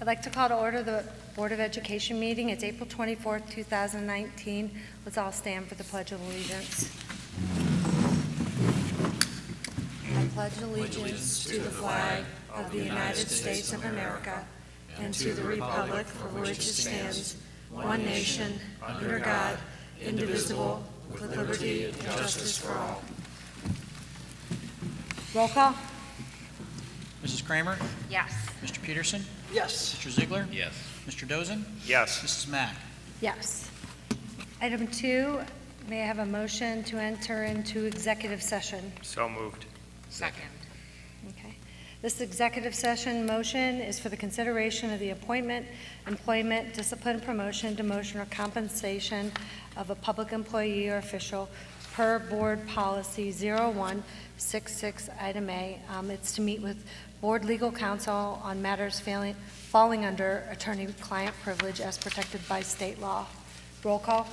I'd like to call to order the Board of Education meeting. It's April 24th, 2019. Let's all stand for the Pledge of Allegiance. I pledge allegiance to the flag of the United States of America and to the republic for which it stands, one nation, under God, indivisible, with liberty and justice for all. Roll call. Mrs. Kramer? Yes. Mr. Peterson? Yes. Mr. Ziegler? Yes. Mr. Dozen? Yes. Mrs. Mack? Yes. Item 2, may I have a motion to enter into executive session? So moved. Second. Okay. This executive session motion is for the consideration of the appointment, employment, discipline, promotion, demotion, or compensation of a public employee or official per Board Policy 0166, Item A. It's to meet with Board Legal Counsel on matters falling under attorney-client privilege as protected by state law. Roll call.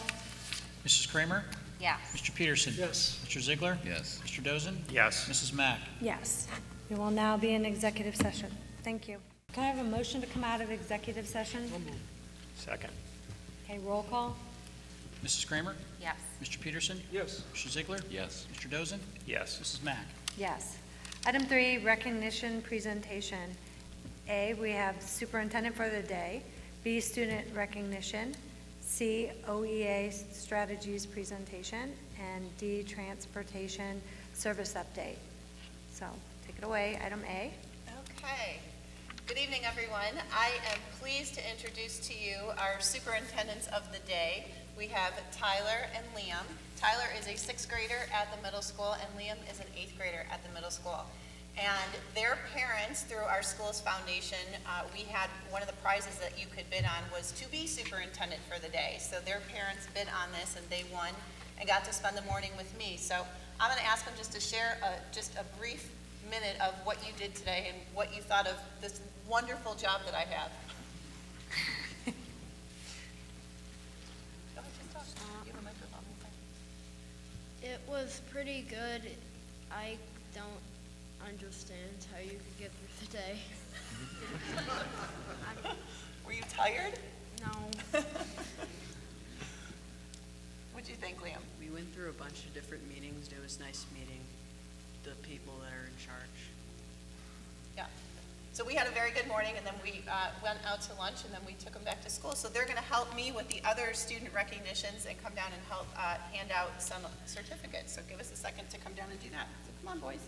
Mrs. Kramer? Yes. Mr. Peterson? Yes. Mr. Ziegler? Yes. Mr. Dozen? Yes. Mrs. Mack? Yes. We will now be in executive session. Thank you. Can I have a motion to come out of executive session? Second. Okay, roll call. Mrs. Kramer? Yes. Mr. Peterson? Yes. Mr. Ziegler? Yes. Mr. Dozen? Yes. Mrs. Mack? Yes. Item 3, recognition presentation. A, we have superintendent for the day. B, student recognition. C, OEA strategies presentation. And D, transportation service update. So take it away, item A. Okay. Good evening, everyone. I am pleased to introduce to you our superintendents of the day. We have Tyler and Liam. Tyler is a 6th grader at the middle school, and Liam is an 8th grader at the middle school. And their parents, through our school's foundation, we had one of the prizes that you could bid on was to be superintendent for the day. So their parents bid on this, and they won and got to spend the morning with me. So I'm going to ask them just to share just a brief minute of what you did today and what you thought of this wonderful job that I have. Go ahead, just talk. You have a microphone. It was pretty good. I don't understand how you could get through the day. Were you tired? No. What'd you think, Liam? We went through a bunch of different meetings. It was nice meeting the people that are in charge. Yeah. So we had a very good morning, and then we went out to lunch, and then we took them back to school. So they're going to help me with the other student recognitions and come down and help hand out some certificates. So give us a second to come down and do that. So come on, boys.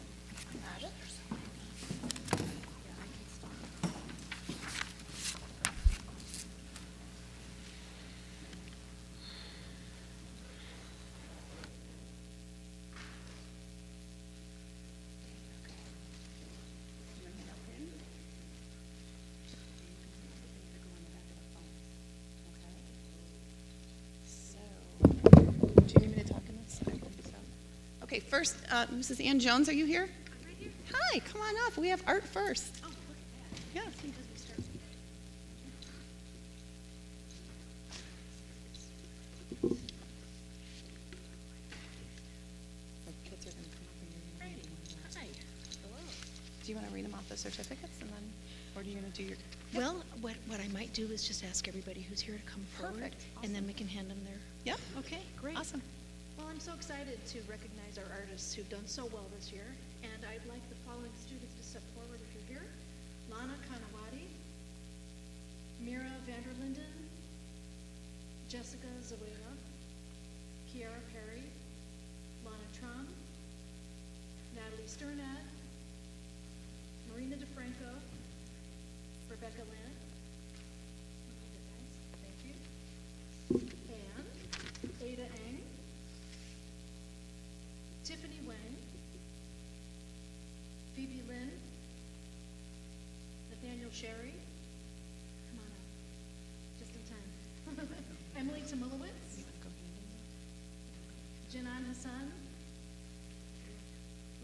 Do you need me to talk in this? I believe so. Okay, first, Mrs. Ann Jones, are you here? I'm right here. Hi, come on up. We have art first. Oh, look at that. Yeah. Kids are going to come up and read them. Hi. Hello. Do you want to read them off the certificates, and then, or do you want to do your? Well, what I might do is just ask everybody who's here to come forward, Perfect. and then we can hand them their. Yeah. Okay, great. Awesome. Well, I'm so excited to recognize our artists who've done so well this year, and I'd like the following students to step forward if you're here. Lana Kanawati, Mira Vanderlinden, Jessica Zawela, Kiara Perry, Lana Trum, Natalie Sternad, Marina DeFranco, Rebecca Land. Thank you. And Ada Eng, Tiffany Wang, Phoebe Lynn, Nathaniel Sherry, come on up, just in time. Emily Tamilowitz, Janan Hassan,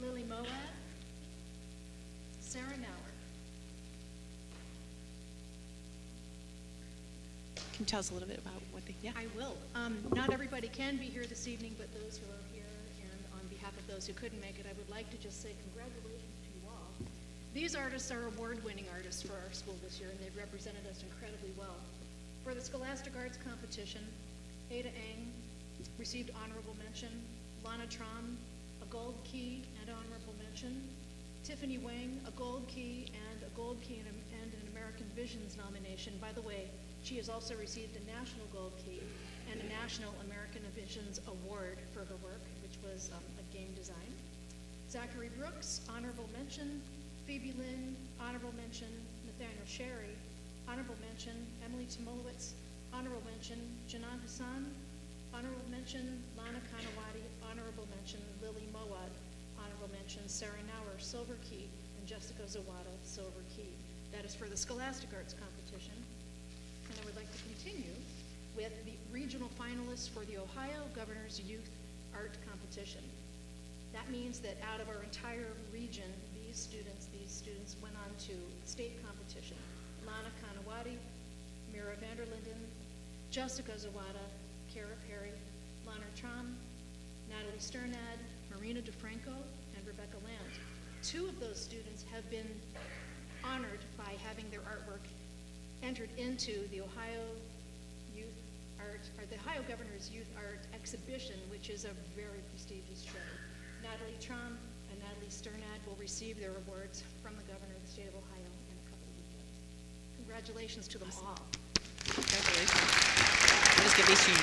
Lily Moab, Sarah Nauer. Can you tell us a little bit about what they, yeah. I will. Not everybody can be here this evening, but those who are here, and on behalf of those who couldn't make it, I would like to just say congratulations to you all. These artists are award-winning artists for our school this year, and they've represented us incredibly well. For the Scholastic Arts Competition, Ada Eng received honorable mention, Lana Trom, a gold key and honorable mention, Tiffany Wang, a gold key and a gold key and an American Visions nomination. By the way, she has also received a National Gold Key and a National American Visions Award for her work, which was a game design. Zachary Brooks, honorable mention. Phoebe Lynn, honorable mention. Nathaniel Sherry, honorable mention. Emily Timolowitz, honorable mention. Janan Hassan, honorable mention. Lana Kanawati, honorable mention. Lily Mowad, honorable mention. Sarah Nauer, silver key, and Jessica Zawada, silver key. That is for the Scholastic Arts Competition. And I would like to continue with the regional finalists for the Ohio Governor's Youth Art Competition. That means that out of our entire region, these students went on to state competition. Lana Kanawati, Mira Vanderlinden, Jessica Zawada, Kara Perry, Lana Trom, Natalie Sternad, Marina DeFranco, and Rebecca Land. 2 of those students have been honored by having their artwork entered into the Ohio Governor's Youth Art Exhibition, which is a very prestigious show. Natalie Trom and Natalie Sternad will receive their awards from the Governor of the State of Ohio in a couple of weekends. Congratulations to them all. Congratulations. I'll just give these to you.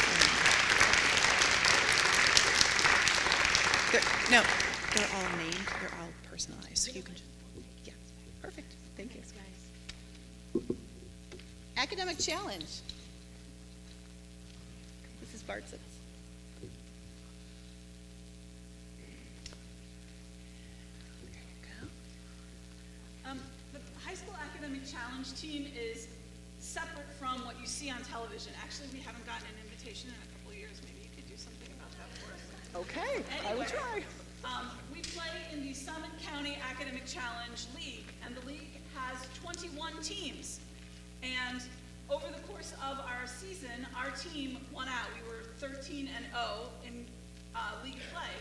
They're all named. They're all personalized. So you can just, yeah, perfect. Thank you. Thanks, guys. Academic challenge. Mrs. Bartzis. The high school academic challenge team is separate from what you see on television. Actually, we haven't gotten an invitation in a couple of years. Maybe you could do something about that for us. Okay, I will try. We play in the Summit County Academic Challenge League, and the league has 21 teams. And over the course of our season, our team won out. We were 13-0 in league play.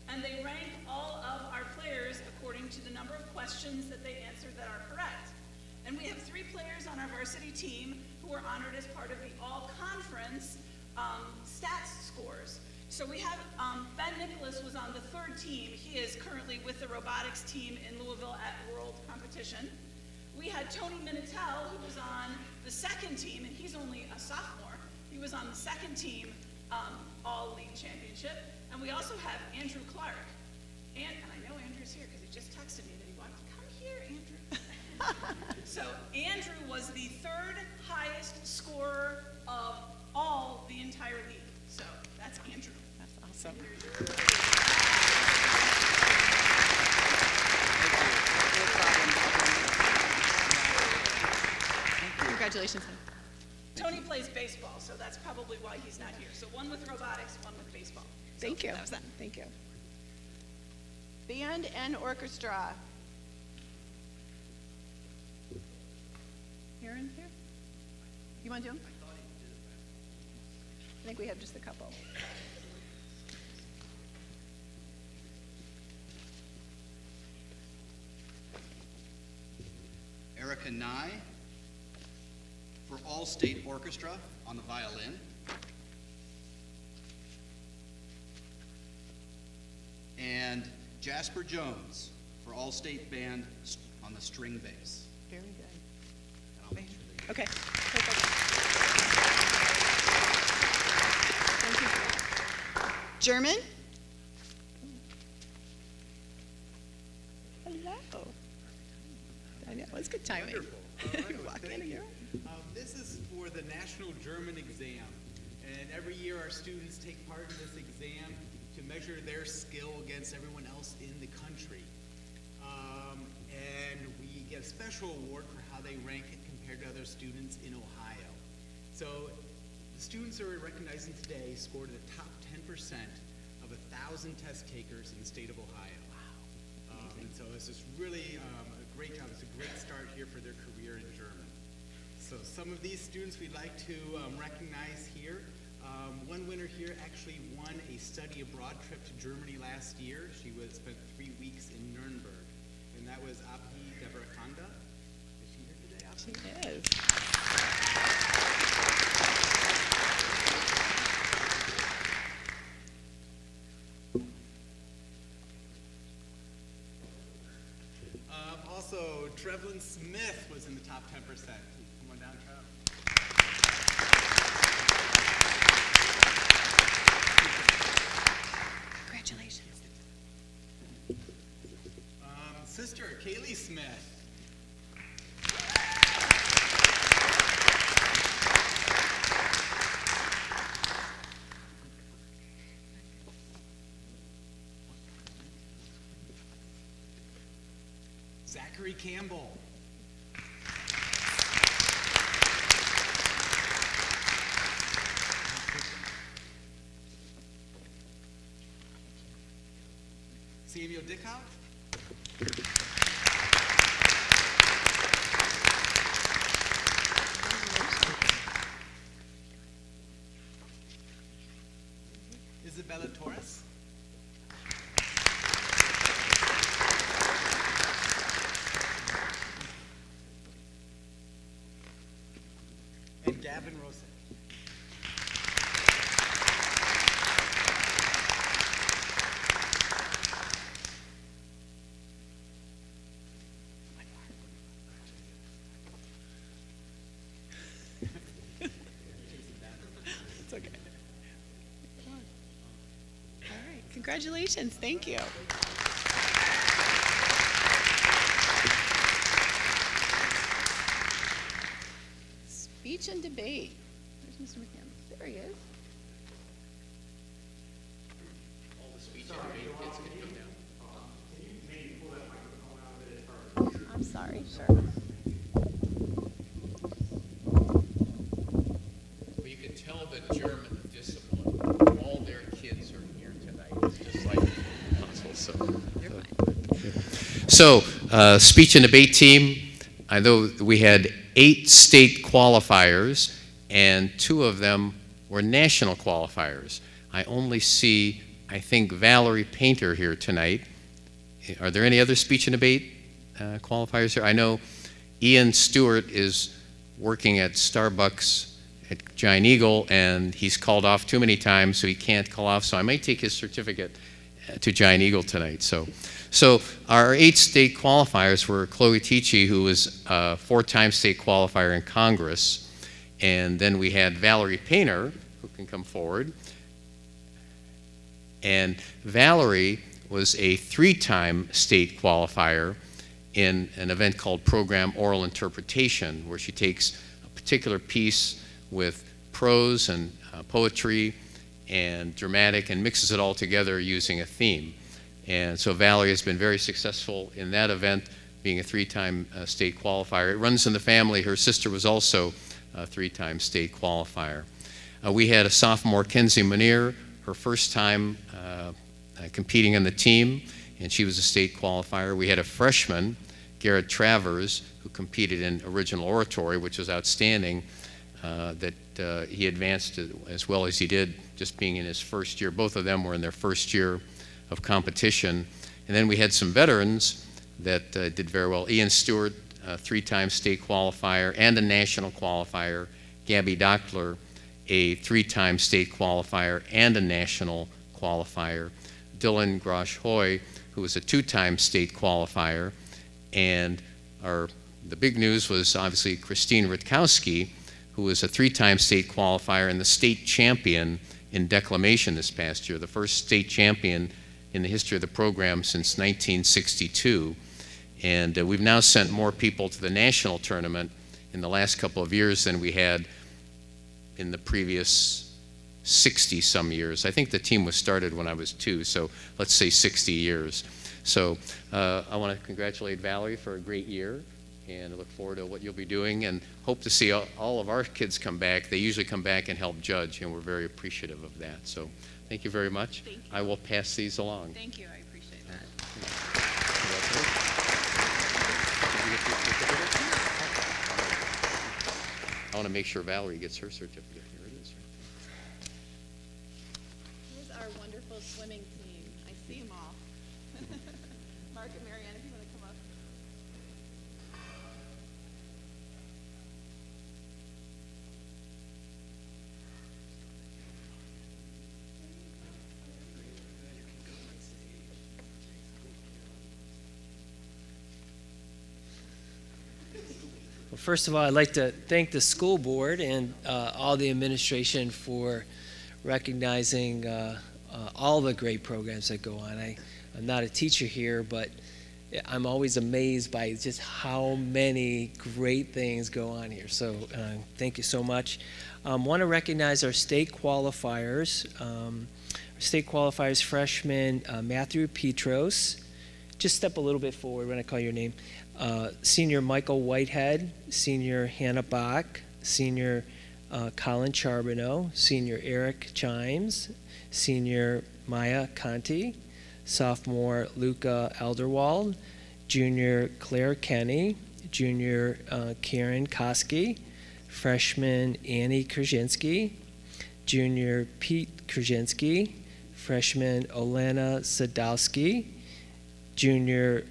And they rank all of our players according to the number of questions that they answered that are correct. And we have 3 players on our varsity team who were honored as part of the all-conference stats scores. So we have Ben Nicholas was on the 3rd team. He is currently with the robotics team in Louisville at World Competition. We had Tony Minitel, who was on the 2nd team, and he's only a sophomore. He was on the 2nd team all-league championship. And we also have Andrew Clark. And I know Andrew's here because he just texted me that he wanted to come here, Andrew. So Andrew was the 3rd highest scorer of all the entire league. So that's Andrew. That's awesome. Congratulations. Tony plays baseball, so that's probably why he's not here. So one with robotics, one with baseball. So Thank you. That was that. Thank you. Band and orchestra. Aaron here? You want to do them? I think we have just a couple. Erica Nye for All State Orchestra on the violin. And Jasper Jones for All State Band on the string bass. Very good. And I'll make sure they- Okay. Perfect. Thank you. German? Hello. I know, it's good timing. Wonderful. All right, well, Walk in thank and you. you're on. This is for the National German Exam. And every year our students take part in this exam to measure their skill against everyone else in the country. And we get a special award for how they rank it compared to other students in Ohio. So the students that we're recognizing today scored the top 10% of 1,000 test takers in the state of Ohio. Wow. And so this is really a great job. It's a great start here for their career in German. So some of these students we'd like to recognize here. One winner here actually won a study abroad trip to Germany last year. She spent 3 weeks in Nuremberg, and that was Abhi Also, Trevlin Smith was in the top 10%. Come on down, Trev. Congratulations. Sister Kaylee Smith. Zachary Campbell. Samuel Dickhout. Isabella Torres. And Gavin Rosick. It's okay. Come on. All right, congratulations, thank you. Speech and debate. Where's Mr. McCandless? There he is. I'm sorry, sure. Well, you can tell the German discipline. All their kids are here tonight. It's just like so. You're fine. So, speech and debate team. I know we had 8 state qualifiers, and 2 of them were national qualifiers. I only see, I think, Valerie Painter here tonight. Are there any other speech and debate qualifiers here? I know Ian Stewart is working at Starbucks at Giant Eagle, and he's called off too many times, so he can't call off. So I might take his certificate to Giant Eagle tonight. So our 8 state qualifiers were Chloe Tichy, who was a 4-time state qualifier in Congress, and then we had Valerie Painter, who can come forward. And Valerie was a 3-time state qualifier in an event called Program Oral Interpretation, where she takes a particular piece with prose and poetry and dramatic and mixes it all together using a theme. And so Valerie has been very successful in that event, being a 3-time state qualifier. It runs in the family. Her sister was also a 3-time state qualifier. We had a sophomore, Kenzie Munir, her first time competing on the team, and she was a state qualifier. We had a freshman, Garrett Travers, who competed in original oratory, which was outstanding, that he advanced as well as he did, just being in his first year. Both of them were in their first year of competition. And then we had some veterans that did very well. Ian Stewart, a 3-time state qualifier and a national qualifier. Gabby Dockler, a 3-time state qualifier and a national qualifier. Dylan Grosh-Hoy, who was a 2-time state qualifier. And the big news was obviously Christine Rutkowski, who was a 3-time state qualifier and the state champion in declamation this past year, the first state champion in the history of the program since 1962. And we've now sent more people to the national tournament in the last couple of years than we had in the previous 60-some years. I think the team was started when I was 2, so let's say 60 years. So I want to congratulate Valerie for a great year, and I look forward to what you'll be doing, and hope to see all of our kids come back. They usually come back and help judge, and we're very appreciative of that. So thank you very much. Thank you. I will pass these along. Thank you, I appreciate that. I want to make sure Valerie gets her certificate. Here it is. Here's our wonderful swimming team. I see them all. Mark and Marianne, if you want to come up. Well, first of all, I'd like to thank the school board and all the administration for recognizing all the great programs that go on. I'm not a teacher here, but I'm always amazed by just how many great things go on here. So thank you so much. Want to recognize our state qualifiers. State qualifiers freshman Matthew Petros. Just step a little bit forward when I call your name. Senior Michael Whitehead, senior Hannah Bach, senior Colin Charbonneau, senior Eric Chimes, senior Maya Conti, sophomore Luca Elderwald, junior Claire Kenny, junior Karen Koski, freshman Annie Krzyzewski, junior Pete Krzyzewski, freshman Olena Sadowski, junior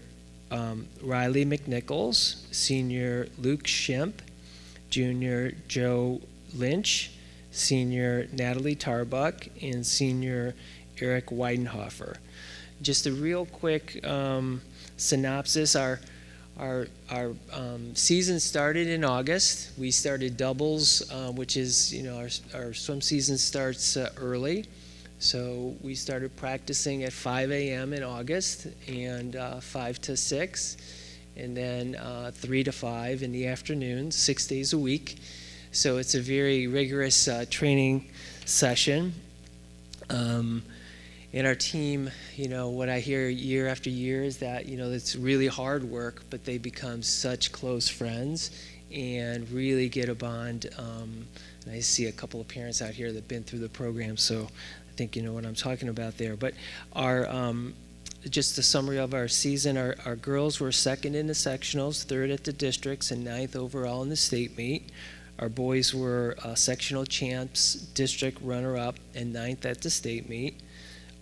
Riley McNichols, senior Luke Shemp, junior Joe Lynch, senior Natalie Tarbuck, and senior Eric Weidenhofer. Just a real quick synopsis. Our season started in August. We started doubles, which is, our swim season starts early. So we started practicing at 5 a.m. in August and 5 to 6, and then 3 to 5 in the afternoon, 6 days a week. So it's a very rigorous training session. And our team, what I hear year after year is that, it's really hard work, but they become such close friends and really get a bond. And I see a couple of parents out here that have been through the program, so I think you know what I'm talking about there. But just a summary of our season, our girls were second in the sectionals, third at the districts, and ninth overall in the state meet. Our boys were sectional champs, district runner-up, and ninth at the state meet.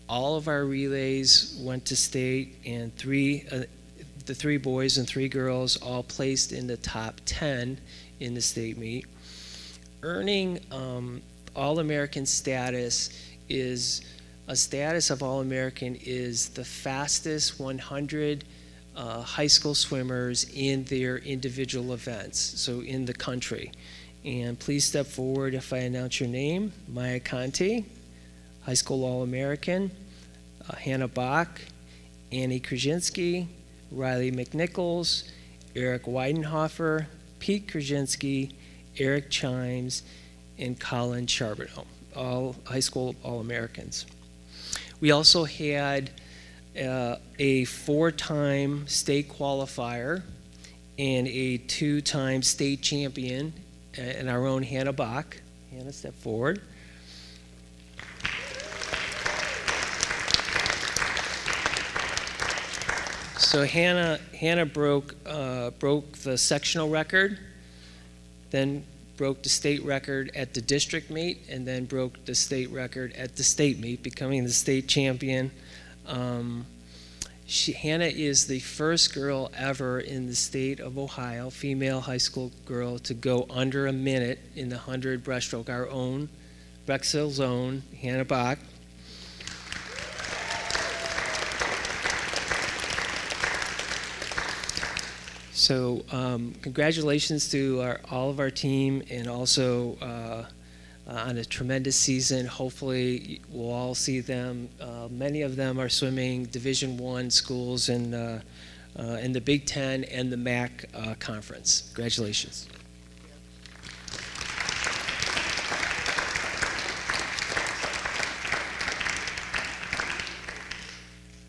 All of our relays went to state, and the 3 boys and 3 girls all placed in the top 10 in the state meet. Earning All-American status is a status of All-American is the fastest 100 high school swimmers in their individual events, so in the country. And please step forward if I announce your name. Maya Conti, high school All-American, Hannah Bach, Annie Krzyzewski, Riley McNichols, Eric Weidenhofer, Pete Krzyzewski, Eric Chimes, and Colin Charbonneau, all high school All-Americans. We also had a 4-time state qualifier and a 2-time state champion, and our own Hannah Bach. Hannah, step forward. So Hannah broke the sectional record, then broke the state record at the district meet, and then broke the state record at the state meet, becoming the state champion. Hannah is the first girl ever in the state of Ohio, female high school girl, to go under a minute in the 100 breaststroke. Our own, Brexhill's own, Hannah Bach. So congratulations to all of our team, and also on a tremendous season. Hopefully we'll all see them. Many of them are swimming Division I schools in the Big Ten and the MAC conference. Congratulations.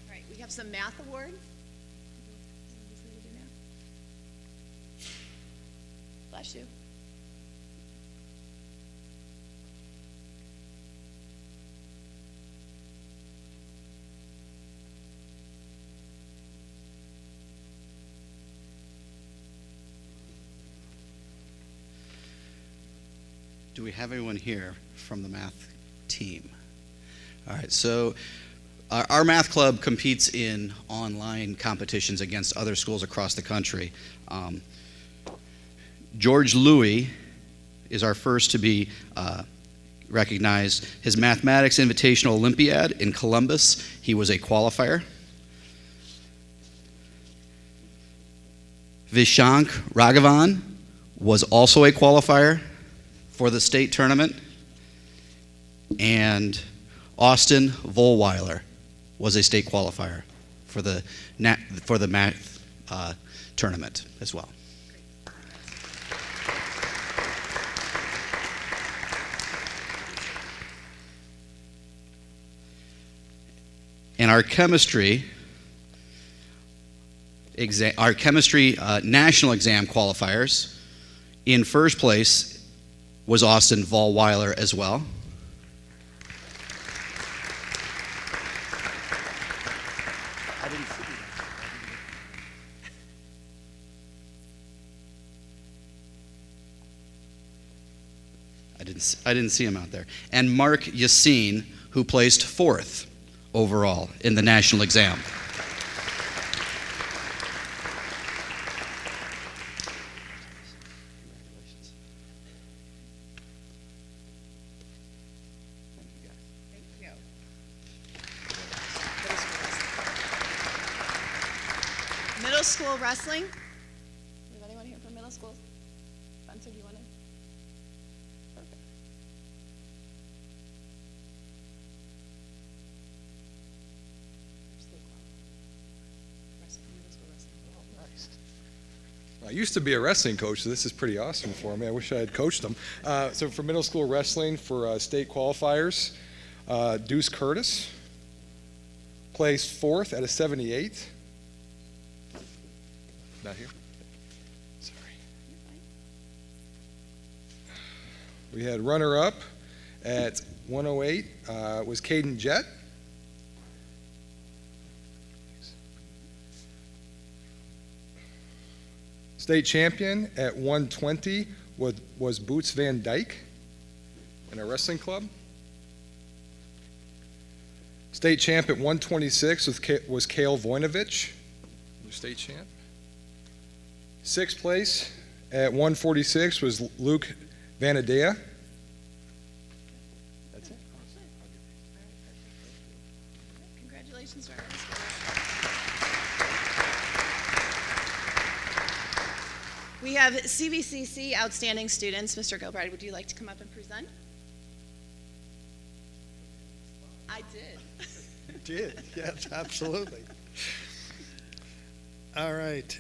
All right, we have some math award. Bless you. Do we have anyone here from the math team? All right, so our math club competes in online competitions against other schools across the country. George Louis is our first to be recognized. His Mathematics Invitational Olympiad in Columbus, he was a qualifier. Vishank Raghavan was also a qualifier for the state tournament, and Austin Vollweiler was a state qualifier for the math tournament as well. And our chemistry national exam qualifiers, in first place was Austin Vollweiler as well. I didn't see him out there. And Mark Yassine, who placed fourth overall in the national exam. Thank you. Middle school wrestling. Anybody want to hear from middle school? Spencer, do you want to? Perfect. I used to be a wrestling coach, so this is pretty awesome for me. I wish I had coached them. So for middle school wrestling, for state qualifiers, Deuce Curtis placed fourth at a 78. Not here? Sorry. We had runner-up at 108 was Caden Jett. State champion at 120 was Boots Van Dyke in our wrestling club. State champ at 126 was Kale Voinovich, state champ. Sixth place at 146 was Luke Vanadea. That's it. Congratulations to our We have CVCC outstanding students. Mr. Gilbride, would you like to come up and present? I did. You did, yes, absolutely. All right.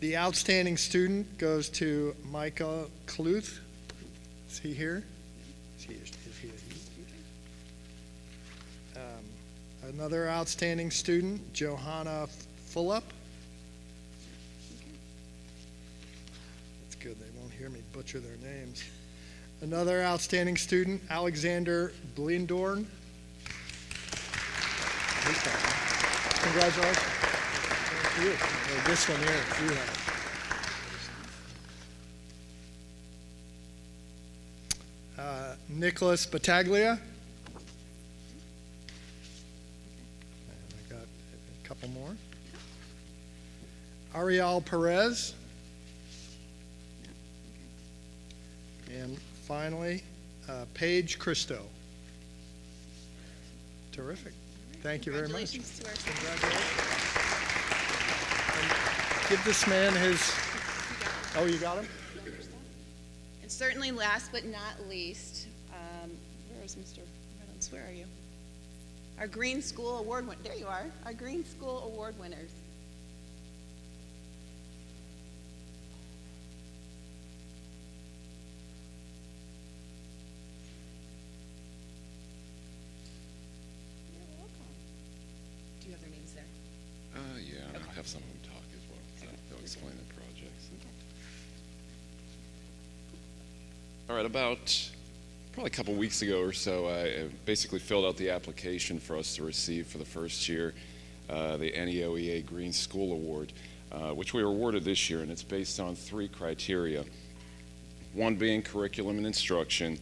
The outstanding student goes to Micah Kluth. Is he here? Is he? Another outstanding student, Johanna Fullup. That's good. They won't hear me butcher their names. Another outstanding student, Alexander Blindorn. Congratulations. Thank you. Well, this one here, you have. Nicholas Battaglia. And I got a couple more. Ariel Perez. And finally, Paige Christo. Terrific. Thank you very much. Congratulations to our Congratulations. And give this man his, oh, you got him? And certainly last but not least, where is Mr. Reynolds? Where are you? Our Green School Award winner. There you are. Our Green School Award winners. You're welcome. Do you have their names there? Yeah, and I'll have some of them talk as well. So they'll explain the projects. All right, about probably a couple weeks ago or so, I basically filled out the application for us to receive for the first year the NEOEA Green School Award, which we were awarded this year, and it's based on 3 criteria. 1 being curriculum and instruction,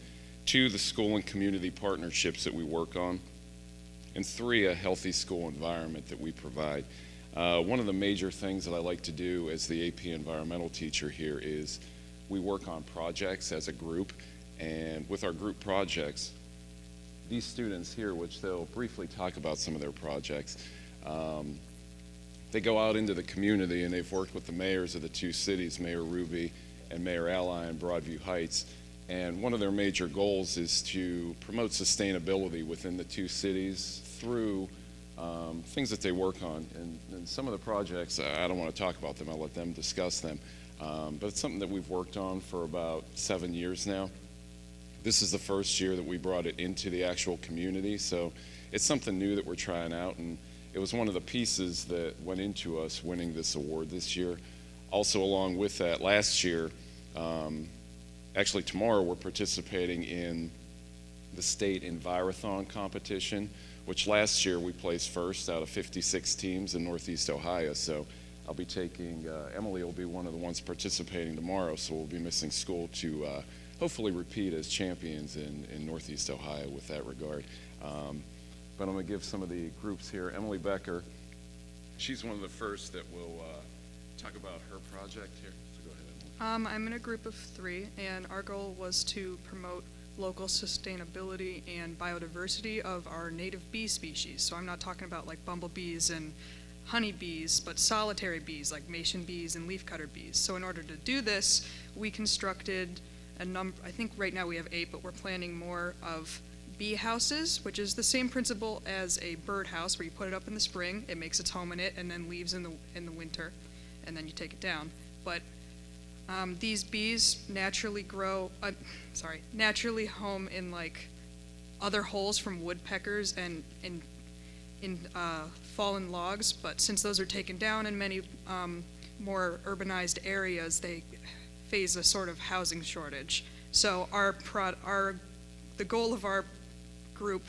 2, the school and community partnerships that we work on, and 3, a healthy school environment that we provide. One of the major things that I like to do as the AP environmental teacher here is we work on projects as a group, and with our group projects, these students here, which they'll briefly talk about some of their projects, they go out into the community and they've worked with the mayors of the 2 cities, Mayor Ruby and Mayor Ally in Broadview Heights. And one of their major goals is to promote sustainability within the two cities through things that they work on. And some of the projects, I don't want to talk about them, I'll let them discuss them. But it's something that we've worked on for about 7 years now. This is the first year that we brought it into the actual community, so it's something new that we're trying out, and it was one of the pieces that went into us winning this award this year. Also, along with that, last year, actually tomorrow, we're participating in the state Envirothon competition, which last year we placed first out of 56 teams in Northeast Ohio. So I'll be taking, Emily will be one of the ones participating tomorrow, so we'll be missing school to hopefully repeat as champions in Northeast Ohio with that regard. But I'm going to give some of the groups here. Emily Becker, she's one of the first that will talk about her project here. So go ahead, Emily. I'm in a group of 3, and our goal was to promote local sustainability and biodiversity of our native bee species. So I'm not talking about like bumblebees and honeybees, but solitary bees like mason bees and leafcutter bees. So in order to do this, we constructed a number, I think right now we have 8, but we're planning more of bee houses, which is the same principle as a bird house, where you put it up in the spring, it makes its home in it, and then leaves in the winter, and then you take it down. But these bees naturally naturally home in like other holes from woodpeckers and in fallen logs. But since those are taken down in many more urbanized areas, they face a sort of housing shortage. So the goal of our group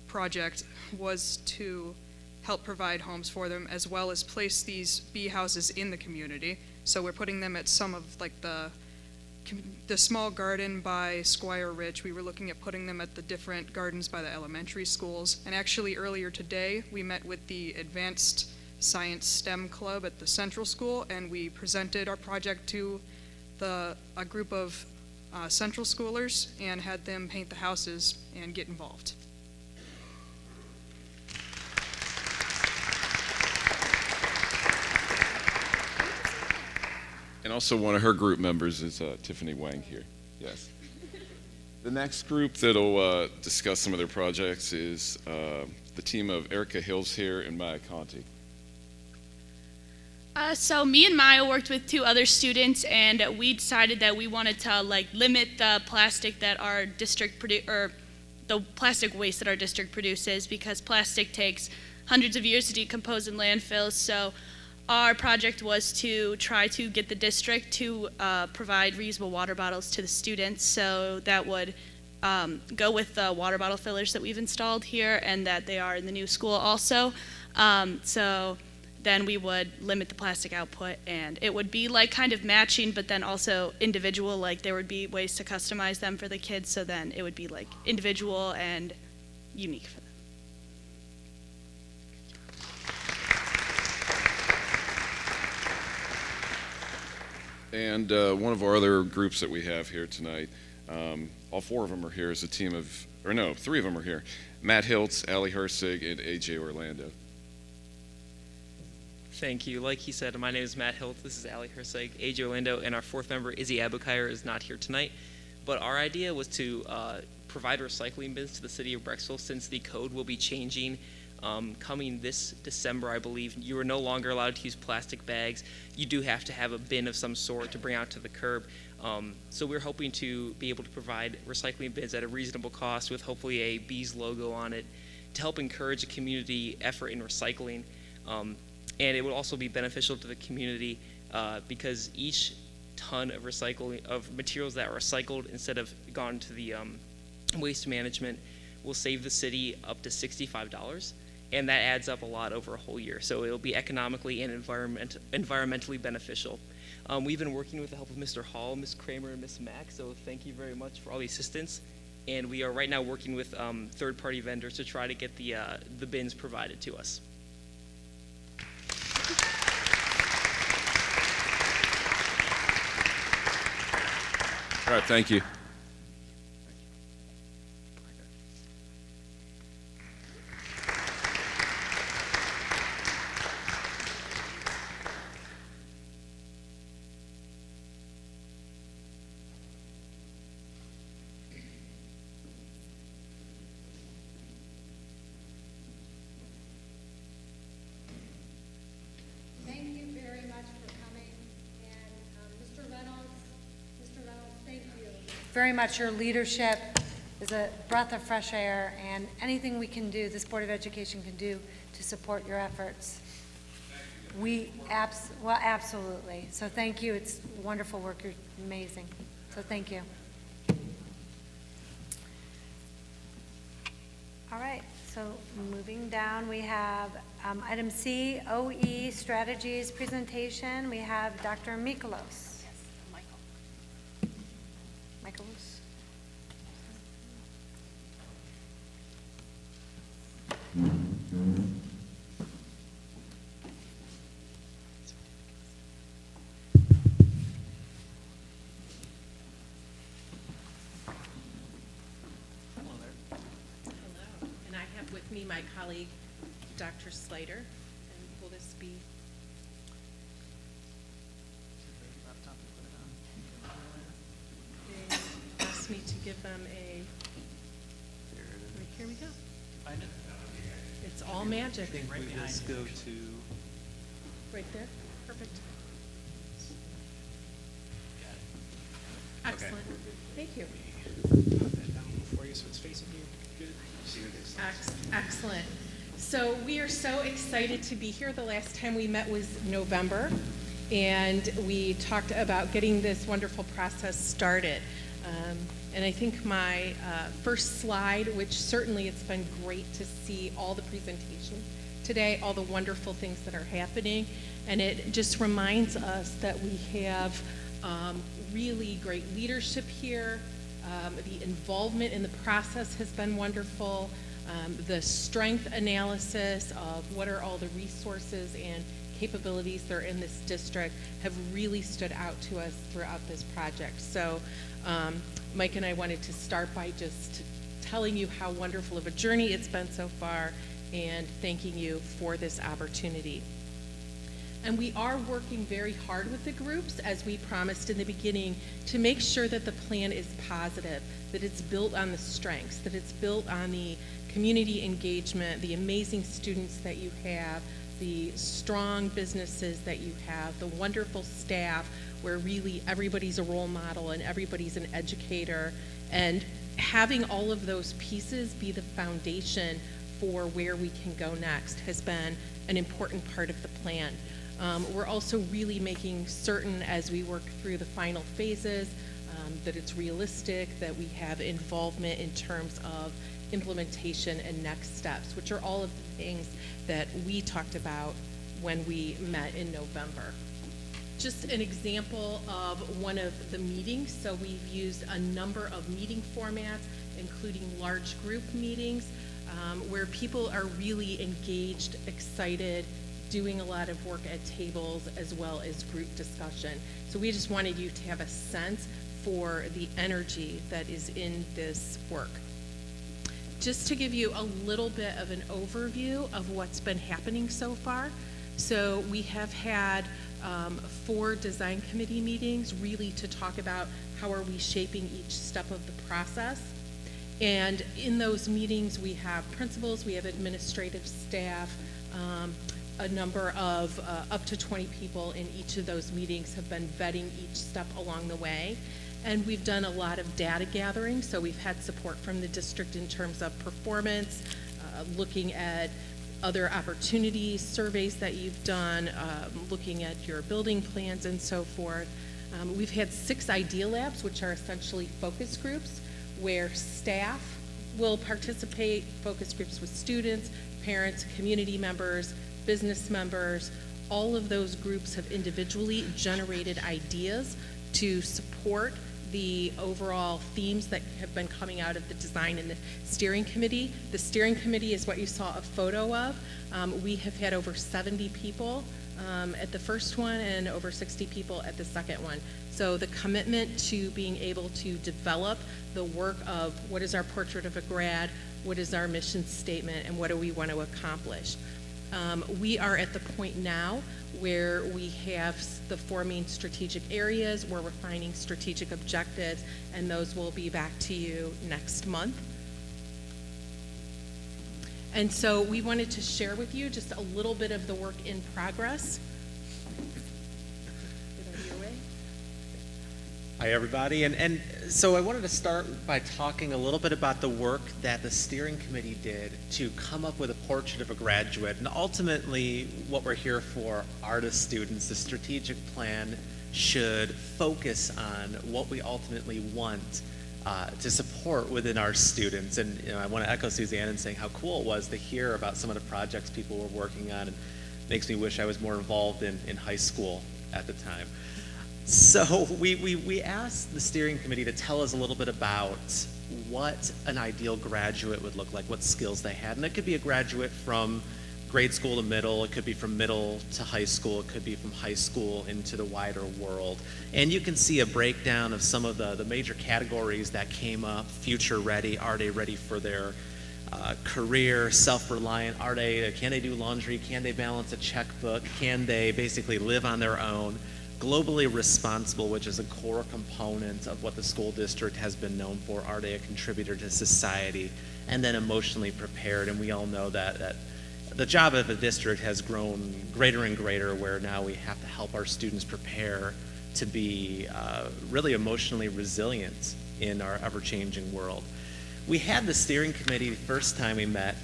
project was to help provide homes for them, as well as place these bee houses in the community. So we're putting them at some of like the small garden by Squire Ridge. We were looking at putting them at the different gardens by the elementary schools. And actually earlier today, we met with the Advanced Science STEM Club at the Central School, and we presented our project to a group of Central Schoolers and had them paint the houses and get involved. And also one of her group members is Tiffany Wang here. Yes. The next group that'll discuss some of their projects is the team of Erica Hills here and Maya Conti. So me and Maya worked with 2 other students, and we decided that we wanted to limit the plastic that our district the plastic waste that our district produces, because plastic takes hundreds of years to decompose in landfills. So our project was to try to get the district to provide reusable water bottles to the students. So that would go with the water bottle fillers that we've installed here, and that they are in the new school also. So then we would limit the plastic output, and it would be kind of matching, but then also individual. There would be ways to customize them for the kids, so then it would be individual and unique for them. And one of our other groups that we have here tonight, all 4 of them are here as a team of, or no, 3 of them are here. Matt Hiltz, Allie Hersig, and AJ Orlando. Thank you. Like he said, my name is Matt Hiltz. This is Allie Hersig, AJ Orlando, and our 4th member, Izzy Abukire, is not here tonight. But our idea was to provide recycling bins to the city of Brecksville, since the code will be changing coming this December, I believe. You are no longer allowed to use plastic bags. You do have to have a bin of some sort to bring out to the curb. So we're hoping to be able to provide recycling bins at a reasonable cost with hopefully a Bees logo on it to help encourage a community effort in recycling. And it would also be beneficial to the community because each ton of recycling of materials that are recycled instead of gone to the waste management will save the city up to $65, and that adds up a lot over a whole year. So it'll be economically and environmentally beneficial. We've been working with the help of Mr. Hall, Ms. Kramer, and Ms. Mack, so thank you very much for all the assistance. And we are right now working with third-party vendors to try to get the bins provided to us. All right, thank you. very much. Your leadership is a breath of fresh air, and anything we can do, this Board of Education can do to support your efforts. Well, absolutely. So thank you. It's wonderful work. You're amazing. So thank you. All right. So moving down, we have item C, OE Strategies presentation. We have Dr. Mikolos. Yes, Michael. Michaelos. Hello, and I have with me my colleague, Dr. Slater, and will this be? They asked me to give them a, here we go. Find it? It's all magic. Right behind you. Go to. Right there, perfect. Got it. Excellent, thank you. Put that down before you, so it's facing you. Good. See what this Excellent. So we are so excited to be here. The last time we met was November, and we talked about getting this wonderful process started. And I think my first slide, which certainly it's been great to see all the presentation today, all the wonderful things that are happening, and it just reminds us that we have really great leadership here. The involvement in the process has been wonderful. The strength analysis of what are all the resources and capabilities that are in this district have really stood out to us throughout this project. So Mike and I wanted to start by just telling you how wonderful of a journey it's been so far and thanking you for this opportunity. And we are working very hard with the groups, as we promised in the beginning, to make sure that the plan is positive, that it's built on the strengths, that it's built on the community engagement, the amazing students that you have, the strong businesses that you have, the wonderful staff where really everybody's a role model and everybody's an educator, and having all of those pieces be the foundation for where we can go next has been an important part of the plan. We're also really making certain as we work through the final phases that it's realistic, that we have involvement in terms of implementation and next steps, which are all of the things that we talked about when we met in November. Just an example of one of the meetings. So we've used a number of meeting formats, including large group meetings, where people are really engaged, excited, doing a lot of work at tables as well as group discussion. So we just wanted you to have a sense for the energy that is in this work. Just to give you a little bit of an overview of what's been happening so far. So we have had 4 design committee meetings really to talk about how are we shaping each step of the process. And in those meetings we have principals, we have administrative staff, a number of up to 20 people in each of those meetings have been vetting each step along the way. And we've done a lot of data gathering, so we've had support from the district in terms of performance, looking at other opportunities, surveys that you've done, looking at your building plans and so forth. We've had 6 idea labs, which are essentially focus groups, where staff will participate, focus groups with students, parents, community members, business members. All of those groups have individually generated ideas to support the overall themes that have been coming out of the design and the steering committee. The steering committee is what you saw a photo of. We have had over 70 people at the first one and over 60 people at the second one. So the commitment to being able to develop the work of what is our portrait of a grad, what is our mission statement, and what do we want to accomplish. We are at the point now where we have the 4 main strategic areas. We're refining strategic objectives, and those will be back to you next month. And so we wanted to share with you just a little bit of the work in progress. Hi, everybody. And so I wanted to start by talking a little bit about the work that the steering committee did to come up with a portrait of a graduate. And ultimately, what we're here for are the students. The strategic plan should focus on what we ultimately want to support within our students. And I want to echo Suzanne in saying how cool it was to hear about some of the projects people were working on. And makes me wish I was more involved in high school at the time. So we asked the steering committee to tell us a little bit about what an ideal graduate would look like, what skills they had. And it could be a graduate from grade school to middle, it could be from middle to high school, it could be from high school into the wider world. And you can see a breakdown of some of the major categories that came up: future ready, are they ready for their career, self-reliant, can they do laundry, can they balance a checkbook, can they basically live on their own, globally responsible, which is a core component of what the school district has been known for, are they a contributor to society, and then emotionally prepared. And we all know that the job of a district has grown greater and greater, where now we have to help our students prepare to be really emotionally resilient in our ever-changing world. We had the steering committee the first time we met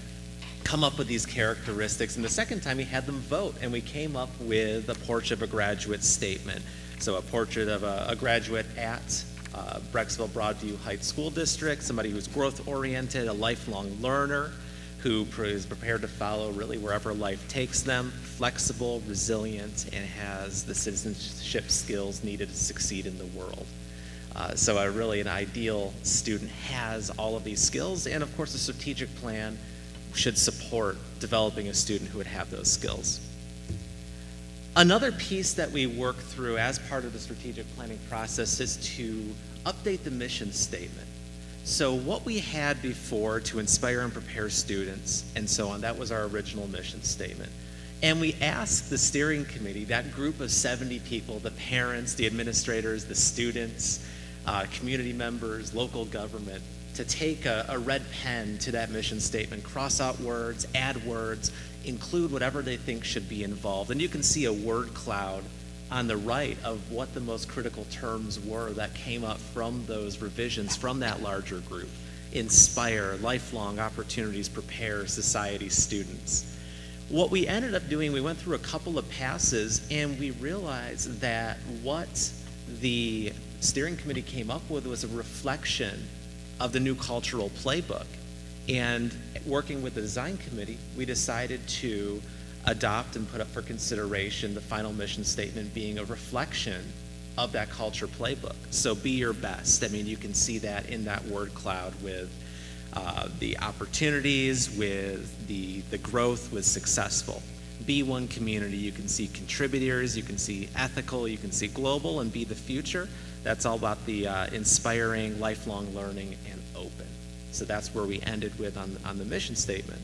come up with these characteristics, and the second time we had them vote, and we came up with a portrait of a graduate statement. So a portrait of a graduate at Brecksville Broadview Heights School District, somebody who's growth-oriented, a lifelong learner, who is prepared to follow really wherever life takes them, flexible, resilient, and has the citizenship skills needed to succeed in the world. So really an ideal student has all of these skills, and of course a strategic plan should support developing a student who would have those skills. Another piece that we work through as part of the strategic planning process is to update the mission statement. So what we had before to inspire and prepare students and so on, that was our original mission statement. And we asked the steering committee, that group of 70 people, the parents, the administrators, the students, community members, local government, to take a red pen to that mission statement, cross out words, add words, include whatever they think should be involved. And you can see a word cloud on the right of what the most critical terms were that came up from those revisions from that larger group. Inspire, lifelong opportunities, prepare, society, students. What we ended up doing, we went through a couple of passes and we realized that what the steering committee came up with was a reflection of the new cultural playbook. And working with the design committee, we decided to adopt and put up for consideration the final mission statement being a reflection of that culture playbook. So be your best. I mean, you can see that in that word cloud with the opportunities, with the growth, with successful. Be one community. You can see contributors, you can see ethical, you can see global, and be the future. That's all about the inspiring, lifelong learning, and open. So that's where we ended with on the mission statement.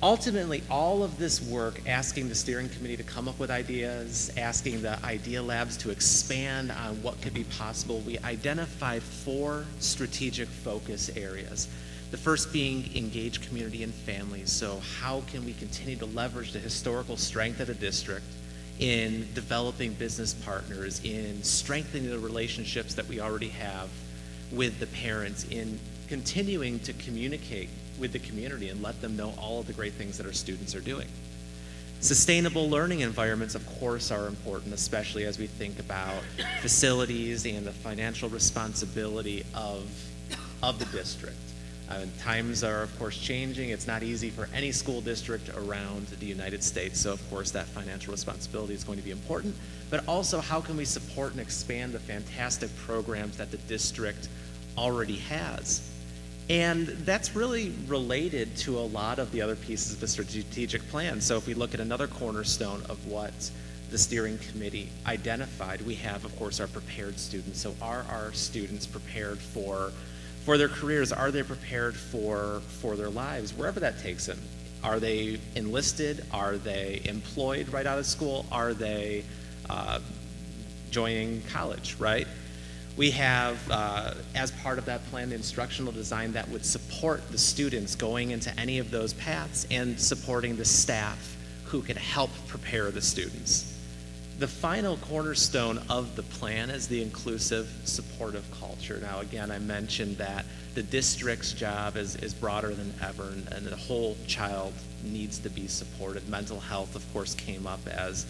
Ultimately, all of this work, asking the steering committee to come up with ideas, asking the Idea Labs to expand on what could be possible, we identified 4 strategic focus areas. The first being engage community and families. So how can we continue to leverage the historical strength of the district in developing business partners, in strengthening the relationships that we already have with the parents, in continuing to communicate with the community and let them know all of the great things that our students are doing. Sustainable learning environments, of course, are important, especially as we think about facilities and the financial responsibility of the district. Times are, of course, changing. It's not easy for any school district around the United States, so of course that financial responsibility is going to be important, but also how can we support and expand the fantastic programs that the district already has. And that's really related to a lot of the other pieces of the strategic plan. So if we look at another cornerstone of what the steering committee identified, we have, of course, our prepared students. So are our students prepared for their careers? Are they prepared for their lives, wherever that takes them? Are they enlisted? Are they employed right out of school? Are they joining college, right? We have, as part of that plan, the instructional design that would support the students going into any of those paths and supporting the staff who can help prepare the students. The final cornerstone of the plan is the inclusive, supportive culture. Now, again, I mentioned that the district's job is broader than ever, and the whole child needs to be supported. Mental health, of course, came up as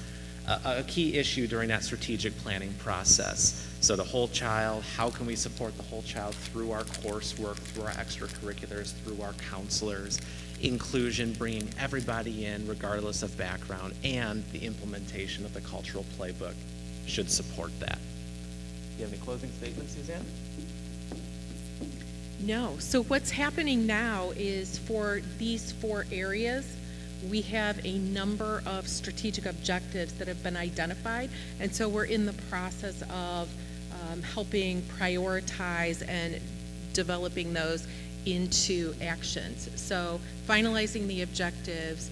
a key issue during that strategic planning process. So the whole child, how can we support the whole child through our coursework, through our extracurriculars, through our counselors, inclusion, bringing everybody in regardless of background, and the implementation of the cultural playbook should support that. Do you have any closing statements, Suzanne? No. So what's happening now is for these 4 areas, we have a number of strategic objectives that have been identified, and so we're in the process of helping prioritize and developing those into actions. So finalizing the objectives,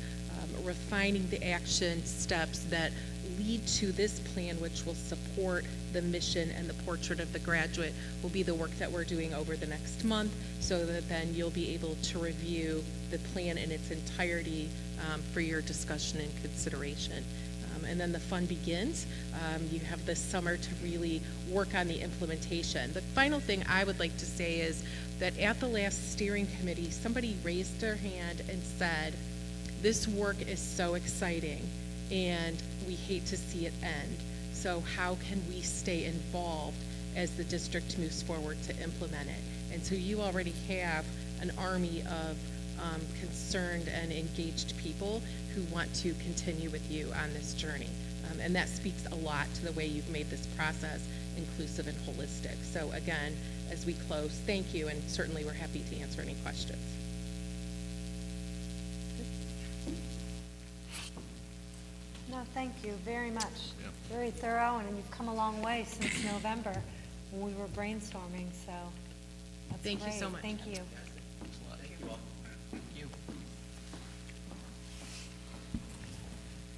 refining the action steps that lead to this plan, which will support the mission and the portrait of the graduate, will be the work that we're doing over the next month, so that then you'll be able to review the plan in its entirety for your discussion and consideration. And then the fun begins. You have this summer to really work on the implementation. The final thing I would like to say is that at the last steering committee, somebody raised their hand and said, this work is so exciting and we hate to see it end. So how can we stay involved as the district moves forward to implement it? And so you already have an army of concerned and engaged people who want to continue with you on this journey. And that speaks a lot to the way you've made this process inclusive and holistic. So again, as we close, thank you, and certainly we're happy to answer any questions. No, thank you very much. Very thorough, and you've come a long way since November when we were brainstorming, so that's Thank you great. so much. Thank you.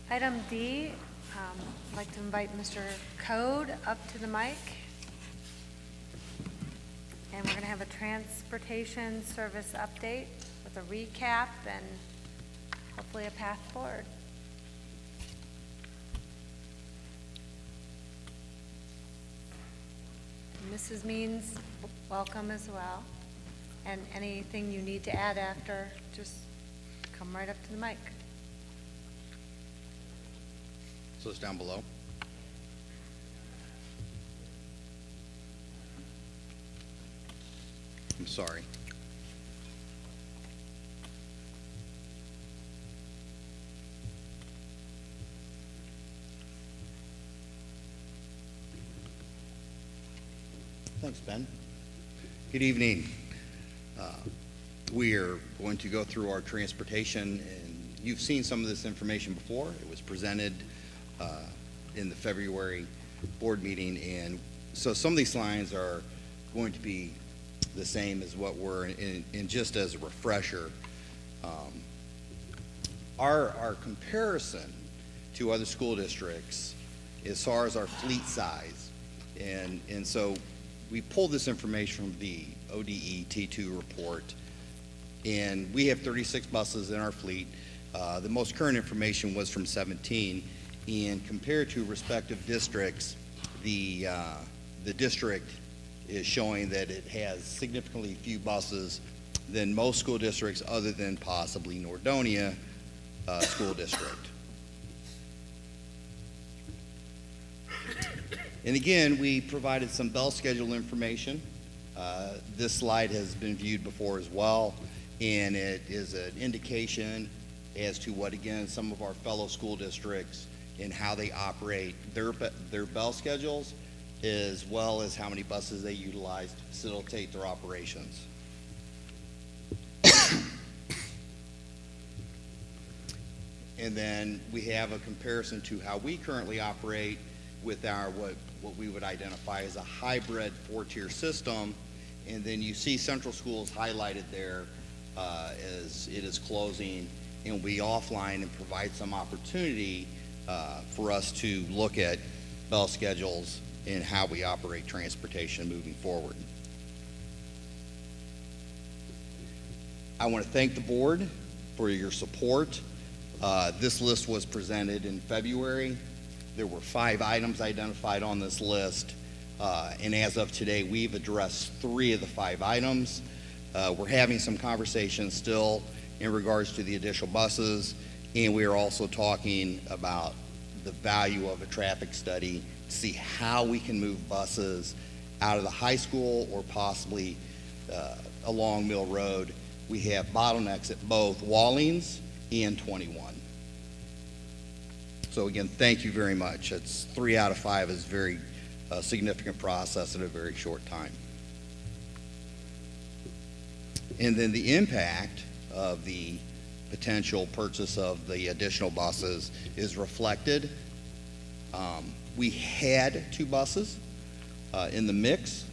Item D, I'd like to invite Mr. Code up to the mic. And we're going to have a transportation service update with a recap and hopefully a path forward. Mrs. Means, welcome as well. And anything you need to add after, just come right up to the mic. So it's down below. I'm sorry. Thanks, Ben. Good evening. We are going to go through our transportation, and you've seen some of this information before. It was presented in the February board meeting, and so some of these lines are going to be the same as what we're in. And just as a refresher, our comparison to other school districts as far as our fleet size, and so we pulled this information from the ODE T2 report, and we have 36 buses in our fleet. The most current information was from 17, and compared to respective districts, the district is showing that it has significantly few buses than most school districts other than possibly Nordonia School District. And again, we provided some bell schedule information. This slide has been viewed before as well, and it is an indication as to what, again, some of our fellow school districts and how they operate their bell schedules, as well as how many buses they utilize to facilitate their operations. And then we have a comparison to how we currently operate with our what we would identify as a hybrid 4-tier system. And then you see Central Schools highlighted there as it is closing and will be offline, and provide some opportunity for us to look at bell schedules and how we operate transportation moving forward. I want to thank the board for your support. This list was presented in February, There were 5 items identified on this list, and as of today, we've addressed 3 of the 5 items. We're having some conversations still in regards to the additional buses, and we are also talking about the value of a traffic study to see how we can move buses out of the high school or possibly along Mill Road. We have bottlenecks at both Wallings and 21. So again, thank you very much. It's 3 out of 5 is a very significant process in a very short time. And then the impact of the potential purchase of the additional buses is reflected. We had 2 buses in the mix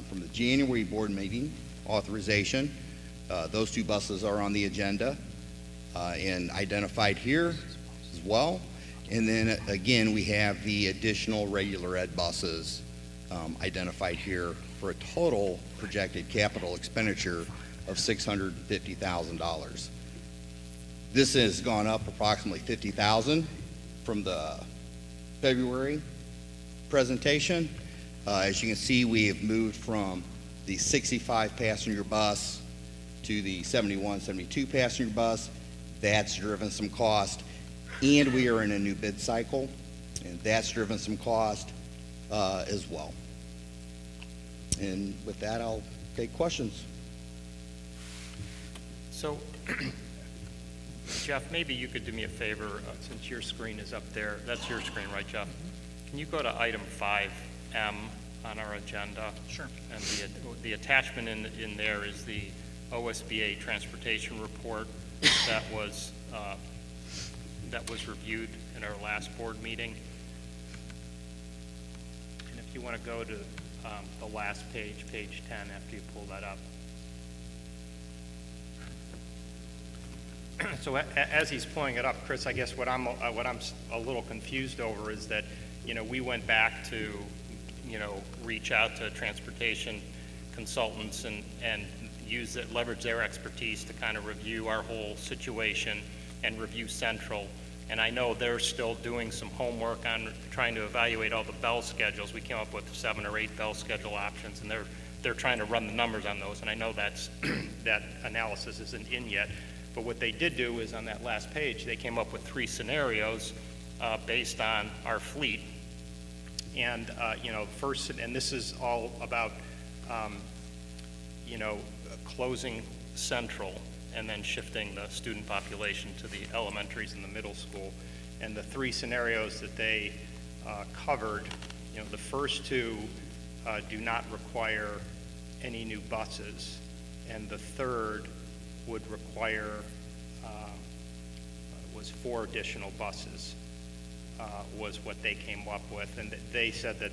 from the January board meeting authorization. Those 2 buses are on the agenda and identified here as well. And then again, we have the additional regular ed buses identified here for a total projected capital expenditure of $650,000. This has gone up approximately $50,000 from the February presentation. As you can see, we have moved from the 65 passenger bus to the 71, 72 passenger bus. That's driven some cost. And we are in a new bid cycle, and that's driven some cost as well. And with that, I'll take questions. So, Jeff, maybe you could do me a favor, since your screen is up there. That's your screen, right, Jeff? Can you go to item 5M on our agenda? Sure. And the attachment in there is the OSBA transportation report that was reviewed in our last board meeting. And if you want to go to the last page, page 10, after you pull that up. So as he's pulling it up, Chris, I guess what I'm a little confused over is that, we went back to, reach out to transportation consultants and leverage their expertise to kind of review our whole situation and review Central. And I know they're still doing some homework on trying to evaluate all the bell schedules. We came up with 7 or 8 bell schedule options, and they're trying to run the numbers on those. And I know that analysis isn't in yet. But what they did do is on that last page, they came up with 3 scenarios based on our fleet. And, first, and this is all about, closing Central and then shifting the student population to the elementaries and the middle school. And the 3 scenarios that they covered, the first 2 do not require any new buses, and the third would require was 4 additional buses was what they came up with. And they said that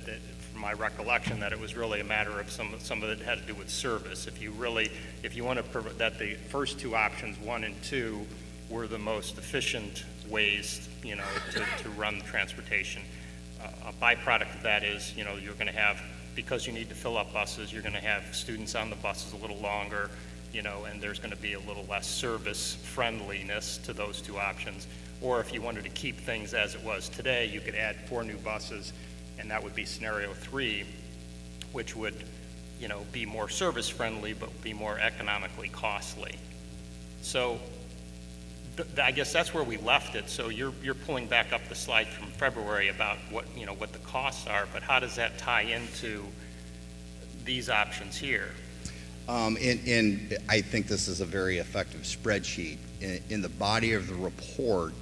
from my recollection, that it was really a matter of some of it had to do with service. If you want to, that the first 2 options, 1 and 2, were the most efficient ways, to run the transportation. A byproduct of that is, you're going to have, because you need to fill up buses, you're going to have students on the buses a little longer, and there's going to be a little less service friendliness to those 2 options. Or if you wanted to keep things as it was today, you could add 4 new buses, and that would be scenario 3, which would, be more service friendly, but be more economically costly. So I guess that's where we left it. So you're pulling back up the slide from February about what the costs are, but how does that tie into these options here? And I think this is a very effective spreadsheet. In the body of the report,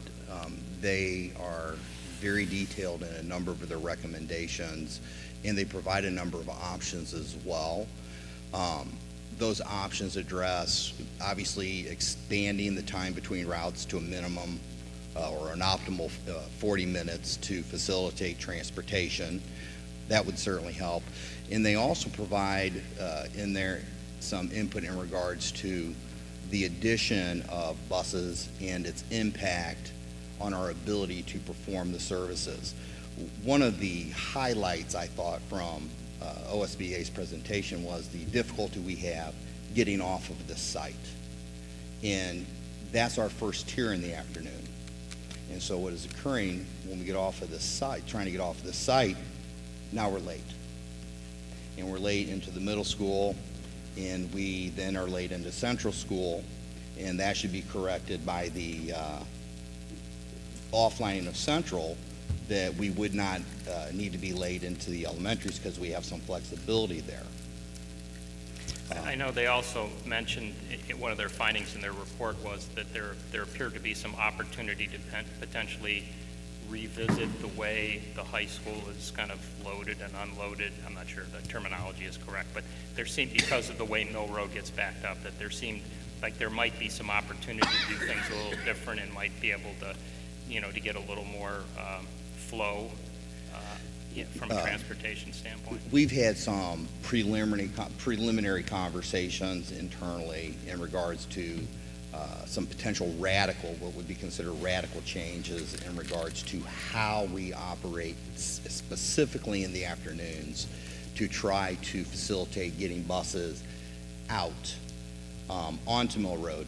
they are very detailed in a number of their recommendations, and they provide a number of options as well. Those options address, obviously, expanding the time between routes to a minimum or an optimal 40 minutes to facilitate transportation. That would certainly help. And they also provide in there some input in regards to the addition of buses and its impact on our ability to perform the services. One of the highlights, I thought, from OSBA's presentation was the difficulty we have getting off of the site. And that's our first tier in the afternoon. And so what is occurring when we get off of this site, trying to get off of this site, now we're late. And we're late into the middle school, and we then are late into central school, and that should be corrected by the offlining of central, that we would not need to be late into the elementaries because we have some flexibility there. I know they also mentioned, one of their findings in their report was that there appeared to be some opportunity to potentially revisit the way the high school is kind of loaded and unloaded. I'm not sure the terminology is correct, but there seemed, because of the way Mill Road gets backed up, that there seemed like there might be some opportunity to do things a little different and might be able to, to get a little more flow from a transportation standpoint. We've had some preliminary conversations internally in regards to some potential what would be considered radical changes in regards to how we operate specifically in the afternoons to try to facilitate getting buses out onto Mill Road.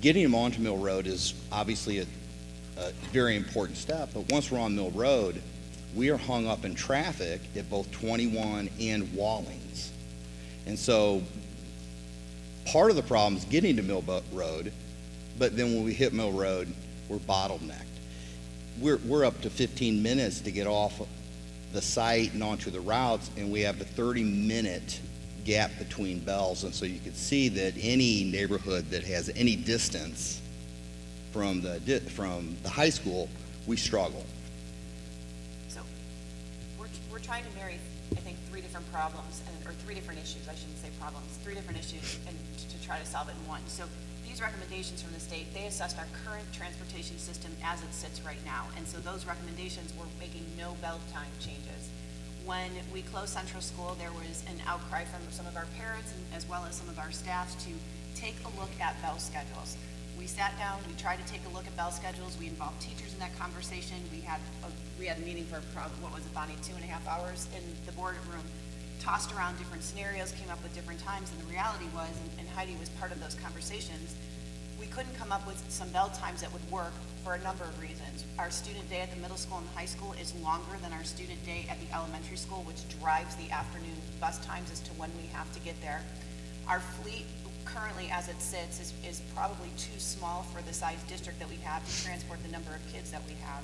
Getting them onto Mill Road is obviously a very important step, but once we're on Mill Road, we are hung up in traffic at both 21 and Wallings. And so part of the problem is getting to Mill Road, but then when we hit Mill Road, we're bottlenecked. We're up to 15 minutes to get off the site and onto the routes, and we have a 30-minute gap between bells. And so you can see that any neighborhood that has any distance from the high school, we struggle. We're trying to marry, I think, three different problems, or three different issues, I shouldn't say problems, three different issues, and to try to solve it in one. So these recommendations from the state, they assessed our current transportation system as it sits right now, and so those recommendations were making no bell time changes. When we closed Central School, there was an outcry from some of our parents and as well as some of our staff to take a look at bell schedules. We sat down, we tried to take a look at bell schedules, we involved teachers in that conversation, we had a meeting for, what was it, Bonnie, 2.5 hours in the boardroom, tossed around different scenarios, came up with different times, and the reality was, and Heidi was part of those conversations, we couldn't come up with some bell times that would work for a number of reasons. Our student day at the middle school and the high school is longer than our student day at the elementary school, which drives the afternoon bus times as to when we have to get there. Our fleet currently, as it sits, is probably too small for the size district that we have to transport the number of kids that we have.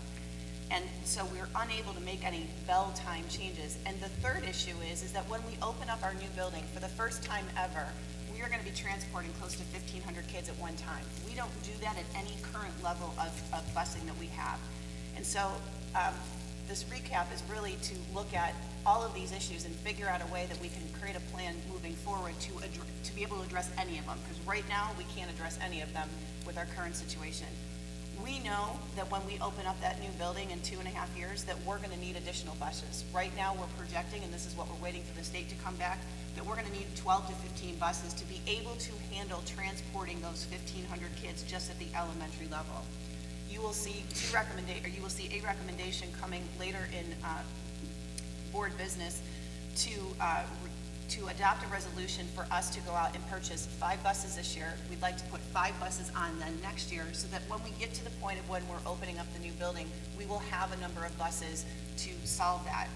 And so we're unable to make any bell time changes. And the third issue is that when we open up our new building, for the first time ever, we are going to be transporting close to 1,500 kids at one time. We don't do that at any current level of busing that we have. And so this recap is really to look at all of these issues and figure out a way that we can create a plan moving forward to be able to address any of them. Because right now, we can't address any of them with our current situation. We know that when we open up that new building in 2.5 years, that we're going to need additional buses. Right now, we're projecting, and this is what we're waiting for the state to come back, that we're going to need 12 to 15 buses to be able to handle transporting those 1,500 kids just at the elementary level. You will see a recommendation coming later in board business to adopt a resolution for us to go out and purchase 5 buses this year. We'd like to put 5 buses on then next year, so that when we get to the point of when we're opening up the new building, we will have a number of buses to solve that.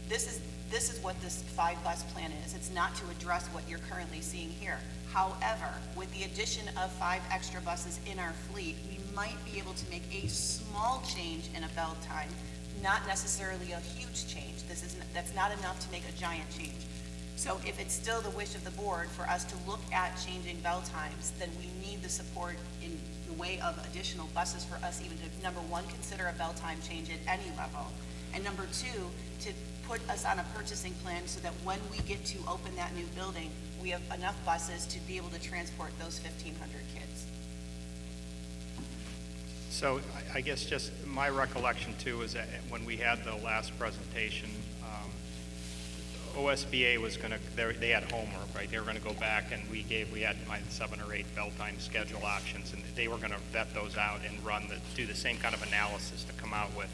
This is what this 5-bus plan is. It's not to address what you're currently seeing here. However, with the addition of 5 extra buses in our fleet, we might be able to make a small change in a bell time, not necessarily a huge change. That's not enough to make a giant change. So if it's still the wish of the board for us to look at changing bell times, then we need the support in the way of additional buses for us even to, number one, consider a bell time change at any level, and number two, to put us on a purchasing plan so that when we get to open that new building, we have enough buses to be able to transport those 1,500 kids. So I guess just my recollection too is that when we had the last presentation, OSBA was going to, they had homework, right? They were going to go back and we had 7 or 8 bell time schedule options, and they were going to vet those out and do the same kind of analysis to come out with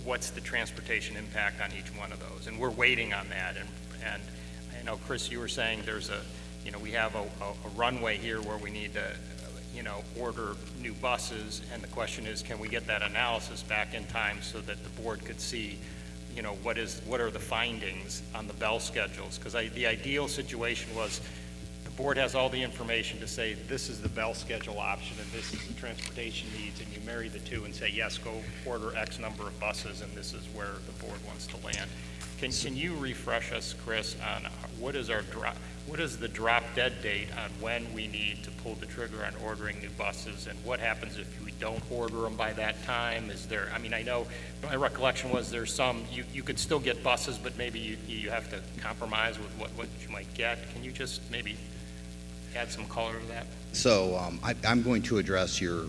what's the transportation impact on each one of those. And we're waiting on that. And I know, Chris, you were saying we have a runway here where we need to, order new buses, and the question is, can we get that analysis back in time so that the board could see, what are the findings on the bell schedules? Because the ideal situation was the board has all the information to say, this is the bell schedule option and this is the transportation needs, and you marry the two and say, yes, go order X number of buses, and this is where the board wants to land. Can you refresh us, Chris, on what is the drop dead date on when we need to pull the trigger on ordering new buses, and what happens if we don't order them by that time? I know my recollection was there's some, you could still get buses, but maybe you have to compromise with what you might get. Can you just maybe add some color to that? So I'm going to address your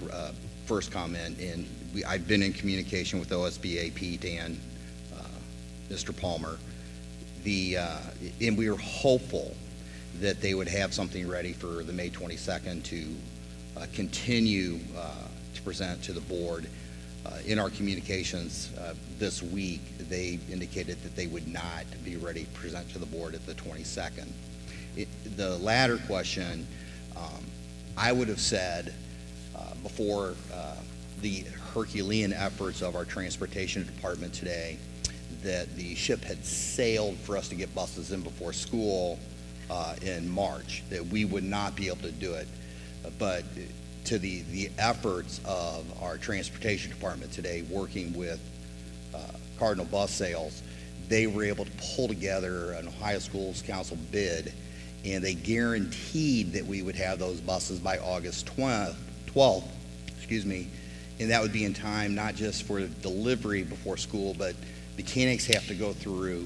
first comment, and I've been in communication with OSBA, Pete, and Mr. Palmer. And we were hopeful that they would have something ready for the May 22nd to continue to present to the board. In our communications this week, they indicated that they would not be ready to present to the board at the 22nd. The latter question, I would have said before the Herculean efforts of our transportation department today, that the ship had sailed for us to get buses in before school in March, that we would not be able to do it. But to the efforts of our transportation department today, working with Cardinal Bus Sales, they were able to pull together an Ohio Schools Council bid, and they guaranteed that we would have those buses by August 12th, and that would be in time not just for delivery before school, but mechanics have to go through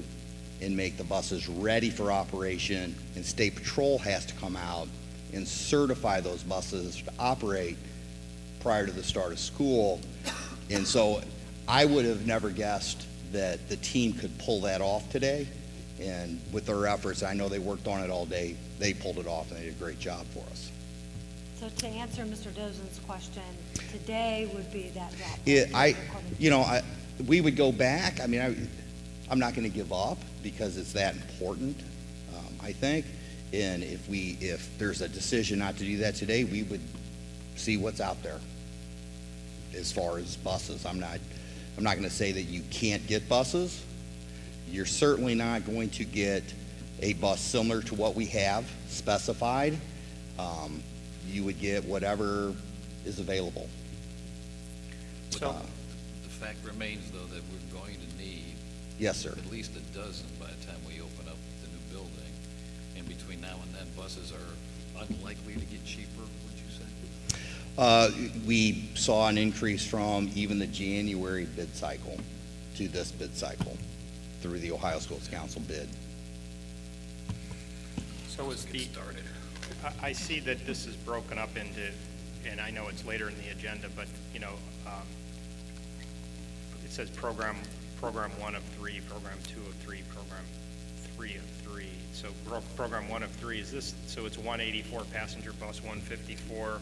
and make the buses ready for operation, and State Patrol has to come out and certify those buses to operate prior to the start of school. And so I would have never guessed that the team could pull that off today. And with their efforts, I know they worked on it all day. They pulled it off, and they did a great job for us. So to answer Mr. Dozen's question, today would be that drop. We would go back. I'm not going to give up because it's that important, I think. And if there's a decision not to do that today, we would see what's out there as far as buses. I'm not going to say that you can't get buses. You're certainly not going to get a bus similar to what we have specified. You would get whatever is available. So the fact remains, though, that we're going to need yes, sir, at least a dozen by the time we open up the new building. And between now and then, buses are unlikely to get cheaper, would you say? We saw an increase from even the January bid cycle to this bid cycle through the Ohio Schools Council bid. So is I see that this is broken up into, and I know it's later in the agenda, but it says program 1 of 3, program 2 of 3, program 3 of 3. So program 1 of 3 is this. So it's 184 passenger bus, 154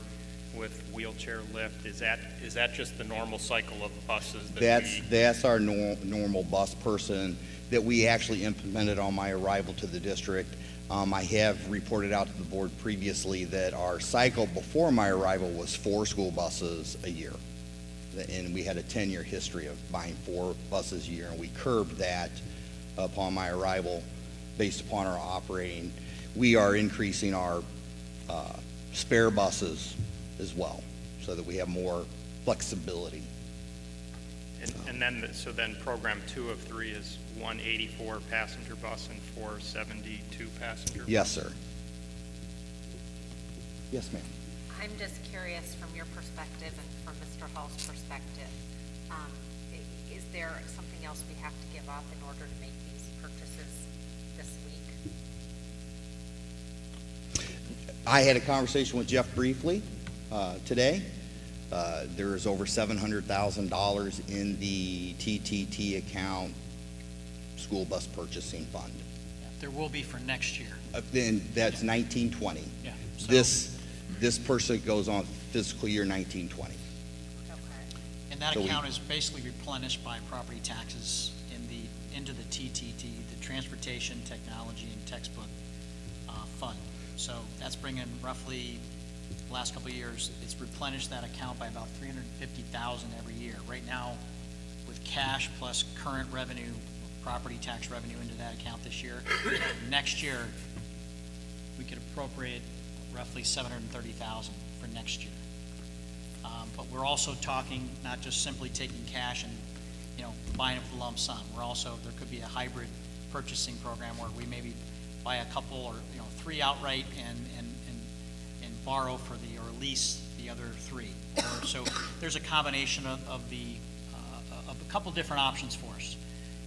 with wheelchair lift. Is that just the normal cycle of buses? That's our normal bus person that we actually implemented on my arrival to the district. I have reported out to the board previously that our cycle before my arrival was 4 school buses a year. And we had a 10-year history of buying 4 buses a year, and we curbed that upon my arrival based upon our operating. We are increasing our spare buses as well so that we have more flexibility. And then program 2 of 3 is 184 passenger bus and 472 passenger. Yes, sir. Yes, ma'am. I'm just curious from your perspective and from Mr. Hall's perspective, is there something else we have to give up in order to make these purchases this week? I had a conversation with Jeff briefly today. There's over $700,000 in the TTT account, school bus purchasing fund. There will be for next year. Then that's 1920. Yeah. So, this person goes on fiscal year 1920. and that account is basically replenished by property taxes into the TTT, the Transportation Technology and Textbook Fund. So that's bringing roughly the last couple of years, it's replenished that account by about $350,000 every year. Right now, with cash plus current revenue, property tax revenue into that account this year, next year, we could appropriate roughly $730,000 for next year. But we're also talking not just simply taking cash and, buying it with a lump sum. There could be a hybrid purchasing program where we maybe buy a couple or, 3 outright and borrow for or lease the other 3. So there's a combination of a couple different options for us.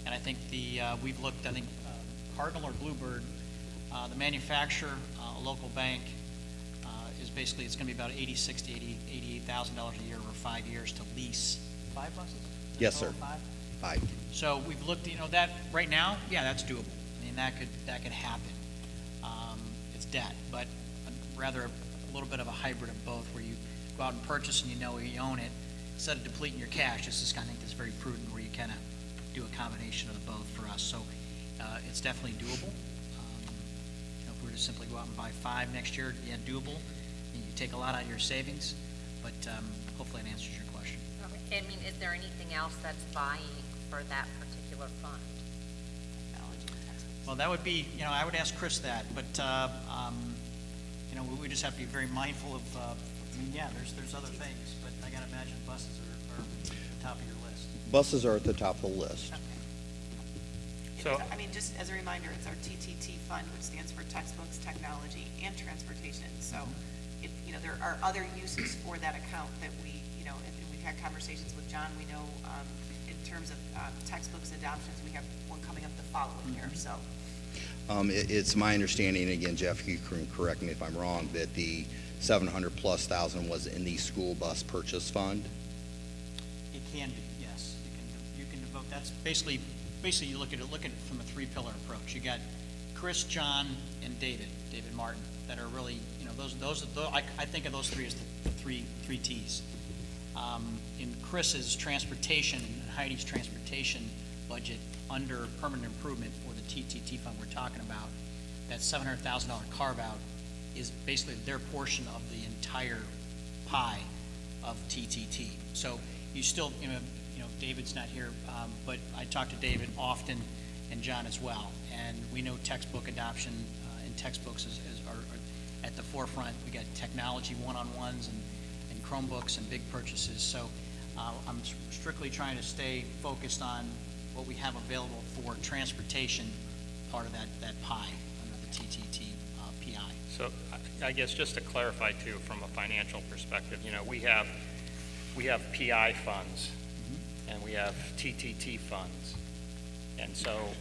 And I think we've looked, Cardinal or Bluebird, the manufacturer, a local bank, is basically, it's going to be about $86,000 to $88,000 a year over 5 years to lease 5 buses? Yes, sir. 5. So we've looked, that right now, yeah, that's doable. I mean, that could happen. It's debt, but rather a little bit of a hybrid of both, where you go out and purchase and you own it, instead of depleting your cash. This is, I think, that's very prudent, where you kind of do a combination of the both for us. So it's definitely doable. If we were to simply go out and buy 5 next year, yeah, doable. You take a lot out of your savings, but hopefully it answers your question. Okay. I mean, is there anything else that's buying for that particular fund? Well, that would be, I would ask Chris that, but, we just have to be very mindful of, there's other things, but I gotta imagine buses are at the top of your list. Buses are at the top of the list. So, Just as a reminder, it's our TTT fund, which stands for Textbooks, Technology, and Transportation. So, there are other uses for that account that we, and we've had conversations with John. We know, in terms of textbooks adoptions, we have one coming up the following year. So, It's my understanding, again, Jeff, you can correct me if I'm wrong, that the $700,000+ was in the school bus purchase fund. It can be, yes. You can devote. That's basically you look at it from a 3-pillar approach. You got Chris, John, and David Martin, that are really, I think of those 3 as the three T's. In Chris's transportation and Heidi's transportation budget, under permanent improvement for the TTT fund we're talking about, that $700,000 carve-out is basically their portion of the entire pie of TTT. So you still, David's not here, but I talk to David often, and John as well, and we know textbook adoption and textbooks are at the forefront. We got technology one-on-ones and Chromebooks and big purchases. So I'm strictly trying to stay focused on what we have available for transportation, part of that pie under the TTT PI. So I guess just to clarify too, from a financial perspective, we have PI funds and we have TTT funds. And so,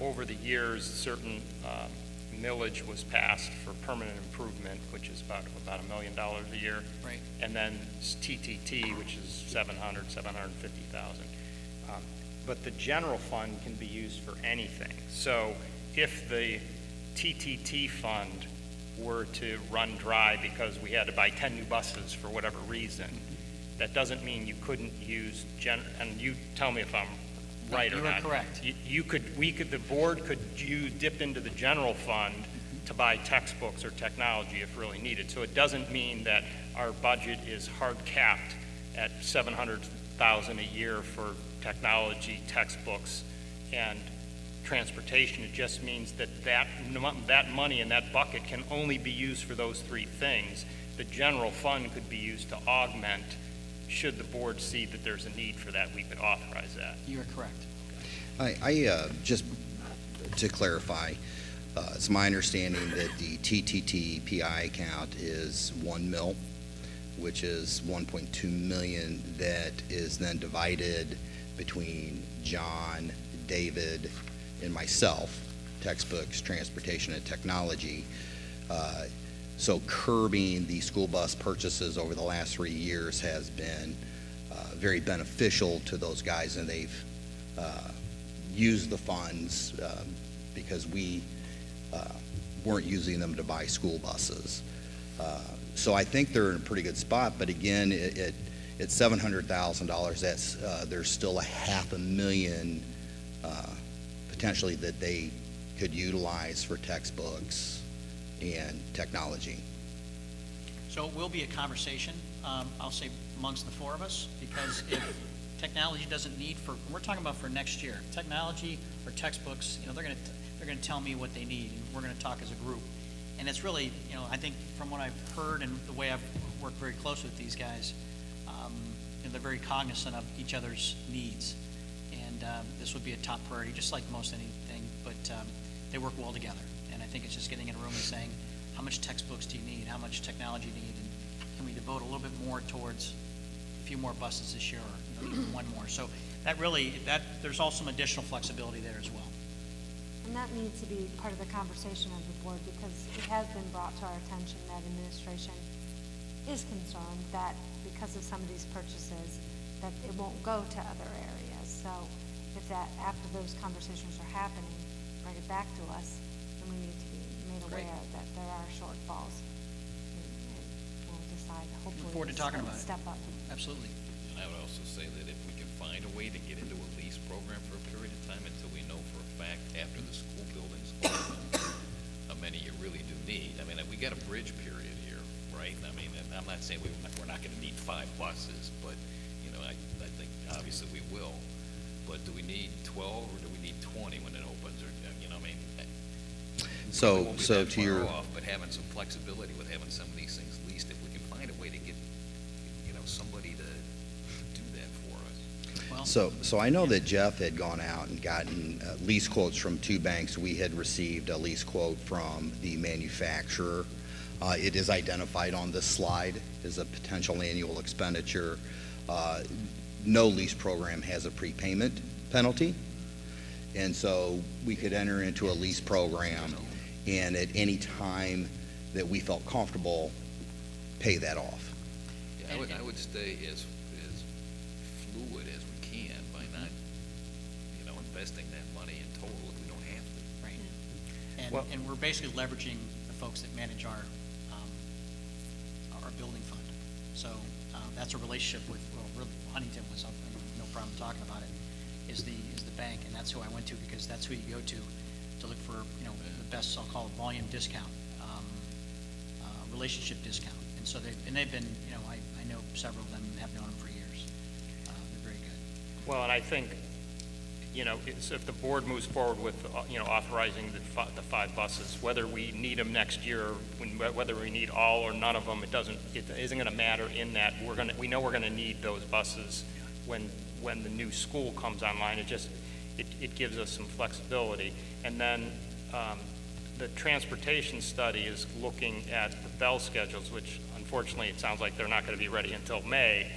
over the years, certain millage was passed for permanent improvement, which is about $1 million a year. Right. And then TTT, which is $750,000. But the general fund can be used for anything. So if the TTT fund were to run dry because we had to buy 10 new buses for whatever reason, that doesn't mean you couldn't use and you tell me if I'm right or not. You are correct. The board could dip into the general fund to buy textbooks or technology if really needed. So it doesn't mean that our budget is hard capped at $700,000 a year for technology, textbooks, and transportation. It just means that money in that bucket can only be used for those 3 things. The general fund could be used to augment. Should the board see that there's a need for that, we could authorize that. You are correct. I just to clarify, it's my understanding that the TTT PI account is $1 million, which is $1.2 million that is then divided between John, David, and myself, textbooks, transportation, and technology. So curbing the school bus purchases over the last 3 years has been very beneficial to those guys, and they've used the funds because we weren't using them to buy school buses. So I think they're in a pretty good spot, but again, it's $700,000. That's there's still $500,000 potentially that they could utilize for textbooks and technology. So it will be a conversation, I'll say amongst the four of us, because if technology doesn't need we're talking about for next year, technology or textbooks, they're gonna tell me what they need, and we're gonna talk as a group. And it's really, I think from what I've heard and the way I've worked very close with these guys, they're very cognizant of each other's needs. And this would be a top priority, just like most anything, but they work well together. And I think it's just getting in a room and saying, how much textbooks do you need? How much technology do you need? And can we devote a little bit more towards a few more buses this year, or even one more? So there's also some additional flexibility there as well. And that needs to be part of the conversation of the board, because it has been brought to our attention that administration is concerned that because of some of these purchases, that it won't go to other areas. So if that, after those conversations are happening, bring it back to us, then we need to be made aware that there are shortfalls. And we'll decide, hopefully, Look forward to talking about it. Step up. Absolutely. And I would also say that if we can find a way to get into a lease program for a period of time until we know for a fact after the school building's open, how many you really do need. I mean, we got a bridge period here, right? I mean, I'm not saying we're not gonna need 5 buses, but, I think obviously we will. But do we need 12 or do we need 20 when it opens, or, I mean? So, we won't be so that to far your, off, but having some flexibility with having some of these things leased, if we can find a way to get, somebody to do that for us. so I know that Jeff had gone out and gotten lease quotes from 2 banks. We had received a lease quote from the manufacturer. It is identified on this slide as a potential annual expenditure. No lease program has a prepayment penalty, and so we could enter into a lease program and at any time that we felt comfortable, pay that off. Yeah, I would stay as fluid as we can by not, investing that money in total if we don't have to. Right. And we're basically leveraging the folks that manage our building fund. So that's a relationship with, really, Huntington was up, no problem talking about it, is the bank, and that's who I went to, because that's who you go to look for, the best, I'll call it volume discount, relationship discount. And so they've been, I know several of them, have known them for years. They're very good. Well, and I think, if the board moves forward with, authorizing the 5 buses, whether we need them next year, whether we need all or none of them, it isn't going to matter in that we know we're going to need those buses when the new school comes online. It gives us some flexibility. And then the transportation study is looking at the bell schedules, which unfortunately it sounds like they're not going to be ready until May.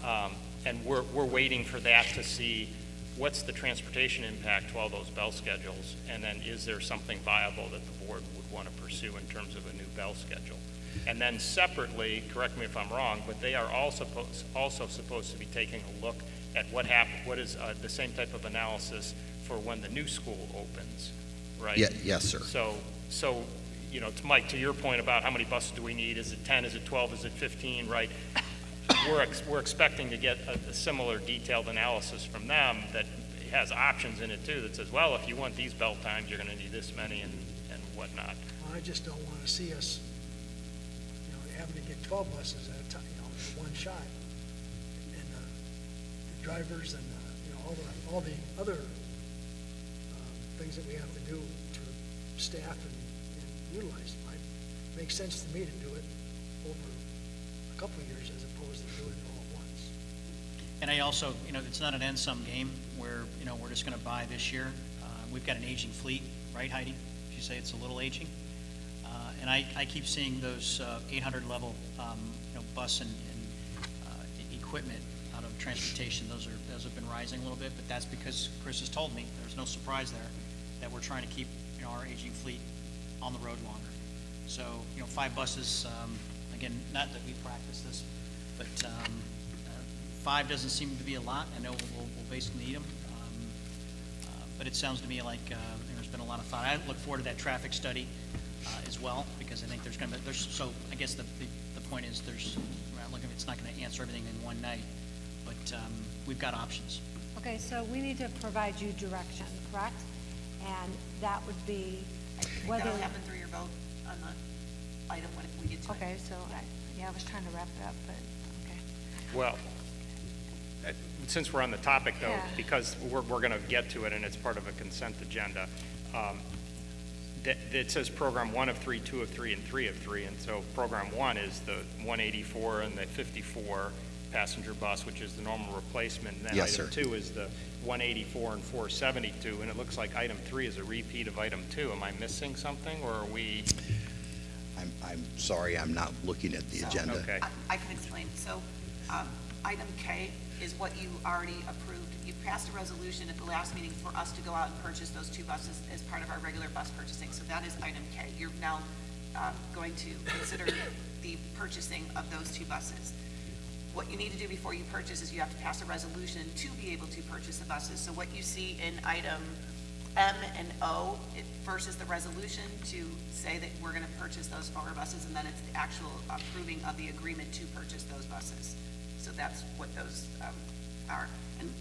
And we're waiting for that to see what's the transportation impact to all those bell schedules, and then is there something viable that the board would want to pursue in terms of a new bell schedule? And then separately, correct me if I'm wrong, but they are also supposed to be taking a look at what is the same type of analysis for when the new school opens, right? Yeah, yes, sir. So to Mike, to your point about how many buses do we need, is it 10, is it 12, is it 15, right? We're expecting to get a similar detailed analysis from them that has options in it too, that says, well, if you want these bell times, you're going to need this many and whatnot. I just don't want to see us, having to get 12 buses at a time, in one shot. And the drivers and, all the other things that we have to do to staff and utilize. It makes sense to me to do it over a couple of years as opposed to doing it all at once. And I also, it's not an end-sum game where, we're just going to buy this year. We've got an aging fleet, right, Heidi? If you say it's a little aging. And I keep seeing those 800 level, bus and equipment out of transportation. Those have been rising a little bit, but that's because Chris has told me, there's no surprise there, that we're trying to keep, our aging fleet on the road longer. So, 5 buses, again, not that we practice this, but 5 doesn't seem to be a lot. I know we'll basically need them. But it sounds to me like there's been a lot of thought. I look forward to that traffic study as well, because I think so I guess the point is it's not going to answer everything in one night, but we've got options. Okay, so we need to provide you direction, correct? And that would be whether. That'll happen through your vote on item when we get to it. Okay, so, I was trying to wrap it up, but, okay. Well, since we're on the topic, though, Yeah. because we're going to get to it, and it's part of a consent agenda, it says Program 1 of 3, 2 of 3, and 3 of 3, and so Program 1 is the 184 and the 54 passenger bus, which is the normal replacement, and then Yes, item sir. 2 is the 184 and 472, and it looks like item 3 is a repeat of item 2. Am I missing something, or are we? I'm sorry, I'm not looking at the So, agenda. Okay. I can explain. So, item K is what you already approved. You passed a resolution at the last meeting for us to go out and purchase those 2 buses as part of our regular bus purchasing. So that is item K. You're now going to consider the purchasing of those 2 buses. What you need to do before you purchase is you have to pass a resolution to be able to purchase the buses. So what you see in item M and O, first is the resolution to say that we're going to purchase those 4 buses, and then it's the actual approving of the agreement to purchase those buses. So that's what those are.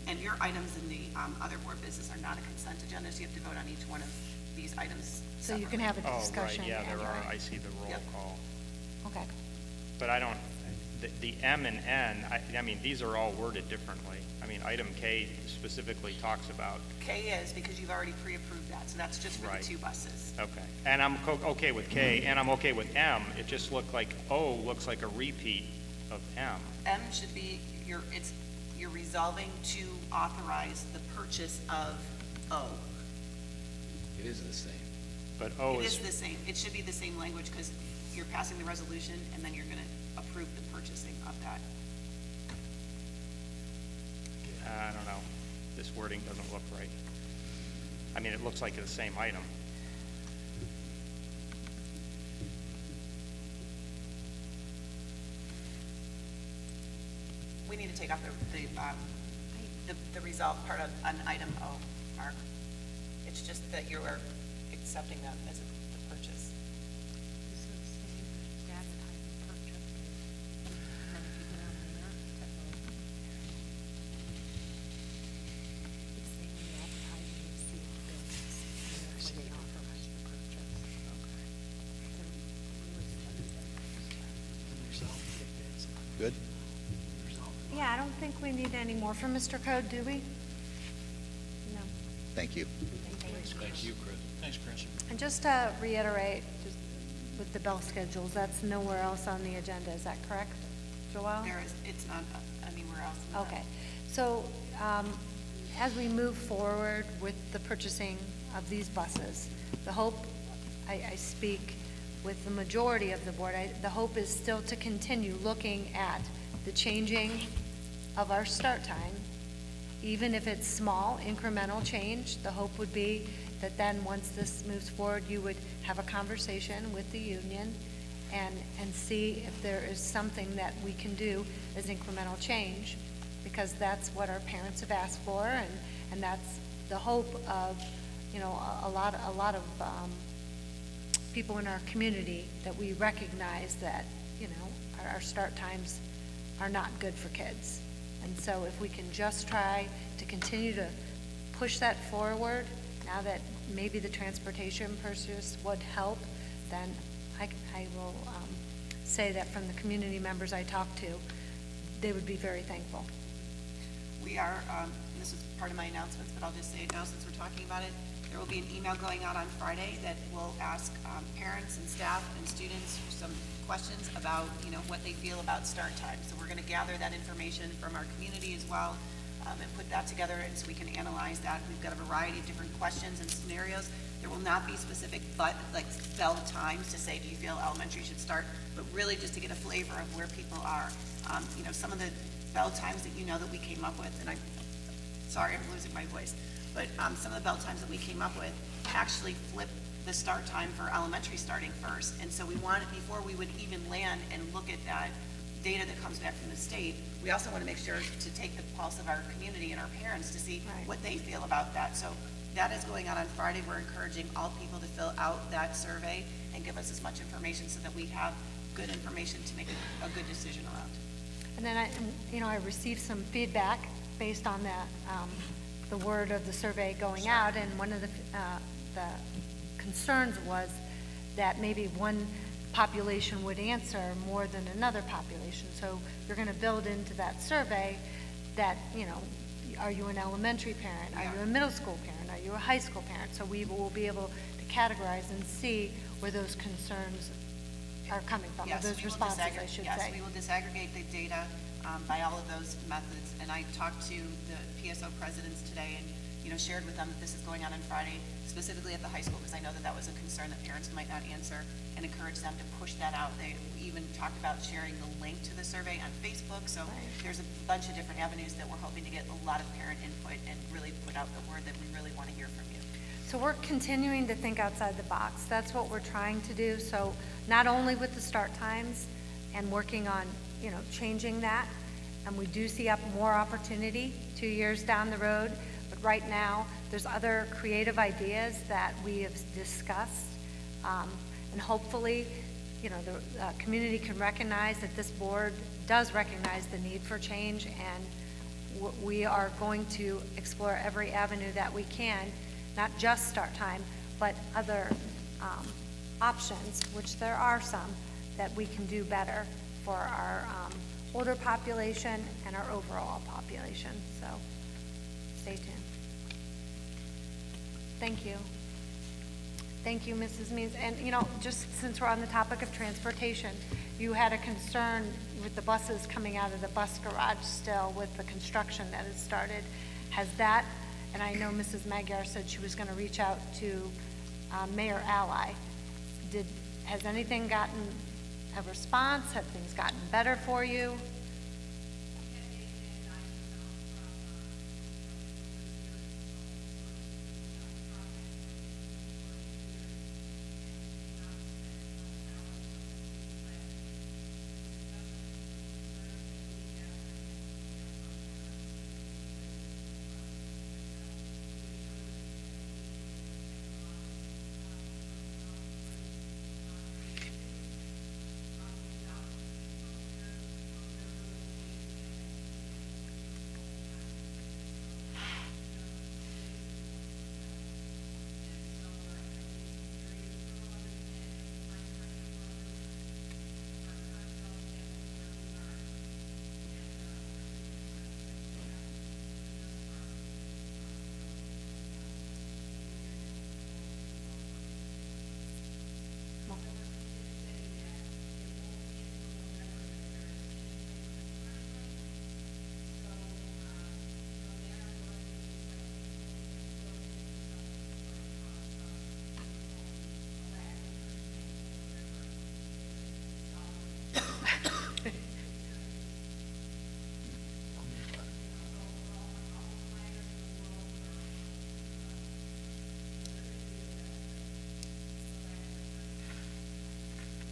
And your items in the other board business are not a consent agenda, so you have to vote on each one of these items So you can have a discussion. Oh, right, yeah, there are, anyway. I see the roll call. Okay. But I don't, the M and N, I mean, these are all worded differently. I mean, item K specifically talks about. K is because you've already pre-approved that, so that's just for Right. the 2 buses. Okay, and I'm okay with K, and I'm okay with M. It just looked like O looks like a repeat of M. M should be, you're resolving to authorize the purchase of O. It is the same. But O It is. is the same, it should be the same language, because you're passing the resolution, and then you're gonna approve the purchasing of that. I don't know. This wording doesn't look right. I mean, it looks like the same item. We need to take off the resolve part of, on item O, Mark. It's just that you are accepting that as the purchase. Good? Yeah, I don't think we need any more from Mr. Code, do we? No. Thank you. Thank you, Chris. Thanks, Chris. And just to reiterate, just with the bell schedules, that's nowhere else on the agenda, is that correct, Joelle? There is, it's not anywhere else. in the- Okay, so as we move forward with the purchasing of these buses, the hope, I speak with the majority of the board, the hope is still to continue looking at the changing of our start time, even if it's small, incremental change. The hope would be that then, once this moves forward, you would have a conversation with the union and see if there is something that we can do as incremental change, because that's what our parents have asked for, and that's the hope of, you know, a lot of people in our community, that we recognize that, you know, our start times are not good for kids. And so if we can just try to continue to push that forward, now that maybe the transportation purchase would help, then I will say that from the community members I talked to, they would be very thankful. We are, and this is part of my announcements, but I'll just say it now since we're talking about it. There will be an email going out on Friday that will ask parents and staff and students some questions about, you know, what they feel about start time. So we're going to gather that information from our community as well, and put that together, and so we can analyze that. We've got a variety of different questions and scenarios. There will not be specific bell times to say, do you feel elementary should start, but really just to get a flavor of where people are. You know, some of the bell times that you know that we came up with, and sorry, I'm losing my voice, but some of the bell times that we came up with actually flip the start time for elementary starting first. And so we wanted, before we would even land and look at that data that comes back from the state, we also want to make sure to take the pulse of our community and our parents to see what they feel about that. So that is going out on Friday. We're encouraging all people to fill out that survey and give us as much information so that we have good information to make a good decision around. And then I received some feedback based on that, the word of the survey going out, and one of the concerns was that maybe one population would answer more than another population. So you're going to build into that survey that, you know, are you an elementary parent? Are you a middle school parent? Are you a high school parent? So we will be able to categorize and see where those concerns are coming from, or Yes, those we will responses, I disaggregate- should yes, say. we will disaggregate the data by all of those methods. And I talked to the PSO presidents today and, you know, shared with them that this is going on Friday, specifically at the high school, because I know that that was a concern that parents might not answer, and encourage them to push that out. They even talked about sharing the link to the survey on Facebook. So there's a bunch of different avenues that we're hoping to get a lot of parent input and really put out the word that we really want to hear from you. So we're continuing to think outside the box. That's what we're trying to do. So not only with the start times and working on, you know, changing that, and we do see more opportunity 2 years down the road, but right now, there's other creative ideas that we have discussed. And hopefully, you know, the community can recognize that this board does recognize the need for change, and we are going to explore every avenue that we can, not just start time, but other options, which there are some, that we can do better for our older population and our overall population. So stay tuned. Thank you. Thank you, Mrs. Means. And, you know, just since we're on the topic of transportation, you had a concern with the buses coming out of the bus garage still with the construction that has started. Has that, and I know Mrs. Magyar said she was going to reach out to Mayor Ally. Has anything gotten a response? Have things gotten better for you?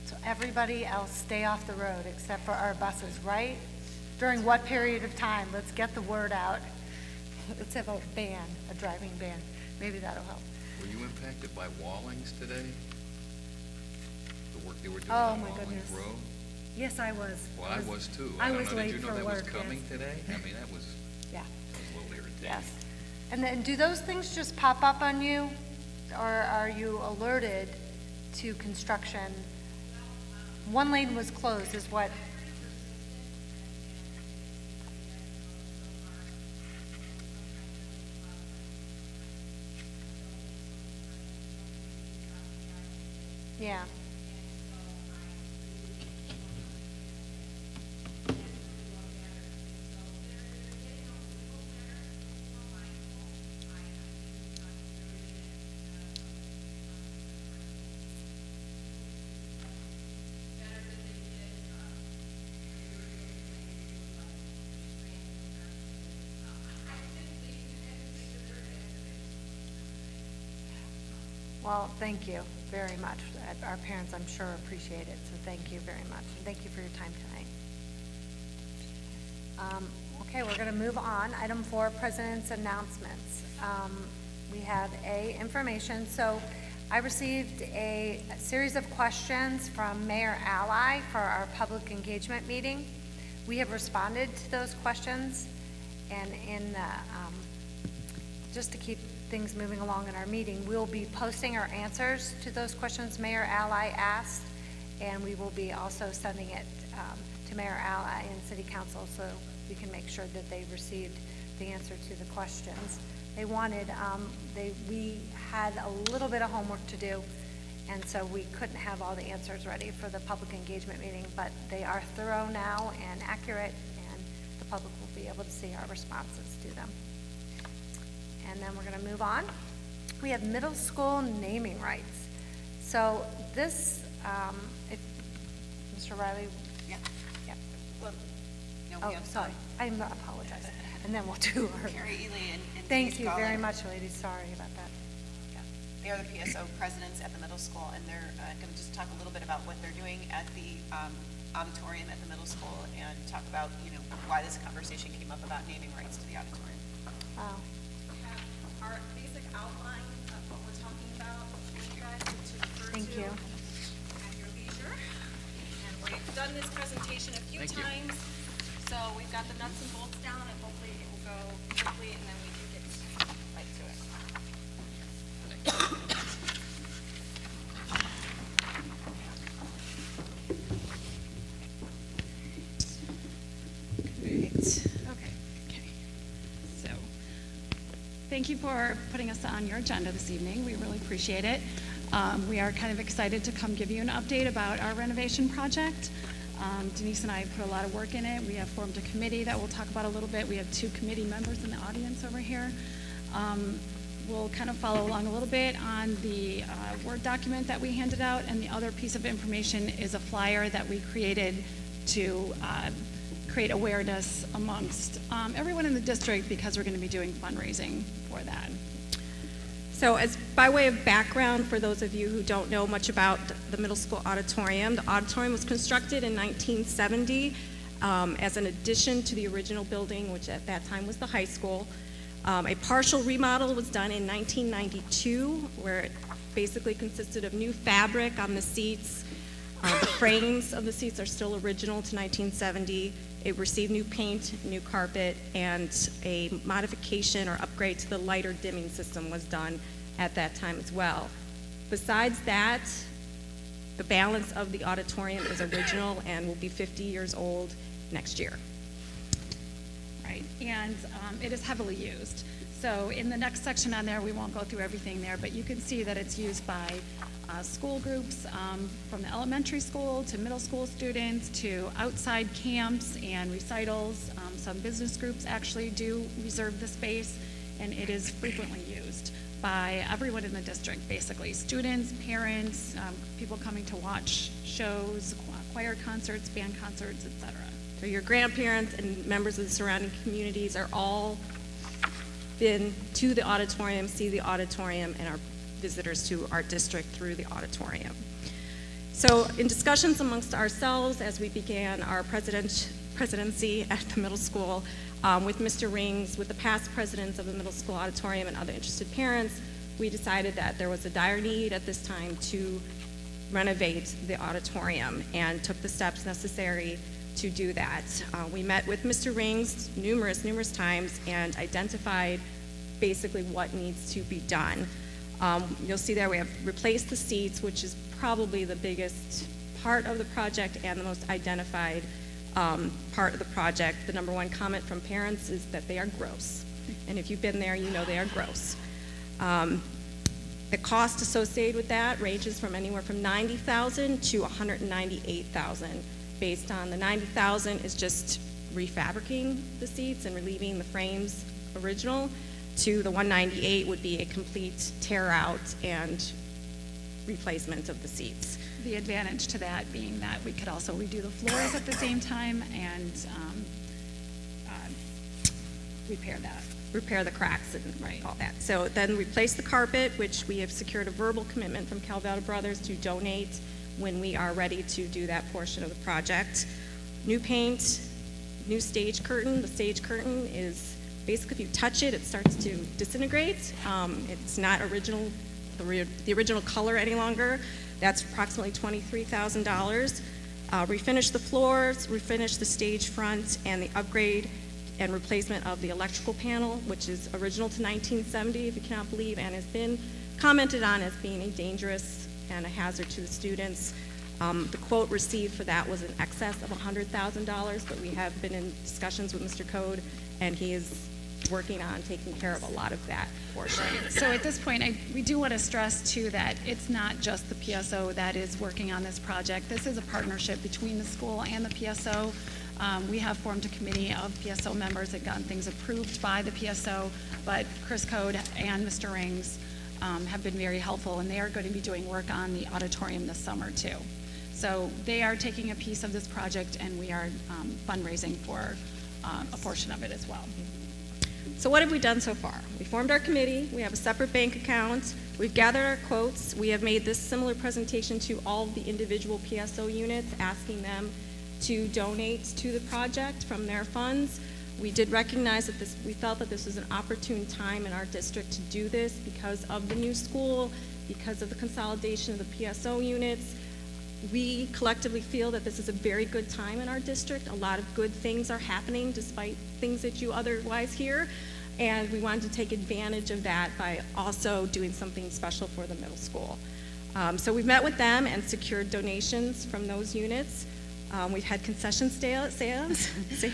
So everybody else stay off the road except for our buses, right? During what period of time? Let's get the word out. Let's have a ban, a driving ban. Maybe that'll help. Were you impacted by Wallings today? The work they were doing Oh, on my Wallings goodness. Road? Yes, I was. Well, I was too. I don't was know. late Did you know for that was work, coming yes. today? I mean, that was Yeah. a little irritating. Yes. And then, do those things just pop up on you? Or are you alerted to construction? One lane was closed is what? Yeah. Well, thank you very much. Our parents, I'm sure, appreciate it, so thank you very much. And thank you for your time tonight. Okay, we're going to move on. Item 4, President's Announcements. We have information. So I received a series of questions from Mayor Ally for our public engagement meeting. We have responded to those questions, and just to keep things moving along in our meeting, we'll be posting our answers to those questions Mayor Ally asked, and we will be also sending it to Mayor Alla and City Council so we can make sure that they received the answer to the questions. They wanted, we had a little bit of homework to do, and so we couldn't have all the answers ready for the public engagement meeting, but they are thorough now and accurate, and the public will be able to see our responses to them. And then we're going to move on. We have middle school naming rights. So this, if Mr. Riley. Yeah. Yeah. Well, no, we Oh, have, sorry. I apologize. And then we'll do our. Carrie Ely and Thank Denise you Gawlin. very much, ladies. Sorry about that. They are the PSO presidents at the middle school, and they're going to just talk a little bit about what they're doing at the auditorium at the middle school and talk about, why this conversation came up about naming rights to the auditorium. Wow. Our basic outline of what we're talking about for you guys to refer Thank to you. at your leisure. And we've done this presentation a few Thank you. times, so we've got the nuts and bolts down, and hopefully it will go quickly, and then we can get right to it. Great. Okay. So, thank you for putting us on your agenda this evening. We really appreciate it. We are kind of excited to come give you an update about our renovation project. Denise and I put a lot of work in it. We have formed a committee that we'll talk about a little bit. We have 2 committee members in the audience over here. We'll kind of follow along a little bit on the Word document that we handed out, and the other piece of information is a flyer that we created to create awareness amongst everyone in the district, because we're going to be doing fundraising for that. So as by way of background, for those of you who don't know much about the middle school auditorium, the auditorium was constructed in 1970 as an addition to the original building, which at that time was the high school. A partial remodel was done in 1992, where it basically consisted of new fabric on the seats. The frames of the seats are still original to 1970. It received new paint, new carpet, and a modification or upgrade to the lighter dimming system was done at that time as well. Besides that, the balance of the auditorium is original and will be 50 years old next year. Right, and it is heavily used. So in the next section on there, we won't go through everything there, but you can see that it's used by school groups from the elementary school to middle school students to outside camps and recitals. Some business groups actually do reserve the space, and it is frequently used by everyone in the district, basically. Students, parents, people coming to watch shows, choir concerts, band concerts, etc. So your grandparents and members of the surrounding communities are all been to the auditorium, see the auditorium, and are visitors to our district through the auditorium. So in discussions amongst ourselves as we began our presidency at the middle school, with Mr. Rings, with the past presidents of the middle school auditorium and other interested parents, we decided that there was a dire need at this time to renovate the auditorium and took the steps necessary to do that. We met with Mr. Rings numerous times and identified basically what needs to be done. You'll see there we have replaced the seats, which is probably the biggest part of the project and the most identified part of the project. The number one comment from parents is that they are gross. And if you've been there, you know they are gross. The cost associated with that ranges from anywhere from $90,000 to $198,000. Based on the $90,000 is just refabricating the seats and relieving the frames original, to the $198,000 would be a complete tear out and replacement of the seats. The advantage to that being that we could also redo the floors at the same time and repair the cracks and all that. So then replace the carpet, which we have secured a verbal commitment from Calvetta Brothers to donate when we are ready to do that portion of the project. New paint, new stage curtain. The stage curtain is basically, if you touch it, it starts to disintegrate. It's not the original color any longer. That's approximately $23,000. Refinish the floors, refinish the stage front, and the upgrade and replacement of the electrical panel, which is original to 1970, if you cannot believe, and has been commented on as being a dangerous and a hazard to the students. The quote received for that was in excess of $100,000, but we have been in discussions with Mr. Code, and he is working on taking care of a lot of that portion. So at this point, we do want to stress too that it's not just the PSO that is working on this project. This is a partnership between the school and the PSO. We have formed a committee of PSO members that gotten things approved by the PSO, but Chris Code and Mr. Rings have been very helpful, and they are going to be doing work on the auditorium this summer too. So they are taking a piece of this project, and we are fundraising for a portion of it as well. So what have we done so far? We formed our committee, we have a separate bank account, we've gathered our quotes, we have made this similar presentation to all of the individual PSO units, asking them to donate to the project from their funds. We did recognize that we felt that this was an opportune time in our district to do this because of the new school, because of the consolidation of the PSO units. We collectively feel that this is a very good time in our district. A lot of good things are happening despite things that you otherwise hear. And we wanted to take advantage of that by also doing something special for the middle school. So we've met with them and secured donations from those units. We've had concession sales, the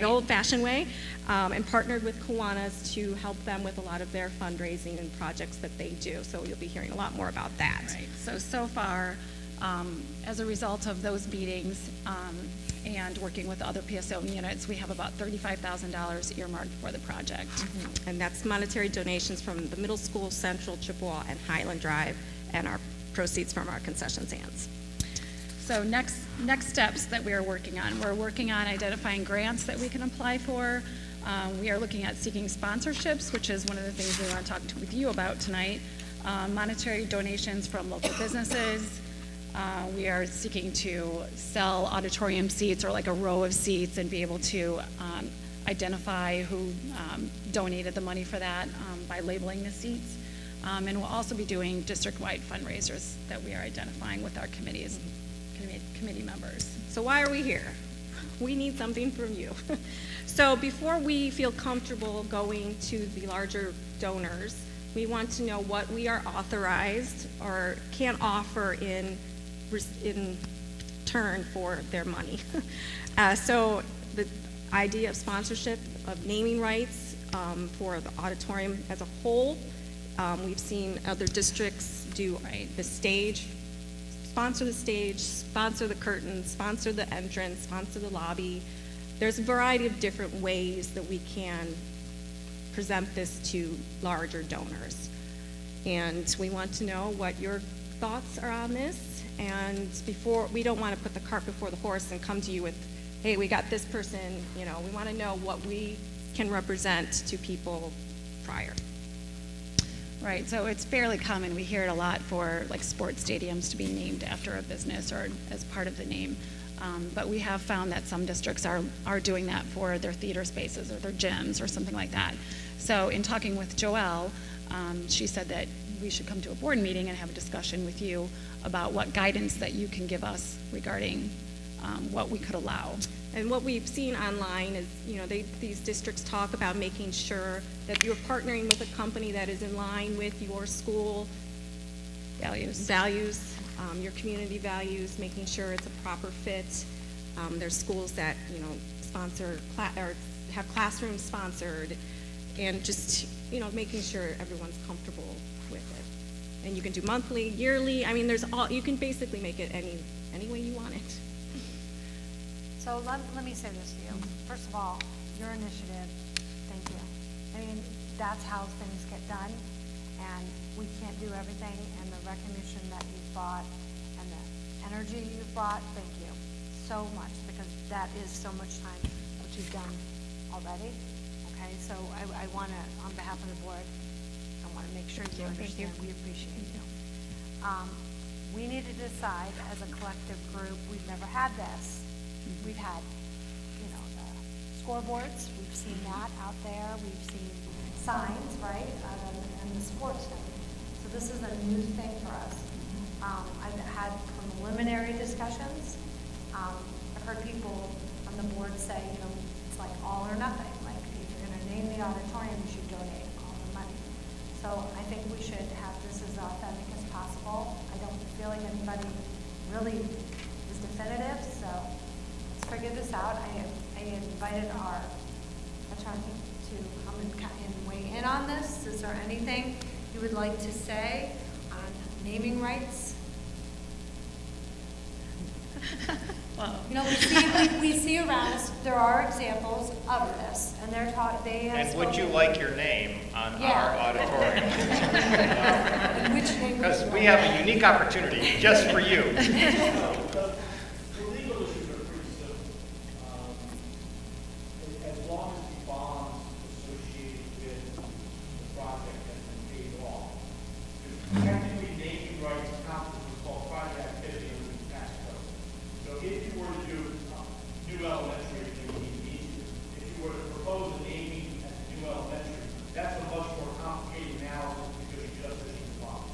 old-fashioned way, and partnered with Kiwanis to help them with a lot of their fundraising and projects that they do. So you'll be hearing a lot more about that. Right. So far, as a result of those meetings and working with other PSO units, we have about $35,000 earmarked for the project. Mm-hmm. And that's monetary donations from the middle school, Central, Chippewa, and Highland Drive, and our proceeds from our concession stands. So next steps that we are working on. We're working on identifying grants that we can apply for. We are looking at seeking sponsorships, which is one of the things we want to talk with you about tonight. Monetary donations from local businesses. We are seeking to sell auditorium seats or like a row of seats and be able to identify who donated the money for that by labeling the seats. And we'll also be doing district-wide fundraisers that we are identifying with our committees, committee members. So why are we here? We need something from you. So before we feel comfortable going to the larger donors, we want to know what we are authorized or can offer in turn for their money. So the idea of sponsorship, of naming rights for the auditorium as a whole. We've seen other districts do the stage, sponsor the stage, sponsor the curtains, sponsor the entrance, sponsor the lobby. There's a variety of different ways that we can present this to larger donors. And we want to know what your thoughts are on this. And we don't want to put the cart before the horse and come to you with, hey, we got this person, we want to know what we can represent to people prior. Right, so it's fairly common, we hear it a lot for like sports stadiums to be named after a business or as part of the name. But we have found that some districts are doing that for their theater spaces or their gyms or something like that. So in talking with Joelle, she said that we should come to a board meeting and have a discussion with you about what guidance that you can give us regarding what we could allow. And what we've seen online is, these districts talk about making sure that you're partnering with a company that is in line with your school values, your community values, making sure it's a proper fit. There's schools that, sponsor or have classrooms sponsored, and just, making sure everyone's comfortable with it. And you can do monthly, yearly. I mean, you can basically make it any way you want it. So let me say this to you. First of all, your initiative, thank you. I mean, that's how things get done, and we can't do everything, and the recognition that you've brought and the energy you've brought, thank you so much, because that is so much time, what you've done already. Okay, so I want to, on behalf of the board, I want to make sure you understand we appreciate you. We need to decide as a collective group, we've never had this. We've had, the scoreboards, we've seen that out there, we've seen signs, right, and the sports thing. So this is a new thing for us. I've had preliminary discussions. I've heard people on the board say, it's like all or nothing. Like, if you're going to name the auditorium, you should donate all the money. So I think we should have this as authentic as possible. I don't feel like anybody really invited our attorney to come and weigh in on this. Is there anything you would like to say on naming rights? Well, You know, we see around us, there are examples of this, and they're taught, they have And would you spoken- like your name on Yeah. our auditorium? Which name would Because you we like? have a unique opportunity just for you. The legal issues are pretty simple. As long as the bonds associated with the project has been paid off. Because technically, naming rights count as what's called private activity under the tax code. So if you were to do new elementary, if you were to propose a naming at the new elementary, that's a much more complicated analysis because you just issued the bonds.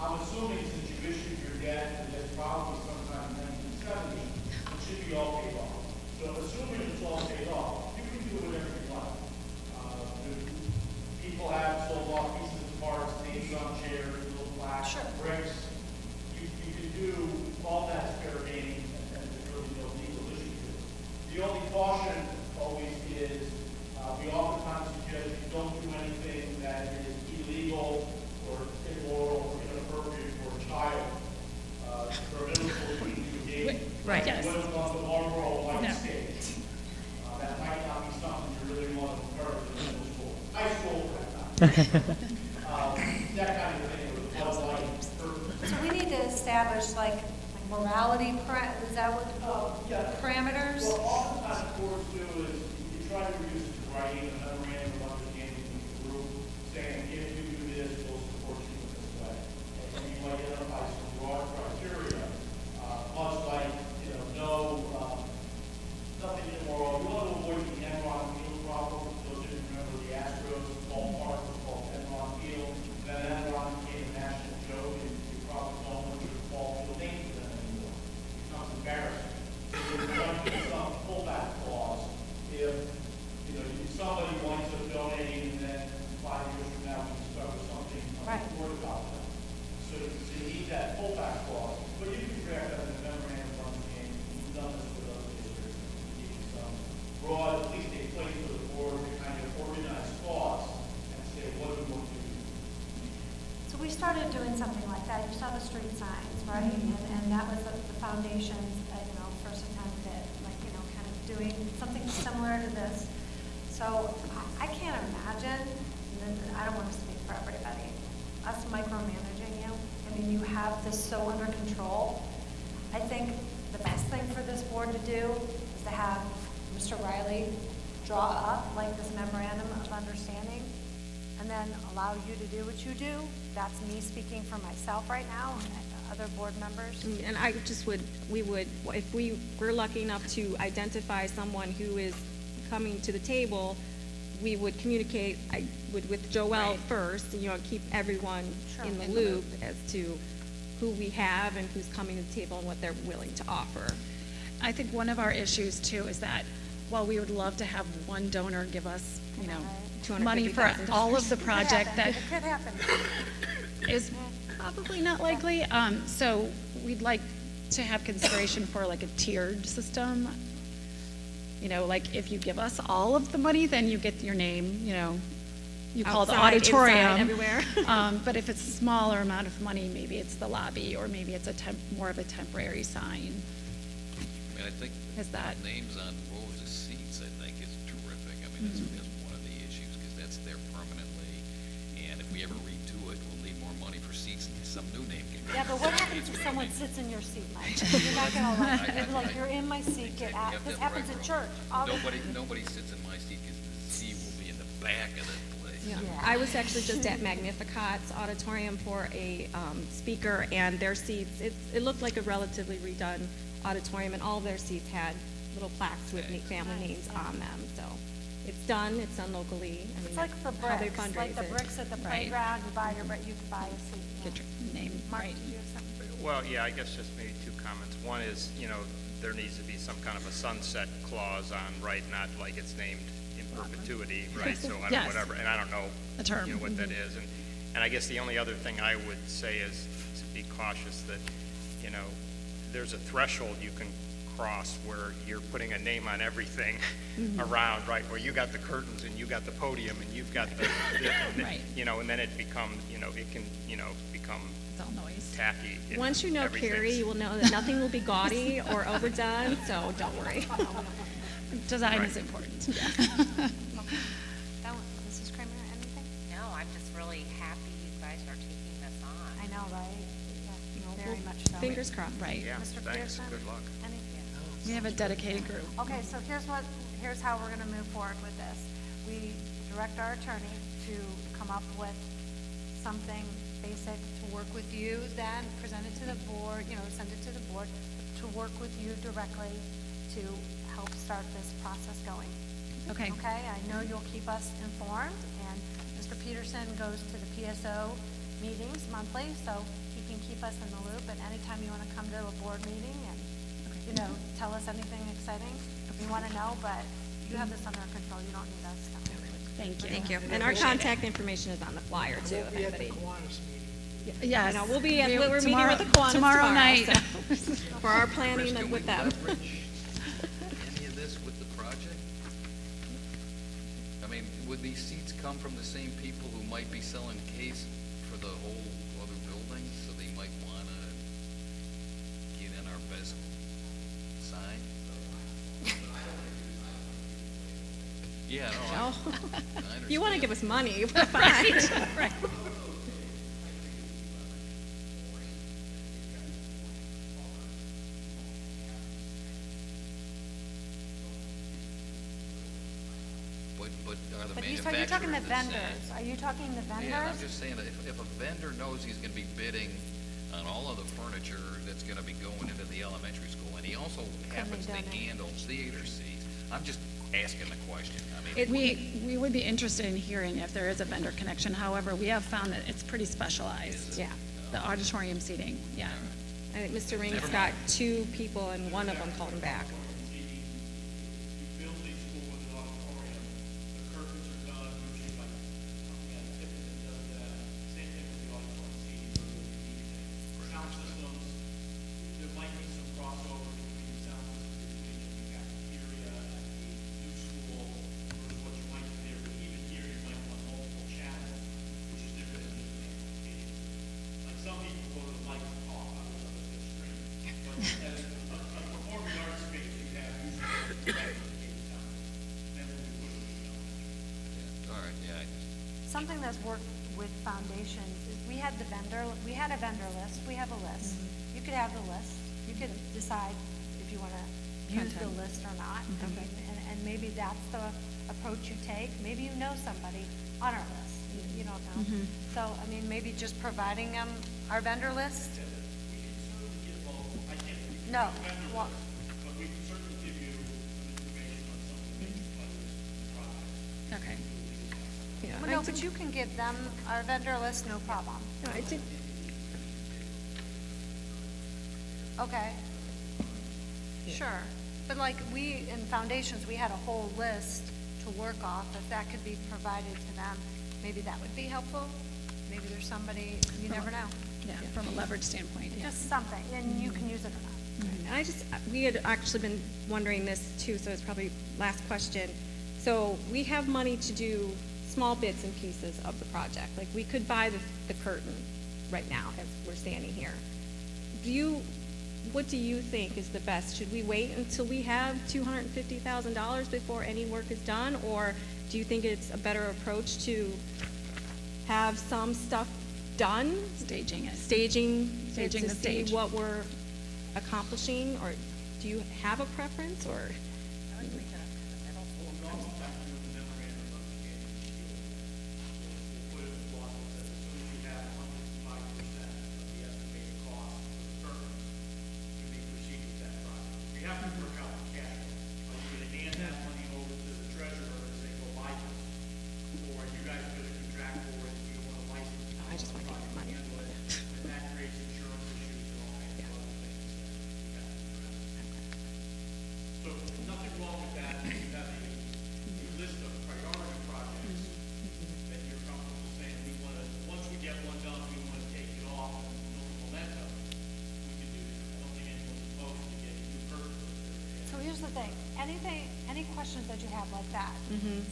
I'm assuming since you issued your debt, and that's probably sometime in 1970, it should be all paid off. So assuming it's all paid off, you can do whatever you like. People have sold off pieces of parts, names on chairs, little plaques, bricks. You can do all that fair game, and there's really no legal issue to it. The only caution always is, we oftentimes suggest you don't do anything that is illegal or immoral or inappropriate for a child. For a middle school student to engage. Right. Yes. You wouldn't want the Marlboro White No. State. That might not be something you really want to encourage in middle school. High school, for that matter. That kind of thing, or the Bud Light. So we need to establish like morality, is that what, parameters? Well, oftentimes courts do is you try to reduce the writing, a memorandum of understanding with the group, saying, if you do this, we'll support you in this way. And you identify some broad criteria, much like, nothing immoral. You want to avoid the Enron Field problem. Those of you remember the Astros ballpark was called Enron Field. Then Enron became a national joke, and you probably don't want your ball field named for them anymore. It becomes embarrassing. So you're going to get some pullback clause if, somebody winds up donating and then 5 years from now we discover something untoward about them. So you need that pullback clause, but you can draft that in the memorandum of understanding. We've done this with other districts. We give you some broad, at least a place for the board to kind of organize thoughts and say, what do we want to do? So we started doing something like that. You saw the street signs, right? And that was the foundation's, first attempt at, kind of doing something similar to this. So I can't imagine, and I don't want to speak for everybody, us micromanaging you. I mean, you have this so under control. I think the best thing for this board to do is to have Mr. Riley draw up like this memorandum of understanding and then allow you to do what you do. That's me speaking for myself right now and other board members. And I just if we were lucky enough to identify someone who is coming to the table, we would communicate with Joelle first, keep everyone in the loop as to who we have and who's coming to the table and what they're willing to offer. I think one of our issues too is that while we would love to have one donor give us, money for $250,000. all of the project that It could happen. is probably not likely. So we'd like to have consideration for like a tiered system. Like if you give us all of the money, then you get your name, you call the Outside, auditorium. inside, everywhere. But if it's a smaller amount of money, maybe it's the lobby, or maybe it's more of a temporary sign. I mean, I think Is that- names on rows of seats, I think, is terrific. I mean, that's one of the issues, because that's there permanently. And if we ever redo it, we'll need more money for seats, and some new name can come. Yeah, but what happens if someone sits in your seat, Mike? You're not gonna you're in my seat, get out. This happens at church all the time. Nobody sits in my seat, because the seat will be in the back of the place. Yeah. I was actually just at Magnificat's auditorium for a speaker, and their seats, it looked like a relatively redone auditorium, and all of their seats had little plaques with family names on them. So it's done locally. I mean, It's like the how they bricks, fundraise like the it. bricks at the Right. playground, you could buy a seat. Get your name Mark, right. did you have something? Well, yeah, I guess just maybe two comments. One is, there needs to be some kind of a sunset clause on, right, not like it's named in perpetuity, right? So I don't, Yes. whatever, and I don't know, A term. what that is. And I guess the only other thing I would say is to be cautious that, there's a threshold you can across where you're putting a name on everything around, right? Where you got the curtains and you got the podium and you've got the Right. you know, and then it becomes, you know, it can, you know, become It's all noise. tacky. if Once you know everything's- Carrie, you will know that nothing will be gaudy or overdone, so don't worry. Design Right. is important. Mrs. Kramer, anything? No, I'm just really happy you guys are taking this on. I know, right? Yeah, very much so. Fingers crossed. Right. Yeah, Mr. thanks, Pearson? good luck. Anything? We have a dedicated group. Okay, so here's how we're gonna move forward with this. We direct our attorney to come up with something basic to work with you, then present it to the board, you know, send it to the board, to work with you directly to help start this process going. Okay. Okay, I know you'll keep us informed, and Mr. Peterson goes to the PSO meetings monthly, so he can keep us in the loop, and anytime you wanna come to a board meeting and, you know, tell us anything exciting, we wanna know, but you have this under control, you don't need us to. Thank you. Thank you. And our contact information is on the flyer too, if We'll be at the anybody. Kiwanis meeting. Yes. No, we'll be at, we're meeting tomorrow- with the Kiwanis tomorrow night. so, for our planning Chris, can with we them. leverage any of this with the project? I mean, would these seats come from the same people who might be selling case for the whole other building, so they might wanna get in our best sign? Yeah, no, Oh. I If you want to understand. give us money, we're fine. Right. But are the But manufacturers you're talking the the vendors, same? are you talking the vendors? Yeah, I'm just saying that if a vendor knows he's gonna be bidding on all of the furniture that's gonna be going into the elementary school, and he also happens to done it? handle theater seats, I'm just asking the question. I mean, We would be interested in hearing if there is a vendor connection. However, we have found that it's pretty specialized. Yeah. The auditorium seating, yeah. I think Mr. Ring's got 2 people and one of them called him back. You build a school with an auditorium, the curtains are done, usually like, Tiffany does that, same thing with the auditorium seating, or the DVD. Sound systems, there might be some crossover between the sound systems between the cafeteria and the new school, versus what you might do there, but even here, you might want multiple channels, which is different than the amplification. Like, some people go to the mic and talk, others are just scream. But as a performing arts space, you have usually amplification sound. Then when we put it in the elementary. all right, yeah, I just. Something that's worked with foundations is we had a vendor list, we have a list. You could have the list, you could decide if you wanna use the Content. list or not. I mean, and maybe that's the approach you take, maybe you know somebody on our list, you don't know. So, I mean, maybe just providing them our vendor list? No, well, But we can certainly give you some information on some of the major players in the project. Okay. Yeah, well, no, but you can give them our vendor list, no problem. No, I did, Okay. Sure, but like we, in foundations, we had a whole list to work off, if that could be provided to them, maybe that would be helpful. Maybe there's somebody, you never know, Yeah, from a leverage standpoint, yeah. just something, and you can use it or not. and I just, we had actually been wondering this too, so it's probably last question. So we have money to do small bits and pieces of the project. Like, we could buy the curtain right now as we're standing here. What do you think is the best? Should we wait until we have $250,000 before any work is done? Or do you think it's a better approach to have some stuff done? Staging it. Staging Staging to the see stage. what we're accomplishing? Or do you have a preference, or? Put in the clause that says as soon as you have 105% of the estimated cost for the curtains, you may proceed with that project. We have to work out the cash flow. Are you gonna hand that money over to the treasurer and say, go buy this? Or are you guys gonna contract for it, you wanna license it? I just want to get the money. And that creates insurance issues and all kinds of other things that we have to address. So nothing wrong with that. thing, any questions that you have like that,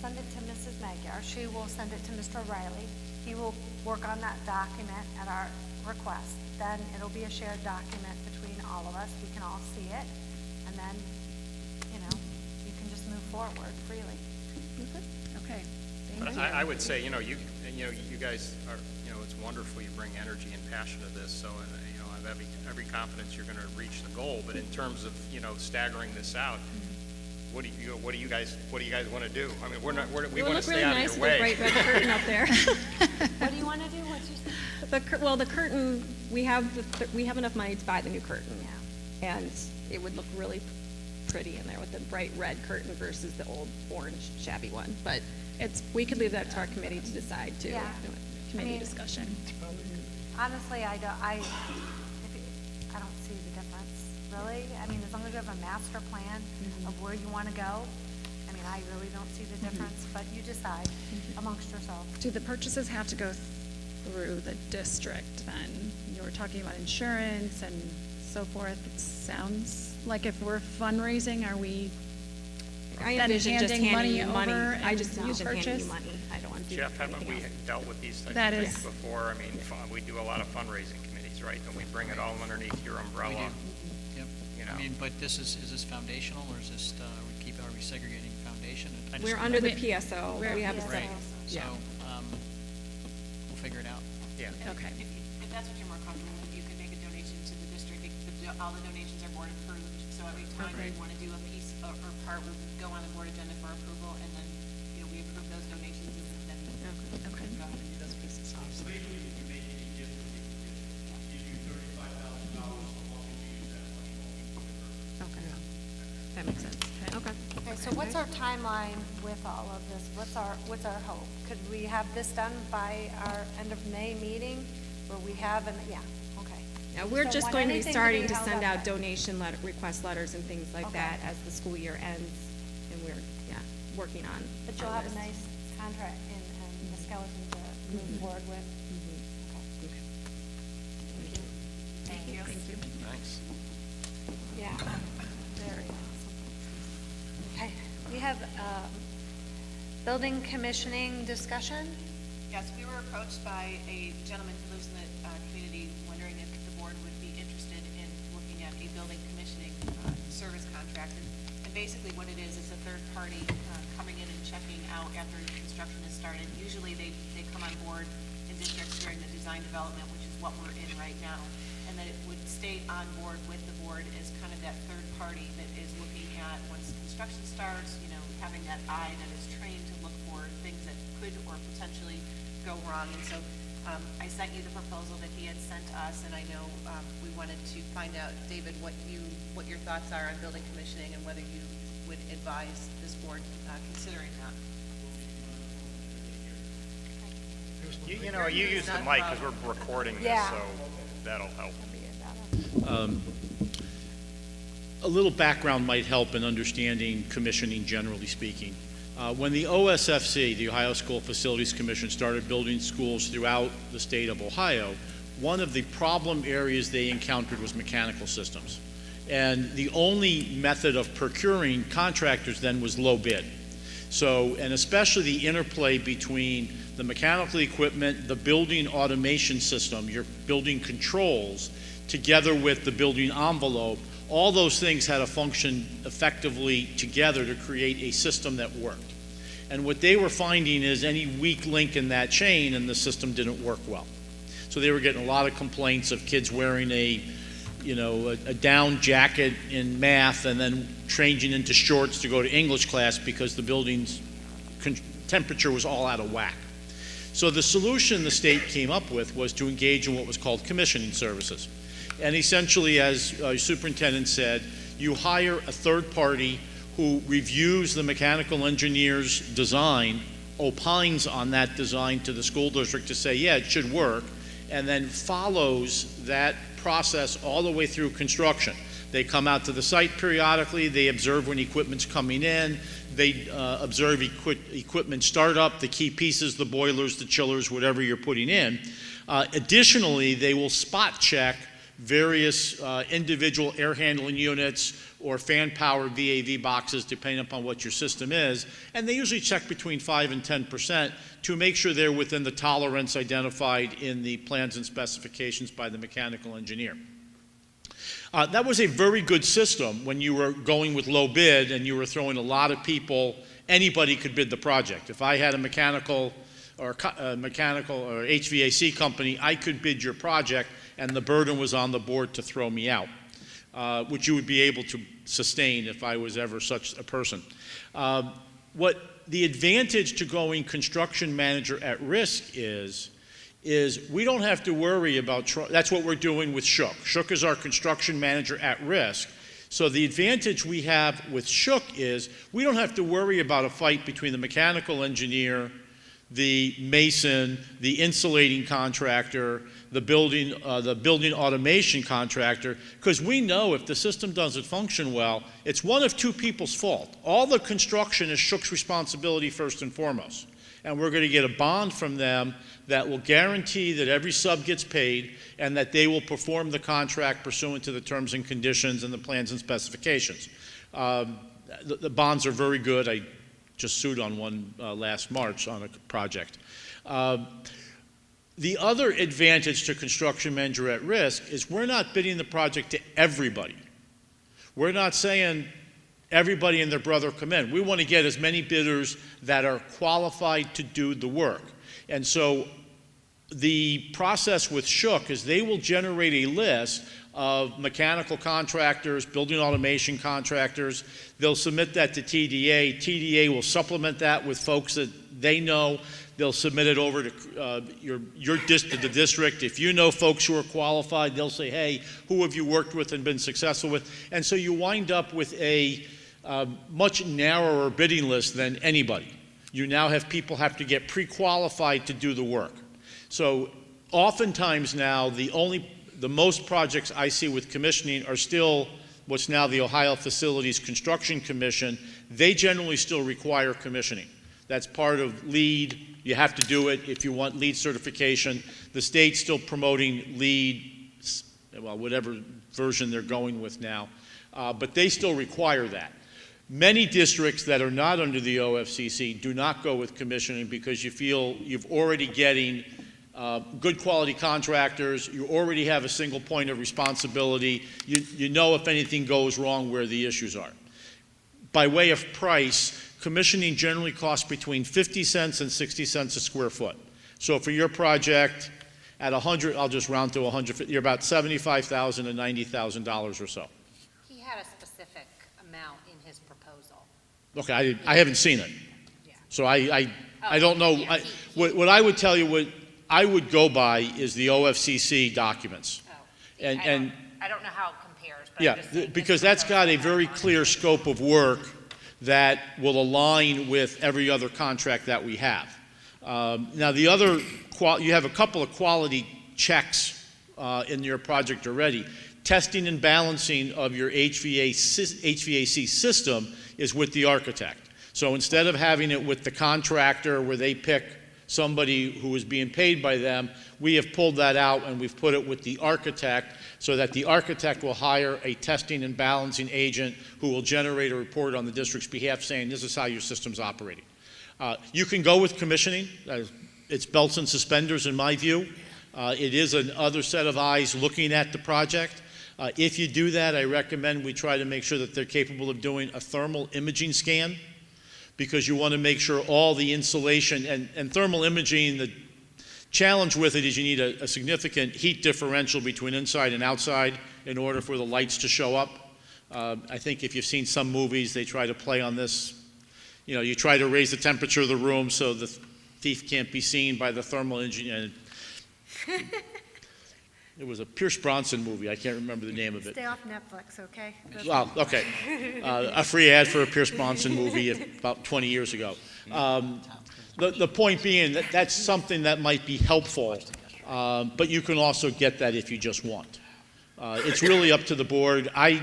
send it to Mrs. Magyar. She will send it to Mr. Riley. He will work on that document at our request. Then it'll be a shared document between all of us. We can all see it. And then, you know, you can just move forward freely. Okay. But I would say, you guys are, it's wonderful you bring energy and passion to this, so, I have every confidence you're gonna reach the goal, but in terms of, staggering this out, what do you guys wanna do? I mean, we wanna stay out of your way. It would look really nice with a bright red curtain up there. What do you want to do? What's your... The curtain, we have enough money to buy the new curtain. Yeah. And it would look really pretty in there with the bright red curtain versus the old orange shabby one. But we could leave that to our committee to decide too. Yeah. Committee discussion. Honestly, I don't see the difference, really. I mean, as long as you have a master plan of where you want to go, I mean, I really don't see the difference, but you decide amongst yourselves. Do the purchases have to go through the district then? You were talking about insurance and so forth. It sounds like if we're fundraising, are we I then envision just handing handing you money money. over I and just you envision handing purchase? you money. I don't want to do Jeff, haven't anything we else. dealt with these types That of is- things before? I mean, we do a lot of fundraising committees, right? Don't we bring it all underneath your umbrella? Yep. You know. I mean, but is this foundational, or is this, are we segregating foundation? I just- We're under the PSO. We're- We have a Right, so, yeah. We'll figure it out. Yeah. Okay. If that's what you're more comfortable with, you could make a donation to the district. All the donations are board approved, so every time Okay. we want to do a piece or part, we go on the board agenda for approval, and then, we approve those donations, and then Okay. go ahead and do those pieces. So basically, you can make any gift that we can give you $35,000 so long as you use that money only. Okay. That makes sense. Okay. Okay, so what's our timeline with all of this? What's our hope? Could we have this done by our end of May meeting, where we have okay. Now, we're Don't just want going to be anything starting be to held send up. out donation request letters and things like Okay. that as the school year ends, and we're, working on. But you'll on have a this. nice contract and the skeleton to move forward with. Okay. Thank you. Thank you. Thanks. Yeah, very awesome. Okay, we have building commissioning discussion. Yes, we were approached by a gentleman who lives in the community, wondering if the board would be interested in looking at a building commissioning service contract. And basically what it is a third party coming in and checking out after construction is started. Usually they come on board in districts during the design development, which is what we're in right now. And that it would stay on board with the board as kind of that third party that is looking at once construction starts, having that eye that is trained to look for things that could or potentially go wrong. And so I sent you the proposal that he had sent us, and I know we wanted to find out, David, what your thoughts are on building commissioning and whether you would advise this board considering that. You use the mic because we're recording this, Yeah. so that'll help. A little background might help in understanding commissioning, generally speaking. When the OSFC, the Ohio School Facilities Commission, started building schools throughout the state of Ohio, one of the problem areas they encountered was mechanical systems. And the only method of procuring contractors then was low bid. So, and especially the interplay between the mechanical equipment, the building automation system, your building controls, together with the building envelope, all those things had to function effectively together to create a system that worked. And what they were finding is any weak link in that chain and the system didn't work well. So they were getting a lot of complaints of kids wearing a down jacket in math and then changing into shorts to go to English class because the building's temperature was all out of whack. So the solution the state came up with was to engage in what was called commissioning services. And essentially, as superintendent said, you hire a third party who reviews the mechanical engineer's design, opines on that design to the school district to say, yeah, it should work, and then follows that process all the way through construction. They come out to the site periodically, they observe when equipment's coming in, they observe equipment startup, the key pieces, the boilers, the chillers, whatever you're putting in. Additionally, they will spot check various individual air handling units or fan-powered VAV boxes, depending upon what your system is, and they usually check between 5 and 10% to make sure they're within the tolerance identified in the plans and specifications by the mechanical engineer. That was a very good system when you were going with low bid and you were throwing a lot of people, anybody could bid the project. If I had a mechanical or HVAC company, I could bid your project, and the burden was on the board to throw me out, which you would be able to sustain if I was ever such a person. What the advantage to going construction manager at risk is we don't have to worry about, that's what we're doing with Shook. Shook is our construction manager at risk. So the advantage we have with Shook is we don't have to worry about a fight between the mechanical engineer, the mason, the insulating contractor, the building automation contractor, because we know if the system doesn't function well, it's one of two people's fault. All the construction is Shook's responsibility first and foremost. And we're going to get a bond from them that will guarantee that every sub gets paid and that they will perform the contract pursuant to the terms and conditions and the plans and specifications. The bonds are very good. I just sued on one last March on a project. The other advantage to construction manager at risk is we're not bidding the project to everybody. We're not saying everybody and their brother come in. We want to get as many bidders that are qualified to do the work. And so the process with Shook is they will generate a list of mechanical contractors, building automation contractors. They'll submit that to TDA. TDA will supplement that with folks that they know. They'll submit it over to the district. If you know folks who are qualified, they'll say, hey, who have you worked with and been successful with? And so you wind up with a much narrower bidding list than anybody. You now have people have to get pre-qualified to do the work. So oftentimes now the most projects I see with commissioning are still what's now the Ohio Facilities Construction Commission. They generally still require commissioning. That's part of LEED. You have to do it if you want LEED certification. The state's still promoting LEED, well, whatever version they're going with now, but they still require that. Many districts that are not under the OFCC do not go with commissioning because you feel you've already getting good quality contractors, you already have a single point of responsibility, you know if anything goes wrong where the issues are. By way of price, commissioning generally costs between 50 cents and 60 cents a square foot. So for your project, at 100, I'll just round to 100, you're about $75,000 to $90,000 or so. He had a specific amount in his proposal. Okay, I haven't seen it. So I don't know. What I would tell you, what I would go by is the OFCC documents. I don't know how it compares, but Yeah, because that's got a very clear scope of work that will align with every other contract that we have. Now, the other, you have a couple of quality checks in your project already. Testing and balancing of your HVAC system is with the architect. So instead of having it with the contractor where they pick somebody who is being paid by them, we have pulled that out and we've put it with the architect so that the architect will hire a testing and balancing agent who will generate a report on the district's behalf saying this is how your system's operating. You can go with commissioning. It's belts and suspenders in my view. It is another set of eyes looking at the project. If you do that, I recommend we try to make sure that they're capable of doing a thermal imaging scan, because you want to make sure all the insulation and thermal imaging, the challenge with it is you need a significant heat differential between inside and outside in order for the lights to show up. I think if you've seen some movies, they try to play on this. You know, you try to raise the temperature of the room so the thief can't be seen by the thermal engineer. It was a Pierce Bronson movie. I can't remember the name of it. Stay off Netflix, okay? Well, okay. A free ad for a Pierce Bronson movie about 20 years ago. The point being that that's something that might be helpful, but you can also get that if you just want. It's really up to the board. I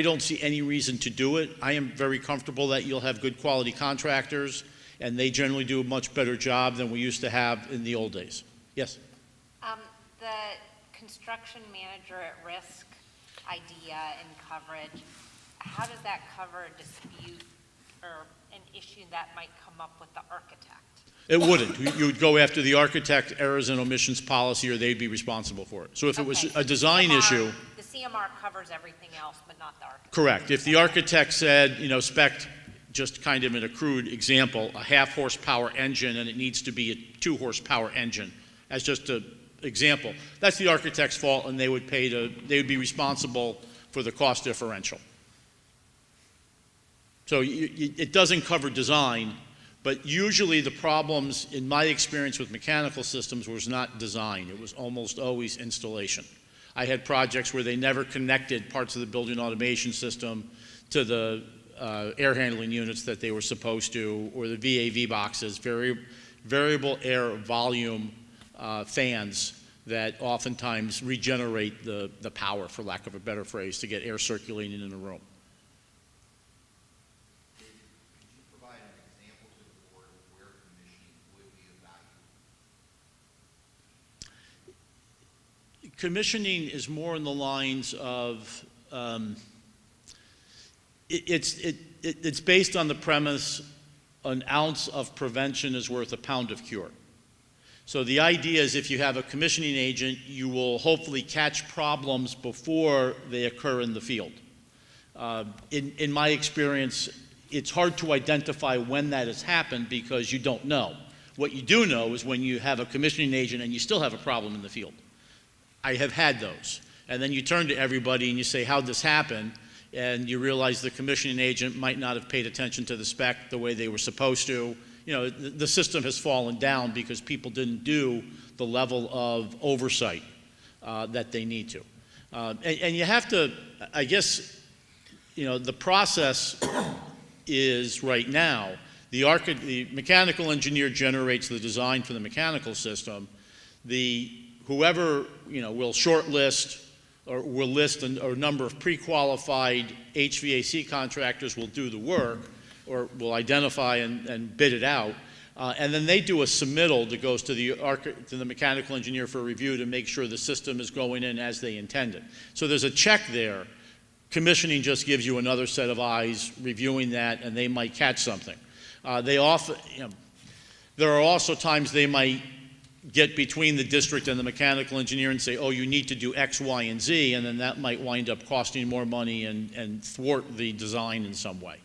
don't see any reason to do it. I am very comfortable that you'll have good quality contractors, and they generally do a much better job than we used to have in the old days. Yes? The construction manager at risk idea and coverage, how does that cover a dispute or an issue that might come up with the architect? It wouldn't. You would go after the architect errors and omissions policy, or they'd be responsible for it. So if it was Okay, so a design issue, The CMR covers everything else, but not the architect. correct. If the architect said, spec, just kind of in a crude example, a 1/2 horsepower engine and it needs to be a 2 horsepower engine, as just an example, that's the architect's fault, and they would be responsible for the cost differential. So it doesn't cover design, but usually the problems, in my experience with mechanical systems, was not design. It was almost always installation. I had projects where they never connected parts of the building automation system to the air handling units that they were supposed to, or the VAV boxes, variable air volume fans that oftentimes regenerate the power, for lack of a better phrase, to get air circulating in a room. Commissioning is more in the lines of, it's based on the premise, an ounce of prevention is worth a pound of cure. So the idea is, if you have a commissioning agent, you will hopefully catch problems before they occur in the field. In my experience, it's hard to identify when that has happened because you don't know. What you do know is when you have a commissioning agent and you still have a problem in the field. I have had those. And then you turn to everybody and you say, how'd this happen? And you realize the commissioning agent might not have paid attention to the spec the way they were supposed to. The system has fallen down because people didn't do the level of oversight that they need to. And you have to, I guess, the process is right now, the mechanical engineer generates the design for the mechanical system. Whoever, will shortlist or will list a number of pre-qualified HVAC contractors will do the work, or will identify and bid it out. And then they do a submittal that goes to the mechanical engineer for review to make sure the system is going in as they intended. So there's a check there. Commissioning just gives you another set of eyes reviewing that, and they might catch something. There are also times they might get between the district and the mechanical engineer and say, oh, you need to do X, Y, and Z, and then that might wind up costing more money and thwart the design in some way.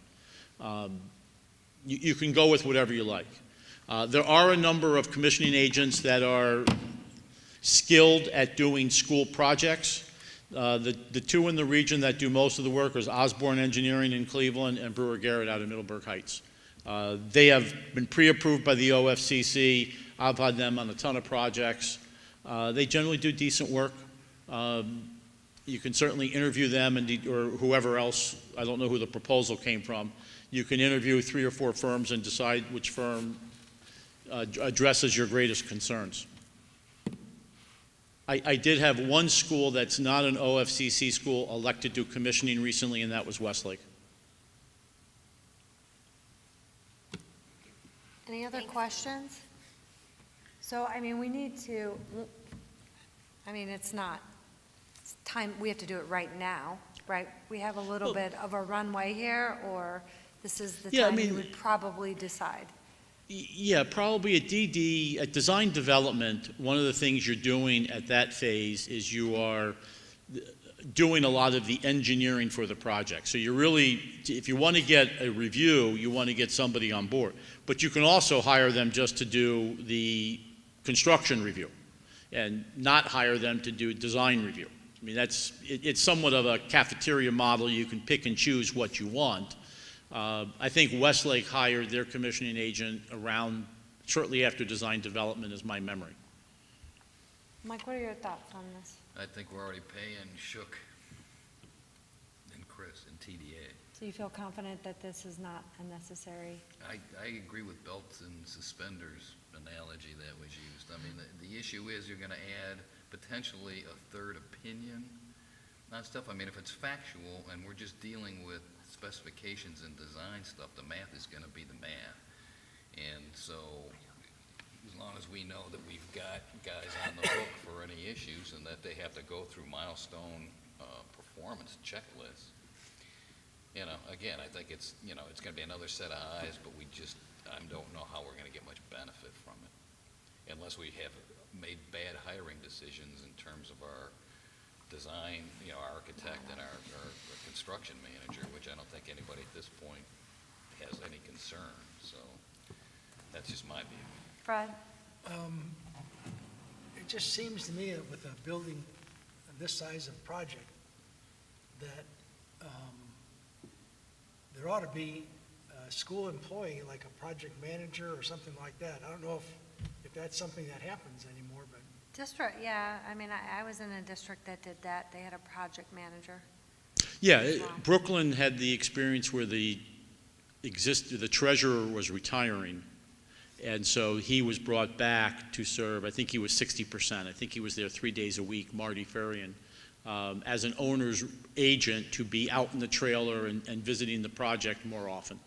You can go with whatever you like. There are a number of commissioning agents that are skilled at doing school projects. The two in the region that do most of the work is Osborne Engineering in Cleveland and Brewer Garrett out of Middleburg Heights. They have been pre-approved by the OFCC. I've had them on a ton of projects. They generally do decent work. You can certainly interview them or whoever else. I don't know who the proposal came from. You can interview 3 or 4 firms and decide which firm addresses your greatest concerns. I did have one school that's not an OFCC school elect to do commissioning recently, and that was Westlake. Any other questions? So, we need to, it's not, it's time, we have to do it right now, right? We have a little bit of a runway here, or this is the time you would probably decide? Yeah, probably at DD, at design development, one of the things you're doing at that phase is you are doing a lot of the engineering for the project. So you're really, if you want to get a review, you want to get somebody on board. But you can also hire them just to do the construction review and not hire them to do design review. It's somewhat of a cafeteria model. You can pick and choose what you want. I think Westlake hired their commissioning agent around shortly after design development is my memory. Mike, what are your thoughts on this? I think we're already paying Shook and Chris and TDA. So you feel confident that this is not unnecessary? I agree with belts and suspenders analogy that was used. The issue is you're going to add potentially a third opinion on stuff. If it's factual and we're just dealing with specifications and design stuff, the math is going to be the math. And so as long as we know that we've got guys on the hook for any issues and that they have to go through milestone performance checklists. You know, again, I think it's, you know, it's gonna be another set of eyes, but I don't know how we're gonna get much benefit from it. Unless we have made bad hiring decisions in terms of our design, you know, our architect and our construction manager, which I don't think anybody at this point has any concern, so that's just my view. Fred? It just seems to me that with a building of this size of project, that there ought to be a school employee, like a project manager or something like that. I don't know if that's something that happens anymore, but District, yeah, I mean, I was in a district that did that. They had a project manager. Yeah, Brooklyn had the experience where the treasurer was retiring, and so he was brought back to serve. I think he was 60%. I think he was there 3 days a week, Marty Farian, as an owner's agent to be out in the trailer and visiting the project more often.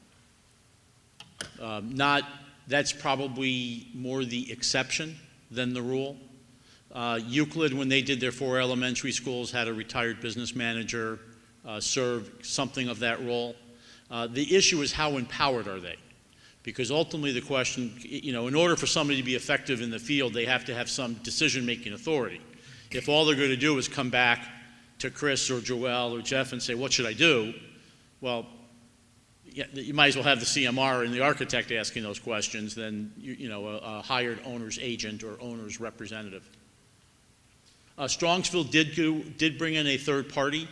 That's probably more the exception than the rule. Euclid, when they did their 4 elementary schools, had a retired business manager serve something of that role. The issue is how empowered are they? Because ultimately the question, you know, in order for somebody to be effective in the field, they have to have some decision-making authority. If all they're going to do is come back to Chris or Joel or Jeff and say, what should I do? Well, yeah, you might as well have the CMR and the architect asking those questions than, you know, a hired owner's agent or owner's representative. Strongsville did bring in a third party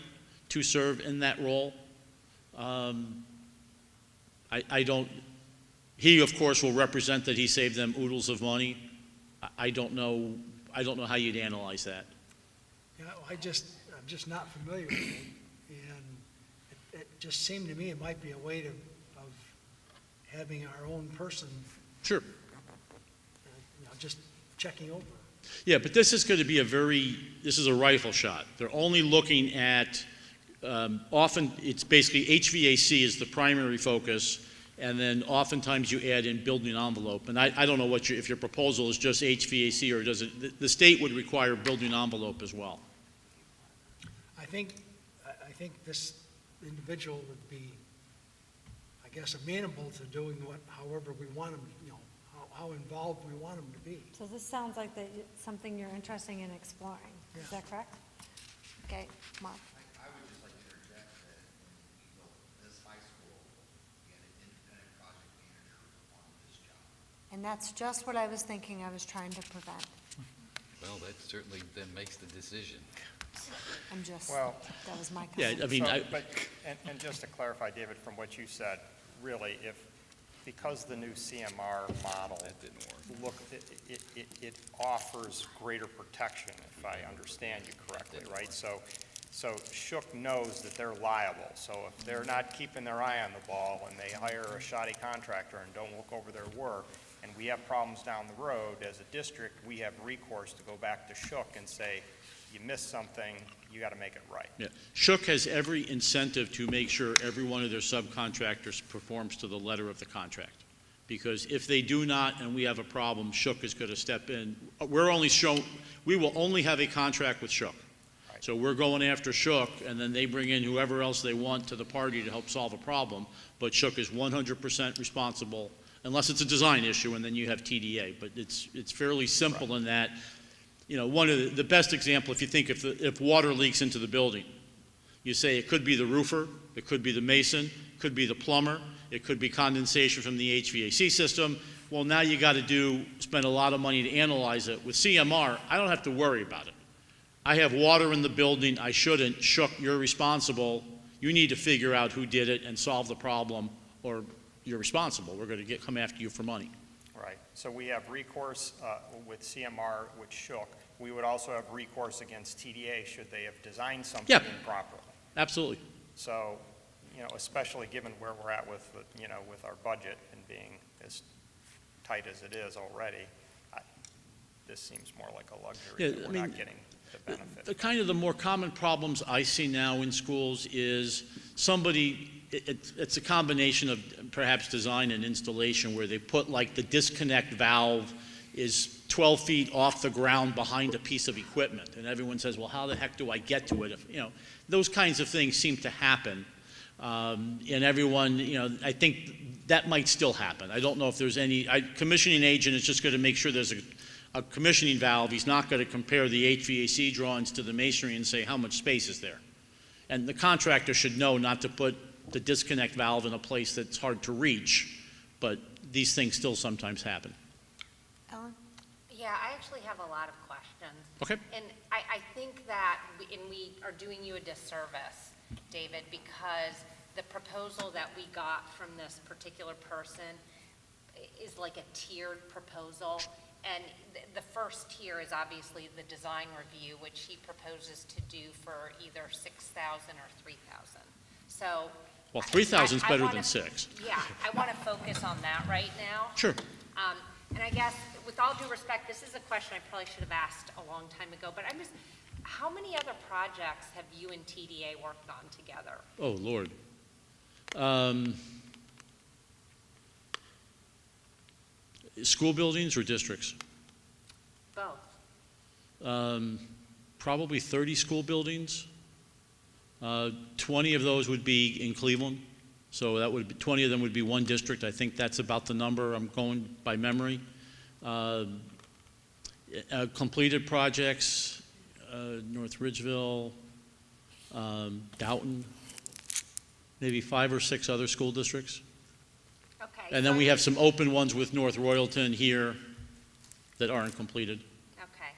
to serve in that role. He of course will represent that he saved them oodles of money. I don't know how you'd analyze that. you know, I'm just not familiar with it. And it just seemed to me it might be a way of having our own person, Sure. you know, just checking over. Yeah, but this is going to be this is a rifle shot. They're only looking at, often it's basically HVAC is the primary focus, and then oftentimes you add in building envelope. And I don't know if your proposal is just HVAC or does it, the state would require building envelope as well. I think this individual would be, I guess, amenable to doing however we want him, you know, how involved we want him to be. So this sounds like it's something you're interested in exploring. Is that correct? Okay, Mark? I would just like to interject that when we built this high school, we had an independent project manager on this job. And that's just what I was thinking I was trying to prevent. Well, that certainly then makes the decision. That was my Yeah, comment. I mean, And just to clarify, David, from what you said, really, because the new CMR model, it offers greater protection, if I understand you correctly, right? So Shook knows that they're liable. So if they're not keeping their eye on the ball and they hire a shoddy contractor and don't look over their work, and we have problems down the road, as a district, we have recourse to go back to Shook and say, you missed something, you got to make it right. Yeah. Shook has every incentive to make sure every one of their subcontractors performs to the letter of the contract. Because if they do not and we have a problem, Shook is going to step in. We will only have a contract with Shook. Right. So we're going after Shook, and then they bring in whoever else they want to the party to help solve a problem. But Shook is 100% responsible, unless it's a design issue, and then you have TDA. But it's fairly simple in that. You know, one of the best example, if you think if water leaks into the building, you say it could be the roofer, it could be the mason, it could be the plumber, it could be condensation from the HVAC system. Well, now you got to spend a lot of money to analyze it. With CMR, I don't have to worry about it. I have water in the building, I shouldn't. Shook, you're responsible. You need to figure out who did it and solve the problem, or you're responsible. We're going to come after you for money. Right. So we have recourse with CMR, with Shook. We would also have recourse against TDA should they have designed something improperly. Absolutely. So, you know, especially given where we're at with, with our budget and being as tight as it is already, this seems more like a luxury that we're not getting the benefit. The more common problems I see now in schools is it's a combination of perhaps design and installation where they put like the disconnect valve is 12 feet off the ground behind a piece of equipment. And everyone says, well, how the heck do I get to it? If, those kinds of things seem to happen. And everyone, I think that might still happen. I don't know if there's any, commissioning agent is just going to make sure there's a commissioning valve. He's not going to compare the HVAC drawings to the masonry and say how much space is there. And the contractor should know not to put the disconnect valve in a place that's hard to reach, but these things still sometimes happen. Ellen? Yeah, I actually have a lot of questions. Okay. And I think that, we are doing you a disservice, David, because the proposal that we got from this particular person is like a tiered proposal. And the first tier is obviously the design review, which he proposes to do for either 6,000 or 3,000. So. Well, 3,000 is I better wanna- than 6. Yeah, I want to focus on that right now. Sure. And I guess, with all due respect, this is a question I probably should have asked a long time ago, but how many other projects have you and TDA worked on together? Oh, Lord. School buildings or districts? Both. Probably 30 school buildings. 20 of those would be in Cleveland. So that would be, 20 of them would be one district. I think that's about the number. I'm going by memory. Completed projects, North Ridgeville, Doughton, maybe 5 or 6 other school districts. Okay. And then we have some open ones with North Royalton here that aren't completed. Okay.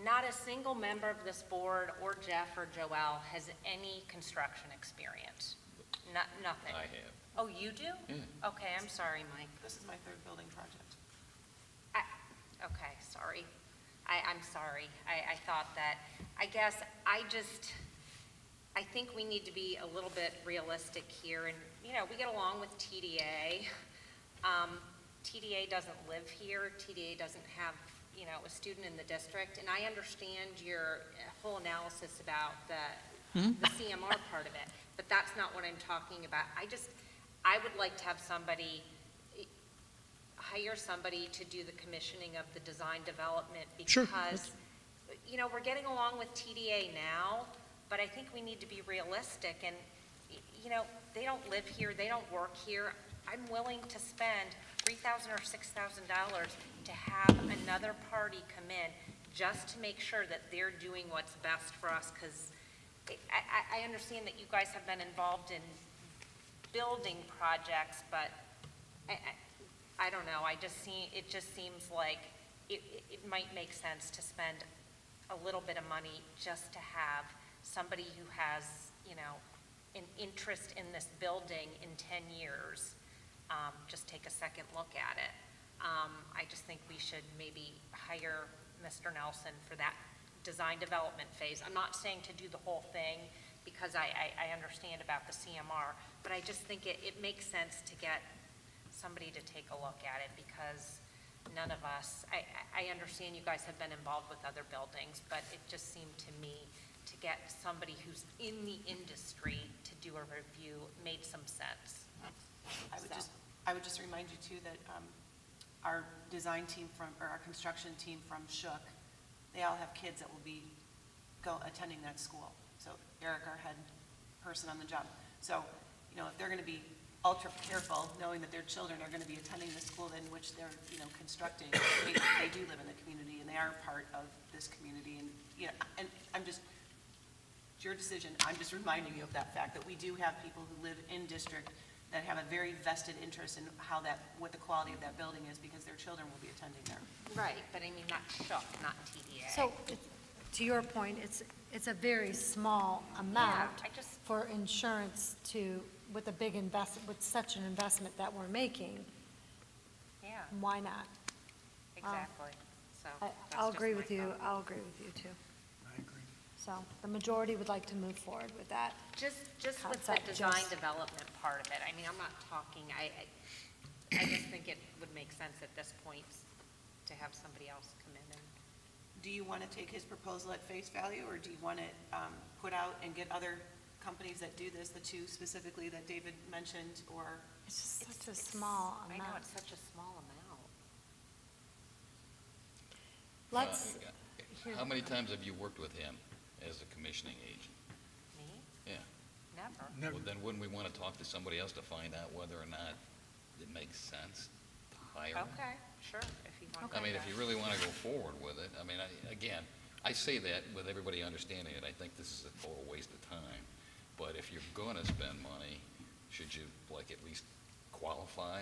Not a single member of this board, or Jeff or Joelle, has any construction experience. Nothing. I have. Oh, you do? Yeah. Okay, I'm sorry, Mike. This is my third building project. Okay, sorry. I'm sorry. I thought that. I guess I think we need to be a little bit realistic here. And, we get along with TDA. TDA doesn't live here. TDA doesn't have, a student in the district. And I understand your whole analysis about the CMR part of it. But that's not what I'm talking about. I would like to have hire somebody to do the commissioning of the design development because, Sure. We're getting along with TDA now, but I think we need to be realistic and, they don't live here, they don't work here. I'm willing to spend $3,000 or $6,000 to have another party come in just to make sure that they're doing what's best for us, because I understand that you guys have been involved in building projects, but I don't know, it just seems like it might make sense to spend a little bit of money just to have somebody who has, an interest in this building in 10 years, just take a second look at it. I just think we should maybe hire Mr. Nelson for that design development phase. I'm not saying to do the whole thing because I understand about the CMR, but I just think it makes sense to get somebody to take a look at it because none of us, I understand you guys have been involved with other buildings, but it just seemed to me to get somebody who's in the industry to do a review made some sense. I would just remind you too that our design team or our construction team from Shook, they all have kids that will be attending that school. So Eric, our head person on the job. So, if they're going to be ultra careful, knowing that their children are going to be attending the school in which they're, constructing, they do live in the community and they are part of this community. And, and it's your decision. I'm just reminding you of that fact that we do have people who live in district that have a very vested interest in what the quality of that building is because their children will be attending there. Right, but I mean, not Shook, not TDA. So, to your point, it's a very small amount for insurance with a big with such an investment that we're making. Yeah. Why not? Exactly. So I'll agree with you. I'll agree with you too. I agree. So the majority would like to move forward with that. Just with the Concept, design just- development part of it. I mean, I'm not talking, I just think it would make sense at this point to have somebody else come in and. Do you want to take his proposal at face value, or do you want to put out and get other companies that do this, the two specifically that David mentioned, or? It's just such a small I know, amount. it's such a small amount. Let's, How many times have you worked with him as a commissioning agent? Me? Yeah. Never. Well, then wouldn't we want to talk to somebody else to find out whether or not it makes sense to hire him? Okay, sure, if you want. I mean, if you really want to go forward with it, I mean, again, I say that with everybody understanding it. I think this is a total waste of time. But if you're going to spend money, should you, like, at least qualify